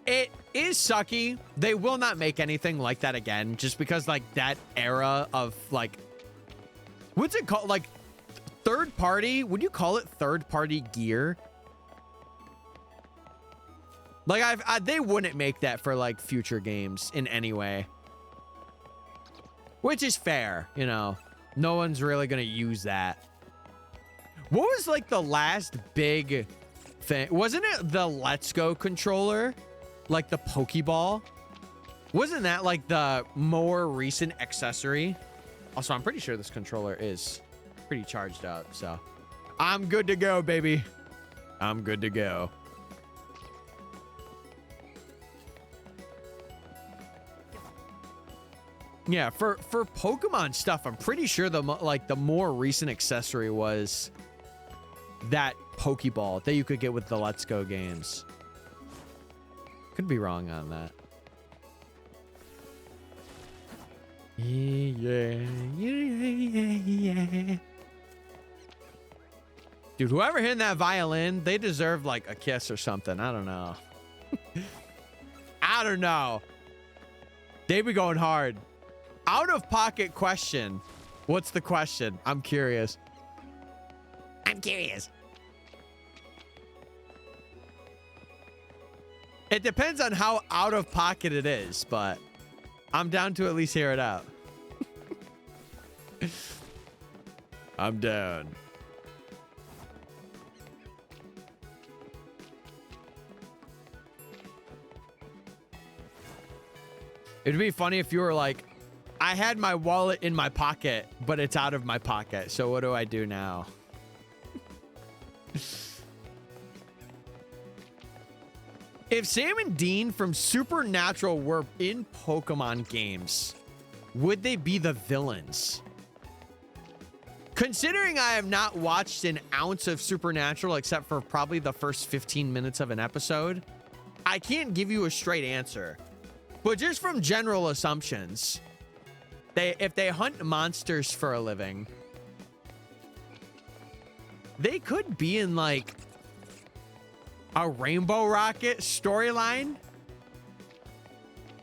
it is sucky. They will not make anything like that again. Just because like that era of like, what's it called? Like third party? Would you call it third party gear? Like they wouldn't make that for like future games in any way. Which is fair, you know. No one's really gonna use that. What was like the last big thing? Wasn't it the Let's Go controller? Like the Pokeball? Wasn't that like the more recent accessory? Also, I'm pretty sure this controller is pretty charged up, so I'm good to go, baby. I'm good to go. Yeah, for Pokemon stuff, I'm pretty sure the more recent accessory was that Pokeball that you could get with the Let's Go games. Could be wrong on that. Yeah. Dude, whoever hit that violin, they deserve like a kiss or something. I don't know. I don't know. They be going hard. Out of pocket question. What's the question? I'm curious. I'm curious. It depends on how out of pocket it is, but I'm down to at least hear it out. I'm down. It'd be funny if you were like, I had my wallet in my pocket, but it's out of my pocket. So what do I do now? If Sam and Dean from Supernatural were in Pokemon games, would they be the villains? Considering I have not watched an ounce of Supernatural except for probably the first 15 minutes of an episode, I can't give you a straight answer. But just from general assumptions, if they hunt monsters for a living, they could be in like A Rainbow Rocket storyline?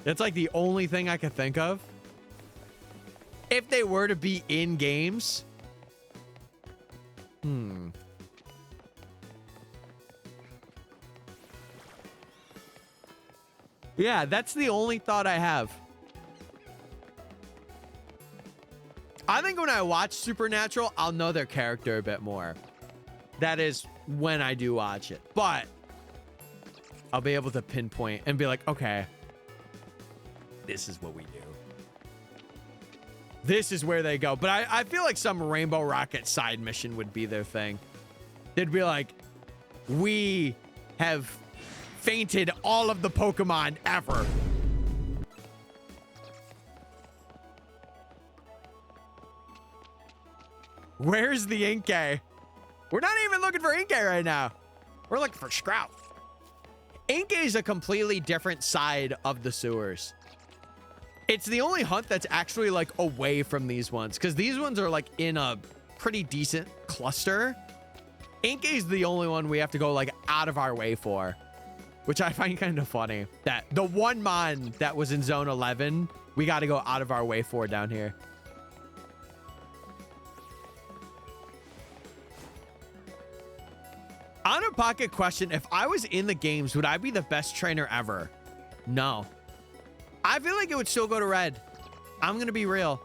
That's like the only thing I could think of. If they were to be in games. Yeah, that's the only thought I have. I think when I watch Supernatural, I'll know their character a bit more. That is when I do watch it. But I'll be able to pinpoint and be like, okay, this is what we do. This is where they go. But I feel like some Rainbow Rocket side mission would be their thing. They'd be like, we have fainted all of the Pokemon ever. Where's the Inkay? We're not even looking for Inkay right now. We're looking for Sprout. Inkay is a completely different side of the sewers. It's the only hunt that's actually like away from these ones, because these ones are like in a pretty decent cluster. Inkay is the only one we have to go like out of our way for, which I find kind of funny. That the one mon that was in zone 11, we got to go out of our way for down here. On a pocket question, if I was in the games, would I be the best trainer ever? No. I feel like it would still go to Red. I'm going to be real.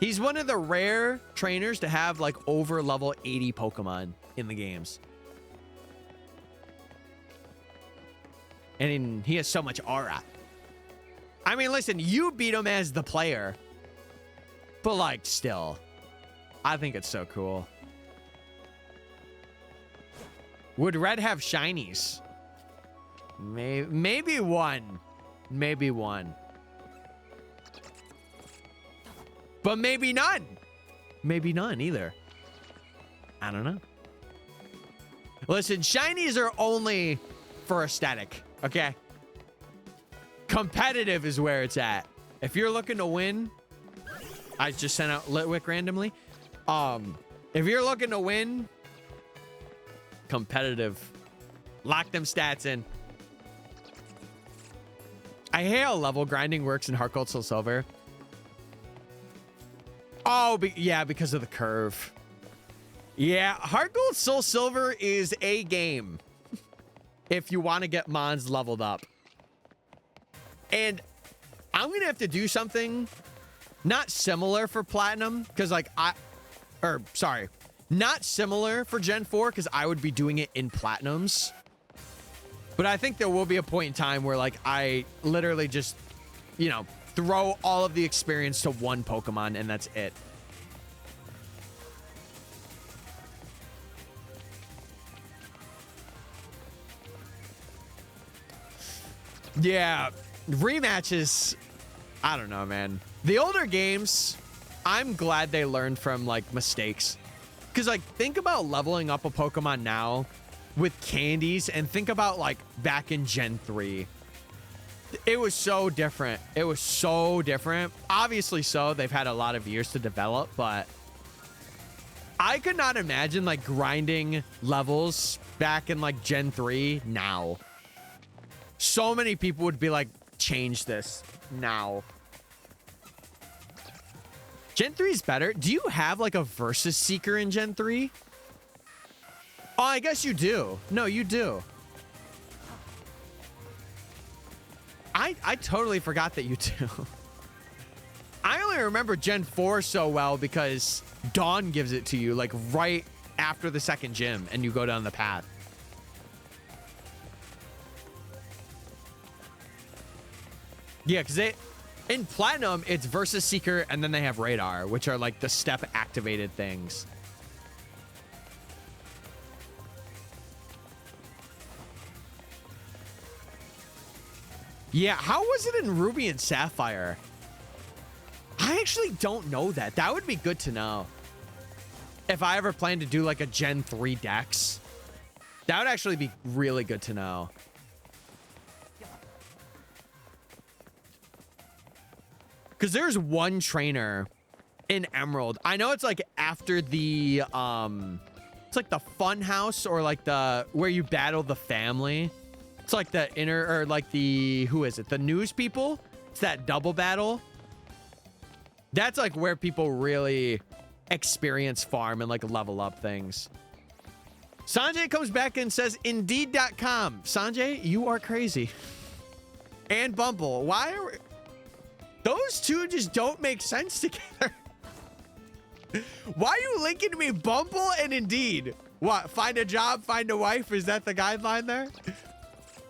He's one of the rare trainers to have like over level 80 Pokemon in the games. And he has so much aura. I mean, listen, you beat him as the player. But like still, I think it's so cool. Would Red have shinies? Maybe one. Maybe one. But maybe none. Maybe none either. I don't know. Listen, shinies are only for aesthetic, okay? Competitive is where it's at. If you're looking to win, I just sent out Litwick randomly. If you're looking to win, competitive. Lock them stats in. I hate how level grinding works in Heart Gold Soul Silver. Oh, yeah, because of the curve. Yeah, Heart Gold Soul Silver is a game if you want to get mons leveled up. And I'm going to have to do something not similar for Platinum, because like not similar for Gen 4, because I would be doing it in Platinums. But I think there will be a point in time where like I literally just, you know, throw all of the experience to one Pokemon and that's it. Yeah, rematches, I don't know, man. The older games, I'm glad they learned from like mistakes. Because like think about leveling up a Pokemon now with candies and think about like back in Gen 3. It was so different. It was so different. Obviously so, they've had a lot of years to develop, but I could not imagine like grinding levels back in like Gen 3 now. So many people would be like, change this now. Gen 3 is better. Do you have like a Versus Seeker in Gen 3? Oh, I guess you do. No, you do. I totally forgot that you do. I only remember Gen 4 so well because Dawn gives it to you like right after the second gym and you go down the path. Yeah, because in Platinum, it's Versus Seeker and then they have Radar, which are like the step activated things. Yeah, how was it in Ruby and Sapphire? I actually don't know that. That would be good to know. If I ever plan to do like a Gen 3 Dex, that would actually be really good to know. Because there's one trainer in Emerald. I know it's like after the It's like the fun house or like the where you battle the family. It's like the inner or like the who is it? The news people. It's that double battle. That's like where people really experience farm and like level up things. Sanjay comes back and says Indeed.com. Sanjay, you are crazy. And Bumble. Why are those two just don't make sense together? Why are you linking to me Bumble and Indeed? What? Find a job, find a wife? Is that the guideline there?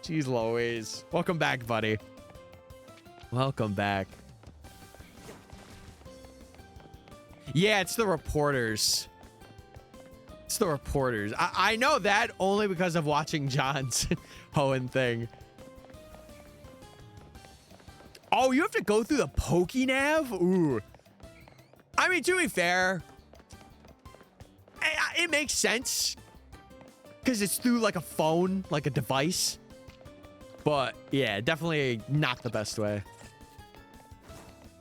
Jeez Louise. Welcome back, buddy. Welcome back. Yeah, it's the reporters. It's the reporters. I know that only because of watching John's Hoenn thing. Oh, you have to go through the PokeNav? Ooh. I mean, to be fair, it makes sense because it's through like a phone, like a device. But yeah, definitely not the best way.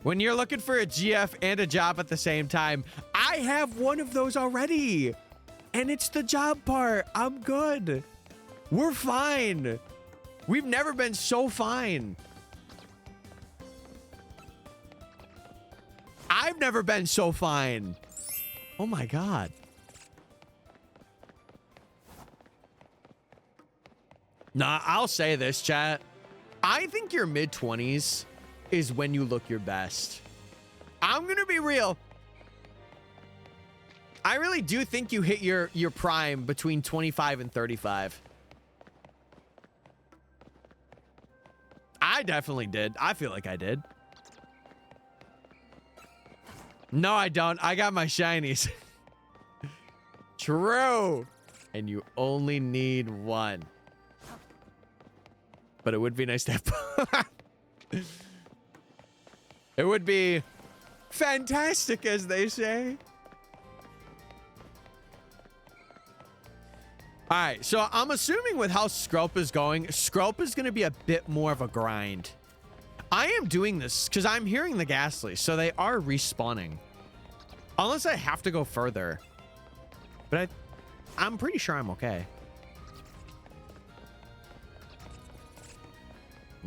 When you're looking for a GF and a job at the same time, I have one of those already. And it's the job part. I'm good. We're fine. We've never been so fine. I've never been so fine. Oh my God. Nah, I'll say this, chat. I think your mid-20s is when you look your best. I'm gonna be real. I really do think you hit your prime between 25 and 35. I definitely did. I feel like I did. No, I don't. I got my shinies. True. And you only need one. But it would be nice to have... It would be fantastic, as they say. All right, so I'm assuming with how Skrelp is going, Skrelp is going to be a bit more of a grind. I am doing this because I'm hearing the Ghastly, so they are respawning. Unless I have to go further. But I'm pretty sure I'm okay.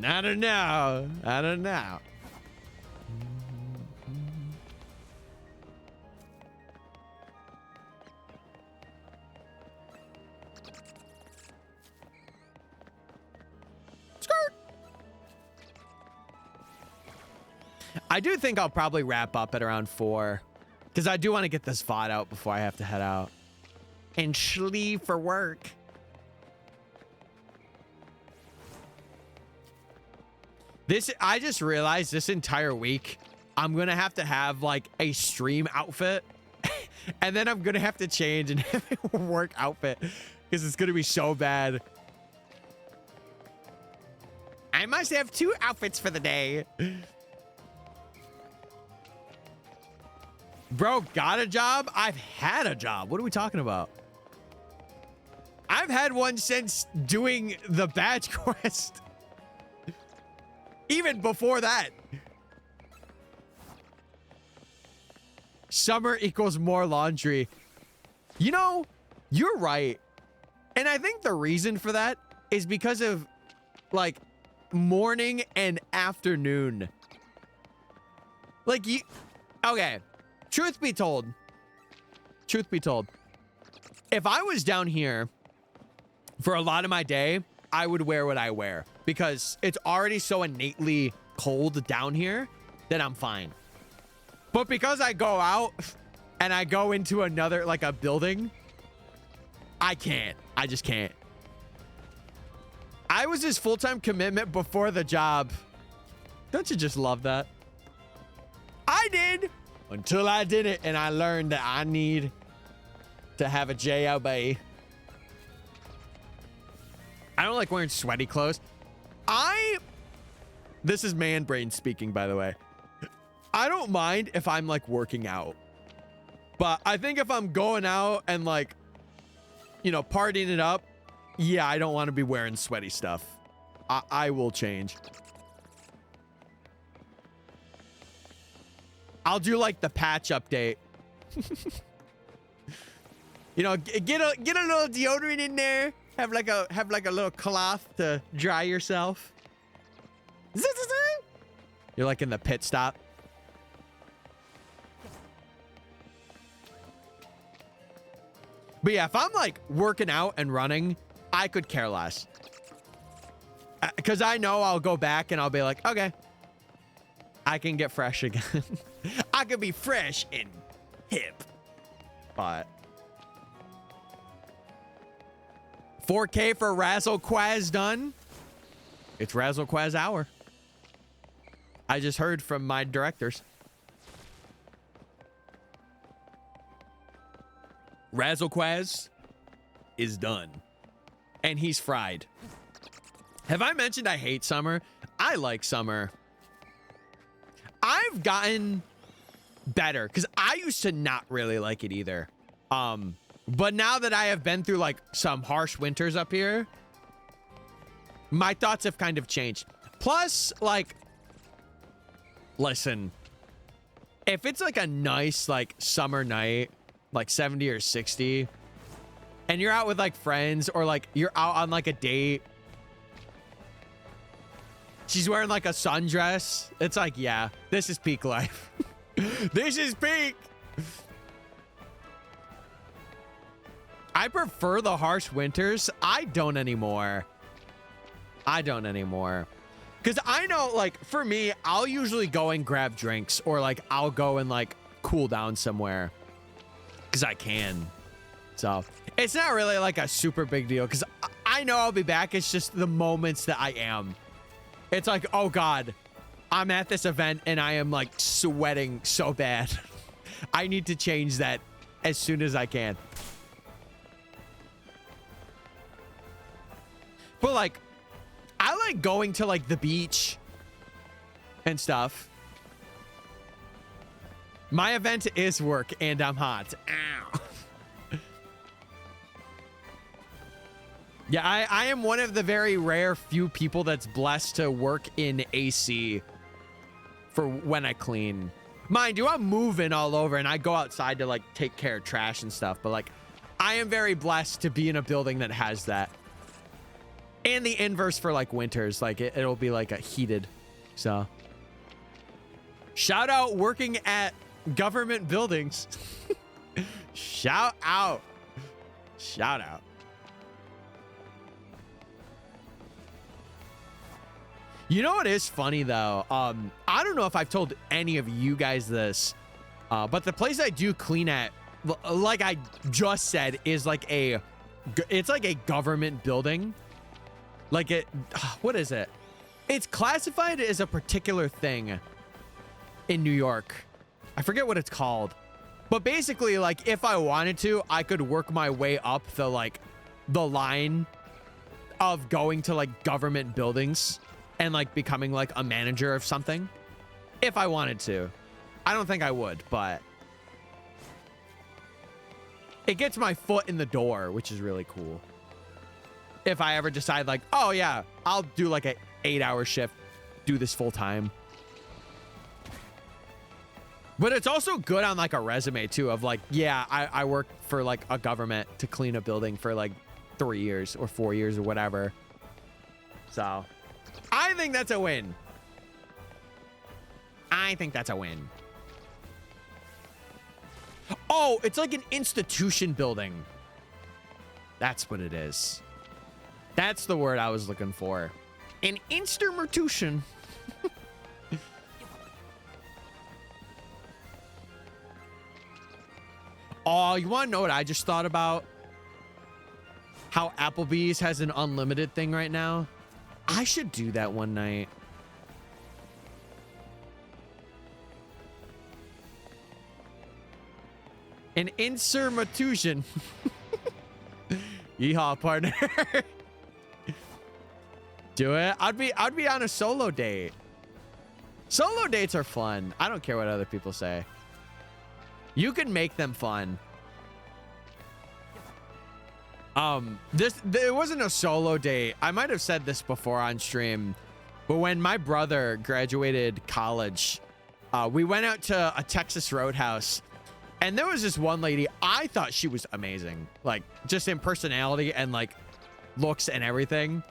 I don't know. I don't know. I do think I'll probably wrap up at around 4 because I do want to get this VOD out before I have to head out and leave for work. I just realized this entire week I'm gonna have to have like a stream outfit and then I'm gonna have to change and have a work outfit because it's gonna be so bad. I must have 2 outfits for the day. Bro, got a job? I've had a job. What are we talking about? I've had one since doing the badge quest. Even before that. Summer equals more laundry. You know, you're right. And I think the reason for that is because of like morning and afternoon. Like you, okay. Truth be told, if I was down here for a lot of my day, I would wear what I wear because it's already so innately cold down here that I'm fine. But because I go out and I go into another, like a building, I can't. I just can't. I was his full-time commitment before the job. Don't you just love that? I did. Until I did it and I learned that I need to have a JLB. I don't like wearing sweaty clothes. This is man brain speaking, by the way. I don't mind if I'm like working out. But I think if I'm going out and like, you know, partying it up, yeah, I don't want to be wearing sweaty stuff. I will change. I'll do like the patch update. You know, get a little deodorant in there. Have like a little cloth to dry yourself. You're like in the pit stop. But yeah, if I'm like working out and running, I could care less. Because I know I'll go back and I'll be like, okay, I can get fresh again. I could be fresh and hip. But 4K for Razzle Quaz done. It's Razzle Quaz hour. I just heard from my directors. Razzle Quaz is done. And he's fried. Have I mentioned I hate summer? I like summer. I've gotten better because I used to not really like it either. But now that I have been through like some harsh winters up here, my thoughts have kind of changed. Plus, like, listen, if it's like a nice like summer night, like 70 or 60, and you're out with like friends or like you're out on like a date, she's wearing like a sundress, it's like, yeah, this is peak life. This is peak. I prefer the harsh winters. I don't anymore. Because I know, like, for me, I'll usually go and grab drinks or like I'll go and like cool down somewhere because I can. So it's not really like a super big deal because I know I'll be back. It's just the moments that I am. It's like, oh God, I'm at this event and I am like sweating so bad. I need to change that as soon as I can. But like, I like going to like the beach and stuff. My event is work and I'm hot. Ow. Yeah, I am one of the very rare few people that's blessed to work in AC for when I clean. Mind you, I'm moving all over and I go outside to like take care of trash and stuff. But like, I am very blessed to be in a building that has that. And the inverse for like winters, like it'll be like a heated. So shout out working at government buildings. Shout out. Shout out. You know what is funny though? I don't know if I've told any of you guys this, but the place I do clean at, like I just said, is like it's like a government building. Like what is it? It's classified as a particular thing in New York. I forget what it's called. But basically, like, if I wanted to, I could work my way up the line of going to like government buildings and like becoming like a manager of something if I wanted to. I don't think I would, but it gets my foot in the door, which is really cool. If I ever decide like, oh yeah, I'll do like a 8-hour shift, do this full time. But it's also good on like a resume too of like, yeah, I worked for like a government to clean a building for like 3 years or 4 years or whatever. So I think that's a win. I think that's a win. Oh, it's like an institution building. That's what it is. That's the word I was looking for. An institution. Oh, you want to know what I just thought about? How Applebee's has an unlimited thing right now. I should do that one night. An institution. Yeehaw, partner. Do it. I'd be on a solo date. Solo dates are fun. I don't care what other people say. You can make them fun. There wasn't a solo date. I might have said this before on stream, but when my brother graduated college, we went out to a Texas Roadhouse, And there was this one lady, I thought she was amazing. Like, just in personality and, like, looks and everything.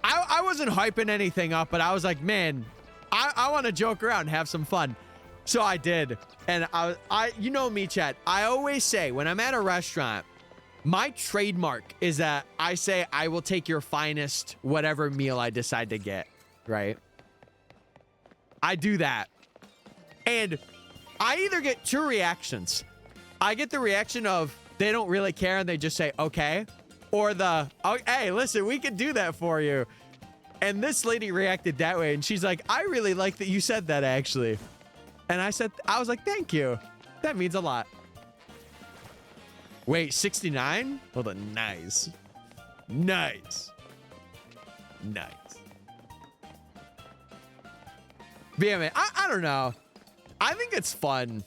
I wasn't hyping anything up, but I was like, man, I want to joke around and have some fun. So I did. And you know me, chat. I always say when I'm at a restaurant, my trademark is that I say I will take your finest whatever meal I decide to get, right? I do that. And I either get two reactions. I get the reaction of they don't really care and they just say, okay. Or the, oh, hey, listen, we can do that for you. And this lady reacted that way. And she's like, I really like that you said that, actually. And I was like, thank you. That means a lot. Wait, 69? Hold on. Nice. Nice. Nice. But yeah, man, I don't know. I think it's fun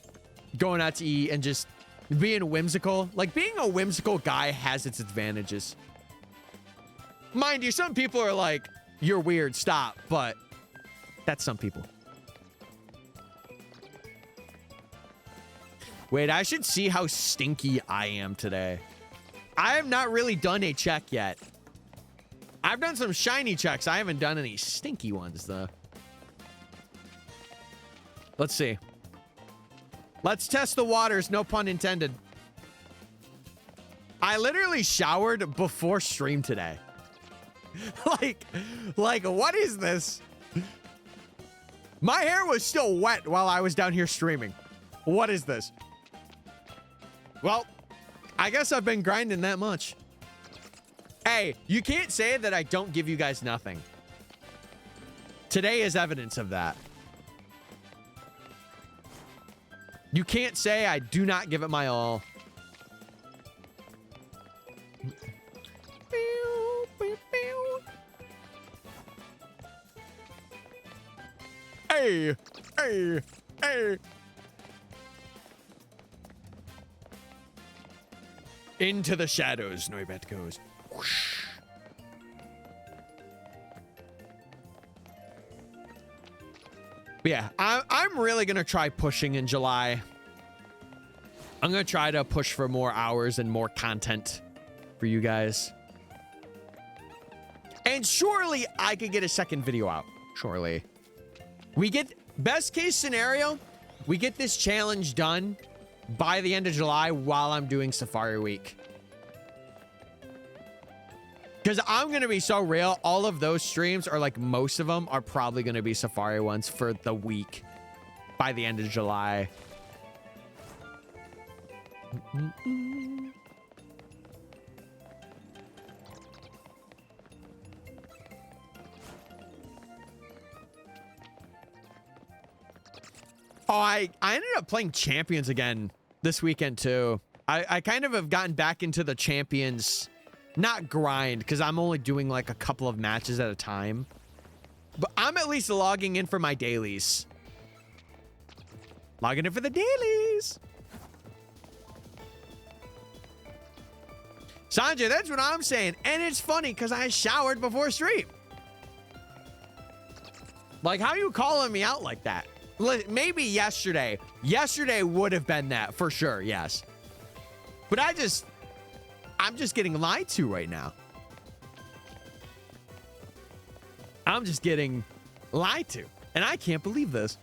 going out to eat and just being whimsical. Like, being a whimsical guy has its advantages. Mind you, some people are like, you're weird, stop. But that's some people. Wait, I should see how stinky I am today. I have not really done a check yet. I've done some shiny checks. I haven't done any stinky ones, though. Let's see. Let's test the waters, no pun intended. I literally showered before stream today. like, what is this? My hair was still wet while I was down here streaming. What is this? Well, I guess I've been grinding that much. Hey, you can't say that I don't give you guys nothing. Today is evidence of that. You can't say I do not give it my all. Hey, hey, hey. Into the shadows, Noibet goes. Whoosh. But yeah, I'm really going to try pushing in July. I'm going to try to push for more hours and more content for you guys. And surely I could get a second video out. Surely. We get, best case scenario, we get this challenge done by the end of July while I'm doing Safari Week. Because I'm going to be so real, all of those streams, or like most of them, are probably going to be Safari ones for the week by the end of July. Oh, I ended up playing Champions again this weekend, too. I kind of have gotten back into the Champions... Not grind, because I'm only doing like a couple of matches at a time. But I'm at least logging in for my dailies. Logging in for the dailies. Sanjay, that's what I'm saying. And it's funny because I showered before stream. Like, how are you calling me out like that? Maybe yesterday. Yesterday would have been that for sure, yes. But I'm just getting lied to right now. I'm just getting lied to. And I can't believe this.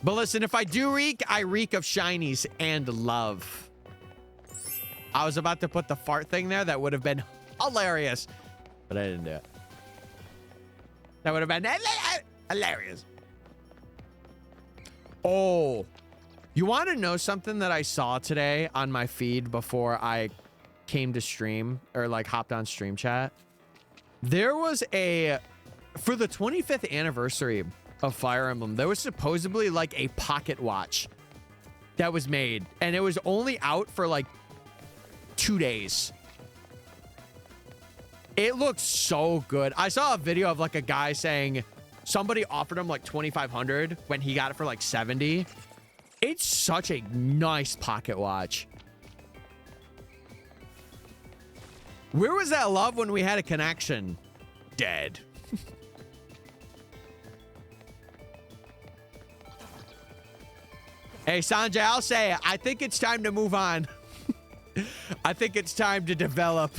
But listen, if I do reek, I reek of shinies and love. I was about to put the fart thing there. That would have been hilarious. But I didn't do it. That would have been hilarious. Oh. You want to know something that I saw today on my feed before I came to stream or like hopped on stream chat? There was for the 25th anniversary of Fire Emblem, there was supposedly like a pocket watch that was made, and it was only out for like 2 days. It looked so good. I saw a video of like a guy saying somebody offered him like 2,500 when he got it for like 70. It's such a nice pocket watch. Where was that love when we had a connection? Dead. Hey, Sanjay, I'll say it. I think it's time to move on. I think it's time to develop.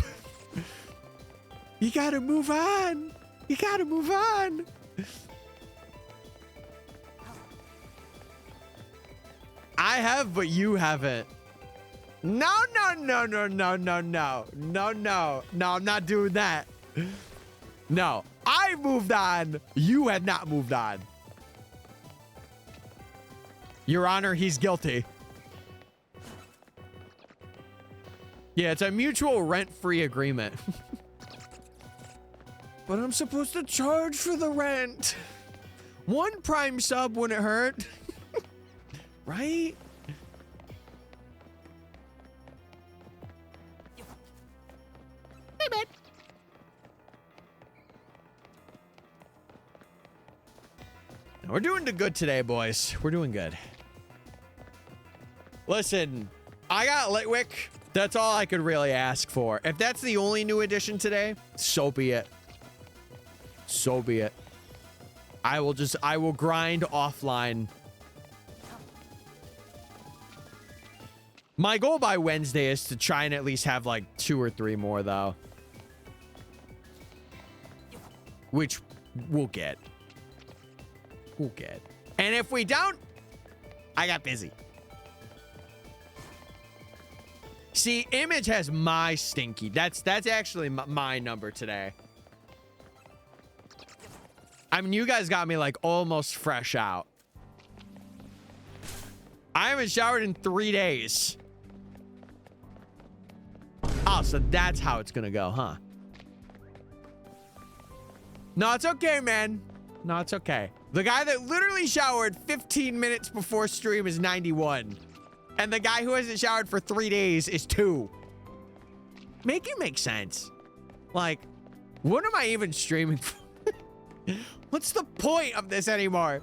You gotta move on. You gotta move on. I have, but you haven't. No, no, no, no, no, no, no. No, no. No, I'm not doing that. No. I moved on. You have not moved on. Your Honor, he's guilty. Yeah, it's a mutual rent-free agreement. But I'm supposed to charge for the rent. One Prime sub wouldn't hurt. Right? Hey, man. We're doing good today, boys. We're doing good. Listen, I got Litwick. That's all I could really ask for. If that's the only new addition today, so be it. So be it. I will grind offline. My goal by Wednesday is to try and at least have like 2 or 3 more, though. Which we'll get. We'll get. And if we don't, I got busy. See, Image has my stinky. That's actually my number today. I mean, you guys got me like almost fresh out. I haven't showered in 3 days. Oh, so that's how it's gonna go, huh? No, it's okay, man. No, it's okay. The guy that literally showered 15 minutes before stream is 91. And the guy who hasn't showered for 3 days is 2. Make it make sense. Like, what am I even streaming for? What's the point of this anymore?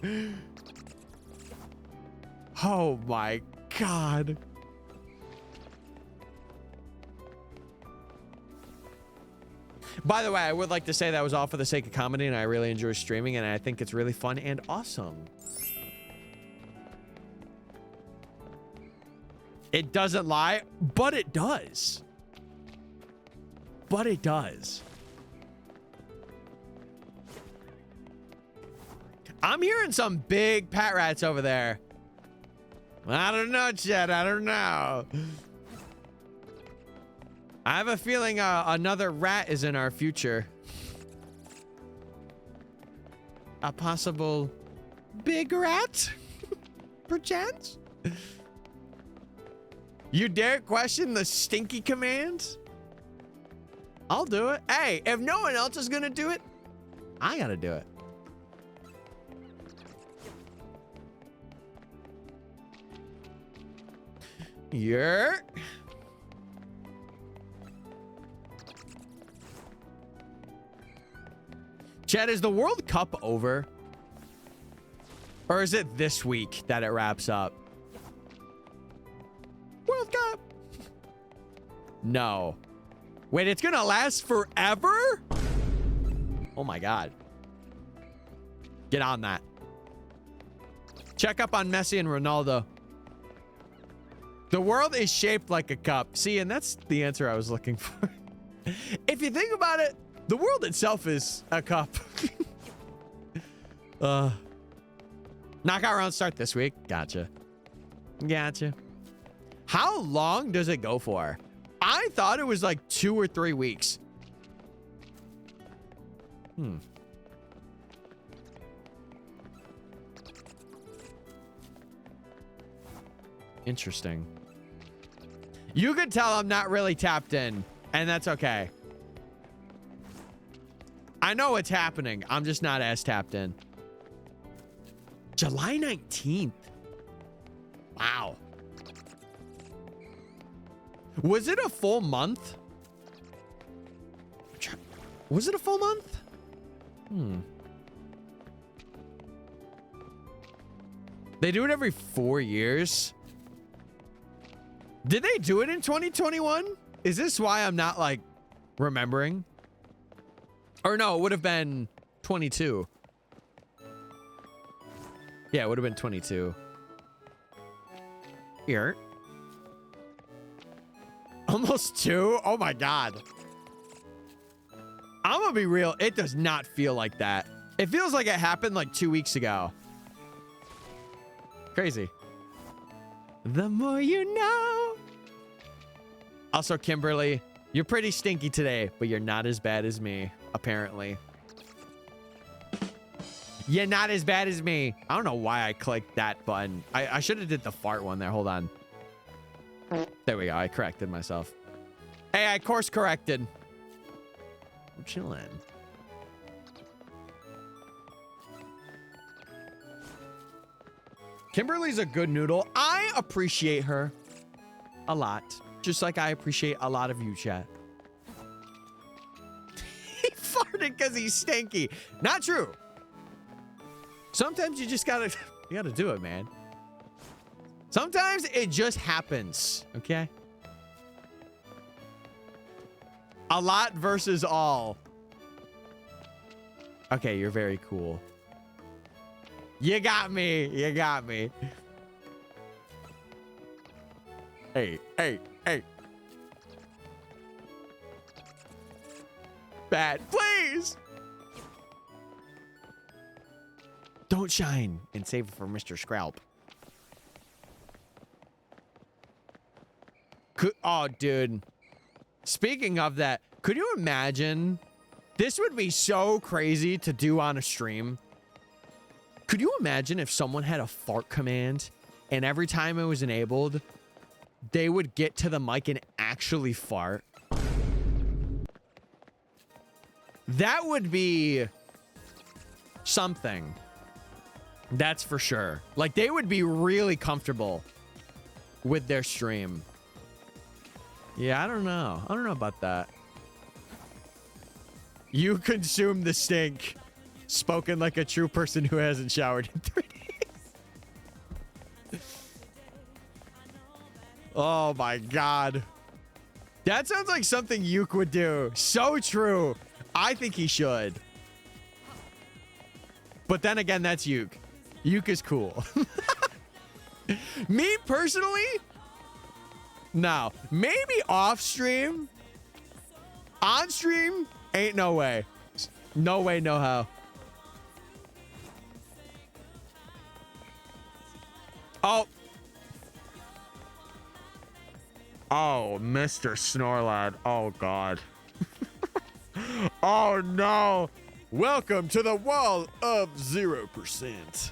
Oh my God. By the way, I would like to say that was all for the sake of comedy, and I really enjoy streaming, and I think it's really fun and awesome. It doesn't lie, but it does. But it does. I'm hearing some big pat rats over there. I don't know, Chad. I don't know. I have a feeling another rat is in our future. A possible big rat? Perchance? You dare question the stinky commands? I'll do it. Hey, if no one else is gonna do it, I gotta do it. Yeah. Chad, is the World Cup over? Or is it this week that it wraps up? World Cup. No. Wait, it's gonna last forever? Oh my God. Get on that. Check up on Messi and Ronaldo. The world is shaped like a cup. See, and that's the answer I was looking for. If you think about it, the world itself is a cup. Knockout round start this week. Gotcha. Gotcha. How long does it go for? I thought it was like 2 or 3 weeks. Interesting. You could tell I'm not really tapped in, and that's okay. I know what's happening. I'm just not as tapped in. July 19th. Wow. Was it a full month? Was it a full month? They do it every 4 years. Did they do it in 2021? Is this why I'm not like remembering? Or no, it would have been 22. Yeah, it would have been 22. Here. Almost 2? Oh my god. I'm gonna be real. It does not feel like that. It feels like it happened like 2 weeks ago. Crazy. The more you know. Also, Kimberly, you're pretty stinky today, but you're not as bad as me, apparently. You're not as bad as me. I don't know why I clicked that button. I should have did the fart one there. Hold on. There we go. I corrected myself. Hey, I course corrected. I'm chilling. Kimberly's a good noodle. I appreciate her a lot. Just like I appreciate a lot of you, chat. He farted because he's stinky. Not true. Sometimes you just gotta do it, man. Sometimes it just happens, okay? A lot versus all. Okay, you're very cool. You got me. You got me. Hey, hey, hey. Bad, please. Don't shine and save it for Mr. Scralp. Oh, dude. Speaking of that, could you imagine? This would be so crazy to do on a stream. Could you imagine if someone had a fart command and every time it was enabled, they would get to the mic and actually fart? That would be something. That's for sure. Like, they would be really comfortable with their stream. Yeah, I don't know. I don't know about that. You consume the stink. Spoken like a true person who hasn't showered in 3 days. Oh my god. That sounds like something Yuke would do. So true. I think he should. But then again, that's Yuke. Yuke is cool. Me personally? No. Maybe off stream. On stream? Ain't no way. No way, no how. Oh. Oh, Mr. Snorlad. Oh, God. Oh, no. Welcome to the wall of 0%.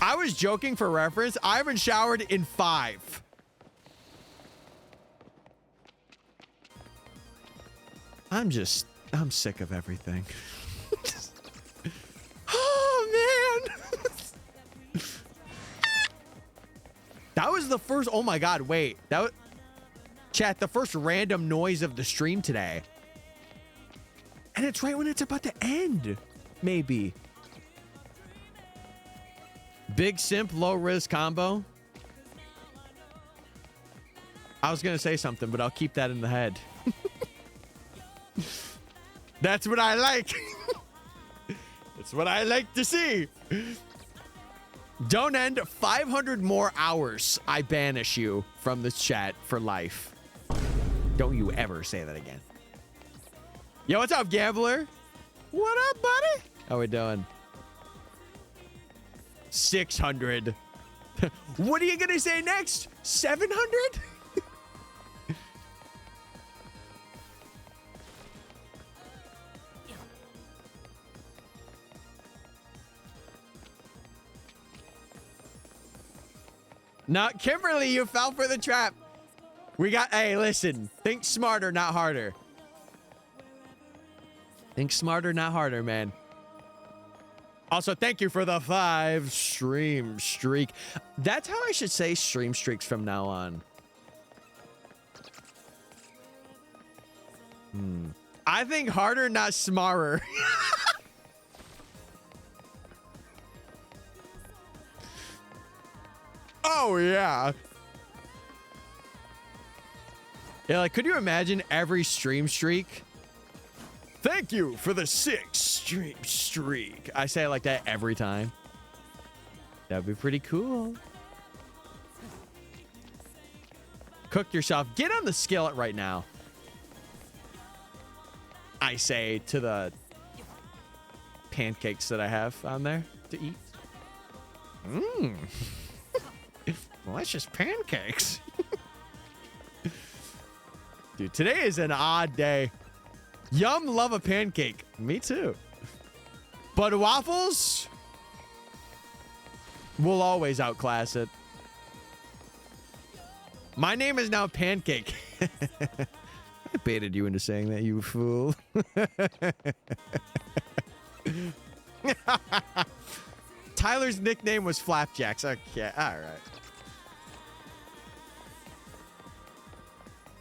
I was joking for reference. I haven't showered in 5. I'm sick of everything. Oh, man. That was the first. Oh, my God. Wait. That was. Chat, the first random noise of the stream today. And it's right when it's about to end. Maybe. Big simp, low risk combo. I was going to say something, but I'll keep that in the head. That's what I like. That's what I like to see. Don't end 500 more hours. I banish you from this chat for life. Don't you ever say that again. Yo, what's up, gambler? What up, buddy? How we doing? 600. What are you gonna say next? 700? No, Kimberly, you fell for the trap. We got, hey, listen, think smarter, not harder. Think smarter, not harder, man. Also, thank you for the 5 stream streak. That's how I should say stream streaks from now on. I think harder, not smarter. Oh, yeah. Yeah, like, could you imagine every stream streak Thank you for the 6th streak. I say it like that every time. That'd be pretty cool. Cook yourself. Get on the skillet right now. I say to the pancakes that I have on there to eat. Mmm. Delicious pancakes. Dude, today is an odd day. Yum, love a pancake. Me too. But waffles will always outclass it. My name is now Pancake. I baited you into saying that, you fool. Tyler's nickname was Flapjacks. Okay, all right.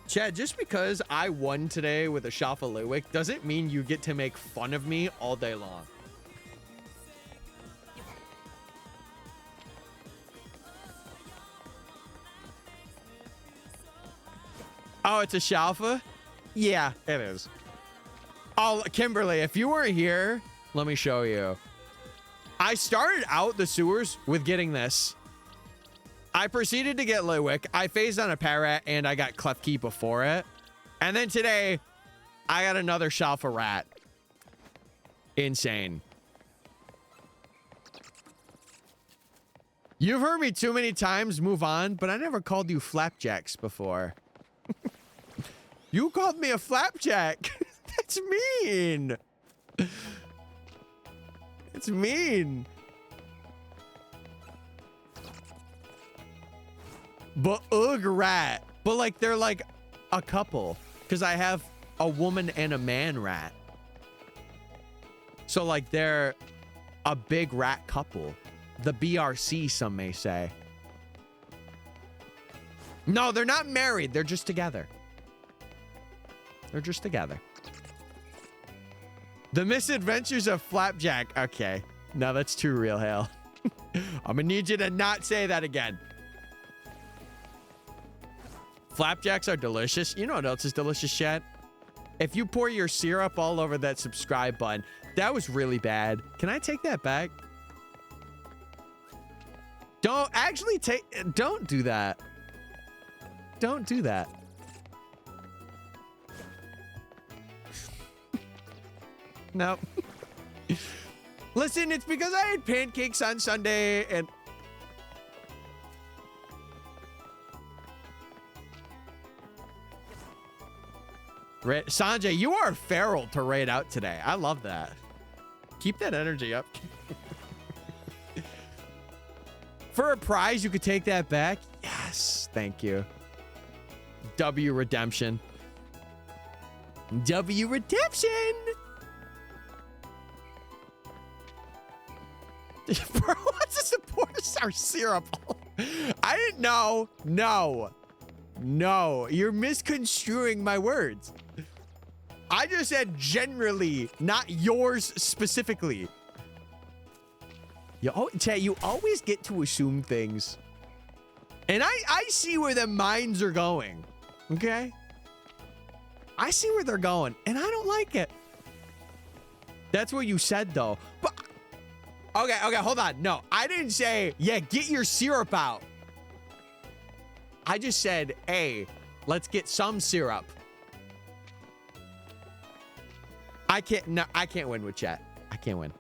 Chad, just because I won today with a Shalphas doesn't mean you get to make fun of me all day long. Oh, it's a Shalphas? Yeah, it is. Oh, Kimberly, if you weren't here, let me show you. I started out the sewers with getting this. I proceeded to get Liwick. I phased on a Parrot, and I got Klefki before it. And then today, I got another Shalphas rat. Insane. You've heard me too many times move on, but I never called you Flapjacks before. You called me a Flapjack. That's mean. It's mean. But ugh, rat. But like they're like a couple, because I have a woman and a man rat. So like they're a big rat couple. The BRC, some may say. No, they're not married. They're just together. They're just together. The misadventures of Flapjack. Okay. No, that's too real, Hale. I'm gonna need you to not say that again. Flapjacks are delicious. You know what else is delicious, chat? If you pour your syrup all over that subscribe button, that was really bad. Can I take that back? Don't actually take... Don't do that. Don't do that. No. Listen, it's because I had pancakes on Sunday and... Sanjay, you are feral to raid out today. I love that. Keep that energy up. For a prize, you could take that back. Yes, thank you. W redemption. W redemption. Bro, what's the support of our syrup? I didn't know. No, you're misconstruing my words. I just said generally, not yours specifically. You always get to assume things. And I see where the minds are going. Okay? I see where they're going, and I don't like it. That's what you said, though. But okay, hold on. No, I didn't say, yeah, get your syrup out. I just said, hey, let's get some syrup. I can't win with chat. I can't win.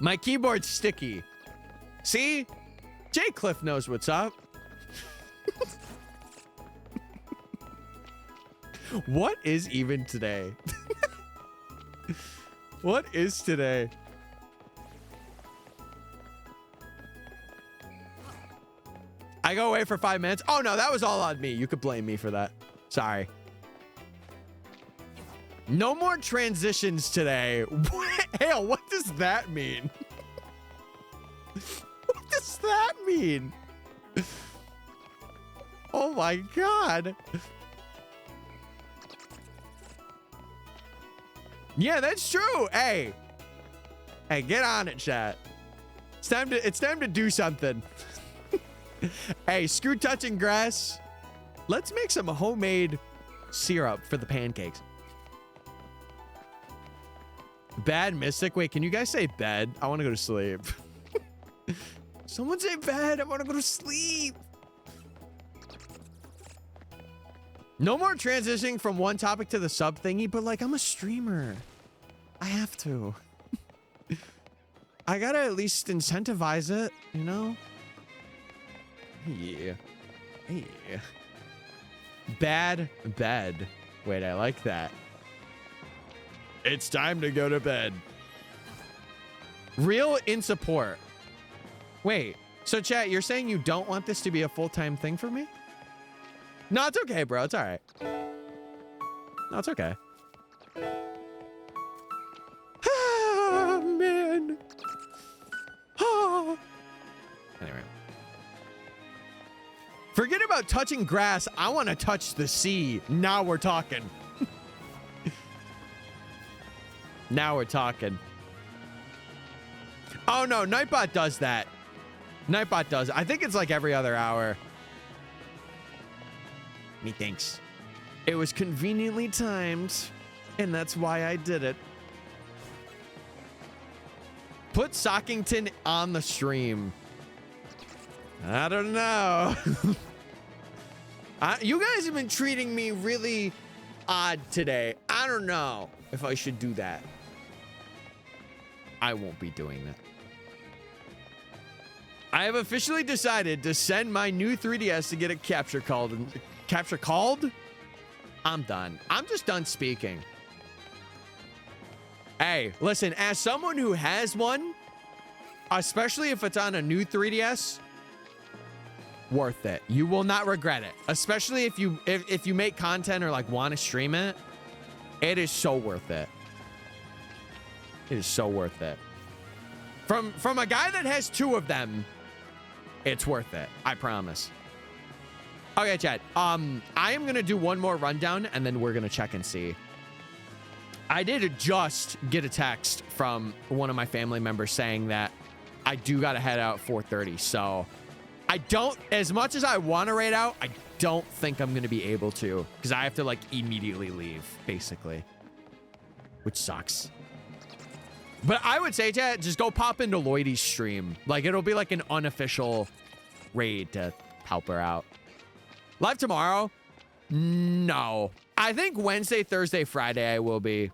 My keyboard's sticky. See? J Cliff knows what's up. What is even today? What is today? I go away for 5 minutes. Oh, no, that was all on me. You could blame me for that. Sorry. No more transitions today. Hell, what does that mean? What does that mean? Oh, my God. Yeah, that's true. Hey, get on it, chat. It's time to do something. Hey, screw touching grass. Let's make some homemade syrup for the pancakes. Bad Mystic. Wait, can you guys say bed? I want to go to sleep. Someone say bed. I want to go to sleep. No more transitioning from one topic to the sub thingy, but like I'm a streamer. I have to. I gotta at least incentivize it, you know? Yeah. Yeah. Bad bed. Wait, I like that. It's time to go to bed. Real in support. Wait, so chat, you're saying you don't want this to be a full-time thing for me? No, it's okay, bro. It's all right. No, it's okay. Ah, man. Ah. Anyway. Forget about touching grass. I want to touch the sea. Now we're talking. Now we're talking. Oh, no. Nightbot does that. Nightbot does. I think it's like every other hour. Methinks. It was conveniently timed, and that's why I did it. Put Sockington on the stream. I don't know. You guys have been treating me really odd today. I don't know if I should do that. I won't be doing that. I have officially decided to send my new 3DS to get a capture called. Capture called? I'm done. I'm just done speaking. Hey, listen, as someone who has one, especially if it's on a new 3DS, worth it. You will not regret it. Especially if you make content or like want to stream it. It is so worth it. It is so worth it. From a guy that has 2 of them, it's worth it. I promise. Okay, chat. I am gonna do one more rundown and then we're gonna check and see. I did just get a text from one of my family members saying that I do gotta head out 4:30. So I don't, as much as I want to raid out, I don't think I'm gonna be able to because I have to like immediately leave, basically, which sucks. But I would say, chat, just go pop into Lloydie's stream. Like it'll be like an unofficial raid to help her out. Live tomorrow? No. I think Wednesday, Thursday, Friday I will be.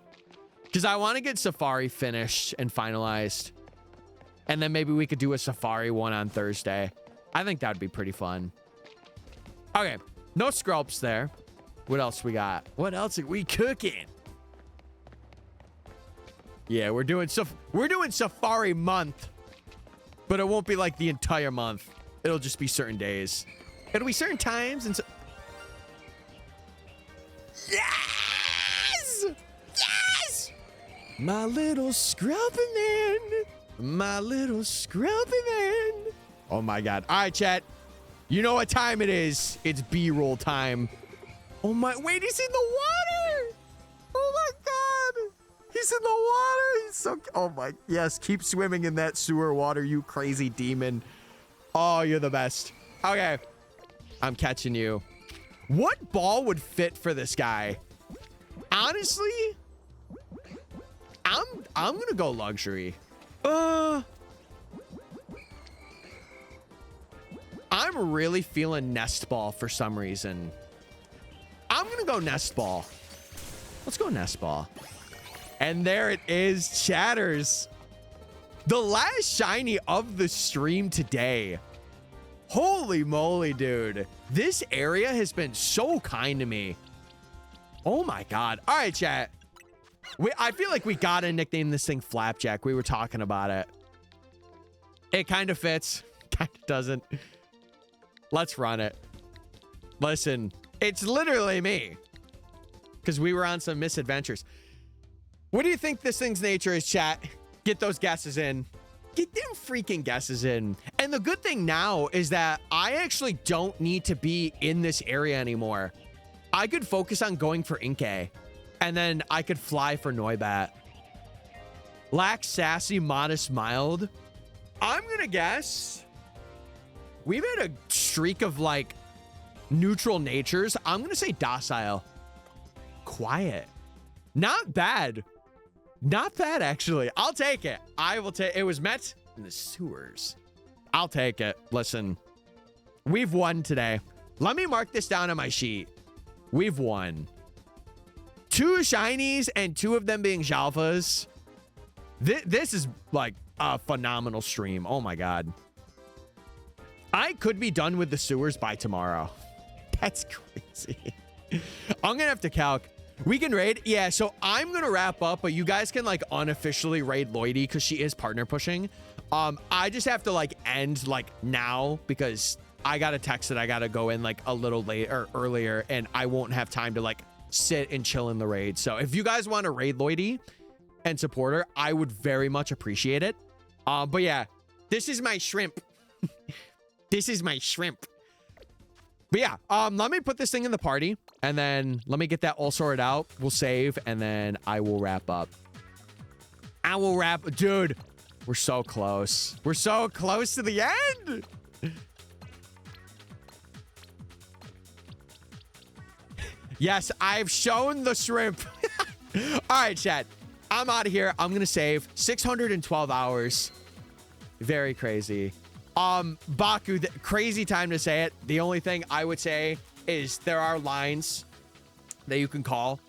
Because I want to get Safari finished and finalized. And then maybe we could do a Safari one on Thursday. I think that would be pretty fun. Okay. No scrubs there. What else we got? What else are we cooking? Yeah, we're doing Safari month. But it won't be like the entire month. It'll just be certain days. It'll be certain times and so. Yes! Yes! My little scrubbing man. My little scrubbing man. Oh my God. All right, chat. You know what time it is. It's B-roll time. Oh my, wait, he's in the water. Oh my God. He's in the water. He's so, oh my, yes. Keep swimming in that sewer water, you crazy demon. Oh, you're the best. Okay. I'm catching you. What ball would fit for this guy? Honestly, I'm gonna go luxury. I'm really feeling nest ball for some reason. I'm gonna go nest ball. Let's go nest ball. And there it is, chatters. The last shiny of the stream today. Holy moly, dude. This area has been so kind to me. Oh my God. All right, chat. I feel like we gotta nickname this thing Flapjack. We were talking about it. It kind of fits. Kind of doesn't. Let's run it. Listen, it's literally me. Because we were on some misadventures. What do you think this thing's nature is, chat? Get those guesses in. Get them freaking guesses in. And the good thing now is that I actually don't need to be in this area anymore. I could focus on going for Inkay. And then I could fly for Noibat. Lax, sassy, modest, mild. I'm going to guess we've had a streak of like neutral natures. I'm going to say docile. Quiet. Not bad. Not bad, actually. I'll take it. I will take it. Was met in the sewers. I'll take it. Listen, we've won today. Let me mark this down on my sheet. We've won. 2 shinies and 2 of them being Shalphas. This is like a phenomenal stream. Oh my God. I could be done with the sewers by tomorrow. That's crazy. I'm gonna have to calc. We can raid. Yeah, so I'm gonna wrap up, but you guys can like unofficially raid Lloydie because she is partner pushing. I just have to like end like now because I got a text that I gotta go in like a little late or earlier, and I won't have time to like sit and chill in the raid. So if you guys want to raid Lloydie and support her, I would very much appreciate it. But yeah, this is my shrimp. This is my shrimp. But yeah, let me put this thing in the party and then let me get that all sorted out. We'll save and then I will wrap up. Dude, we're so close. We're so close to the end. Yes, I've shown the shrimp. All right, chat. I'm out of here. I'm going to save 612 hours. Very crazy. Baku, crazy time to say it. The only thing I would say is there are lines that you can call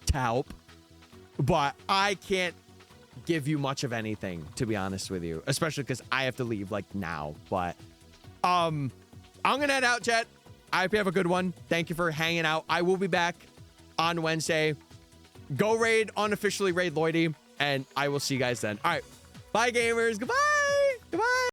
to help, but I can't give you much of anything, to be honest with you, especially because I have to leave like now. But I'm gonna head out, chat. I hope you have a good one. Thank you for hanging out. I will be back on Wednesday. Go raid, unofficially raid Lloydie, and I will see you guys then. All right, bye gamers. Goodbye. Goodbye.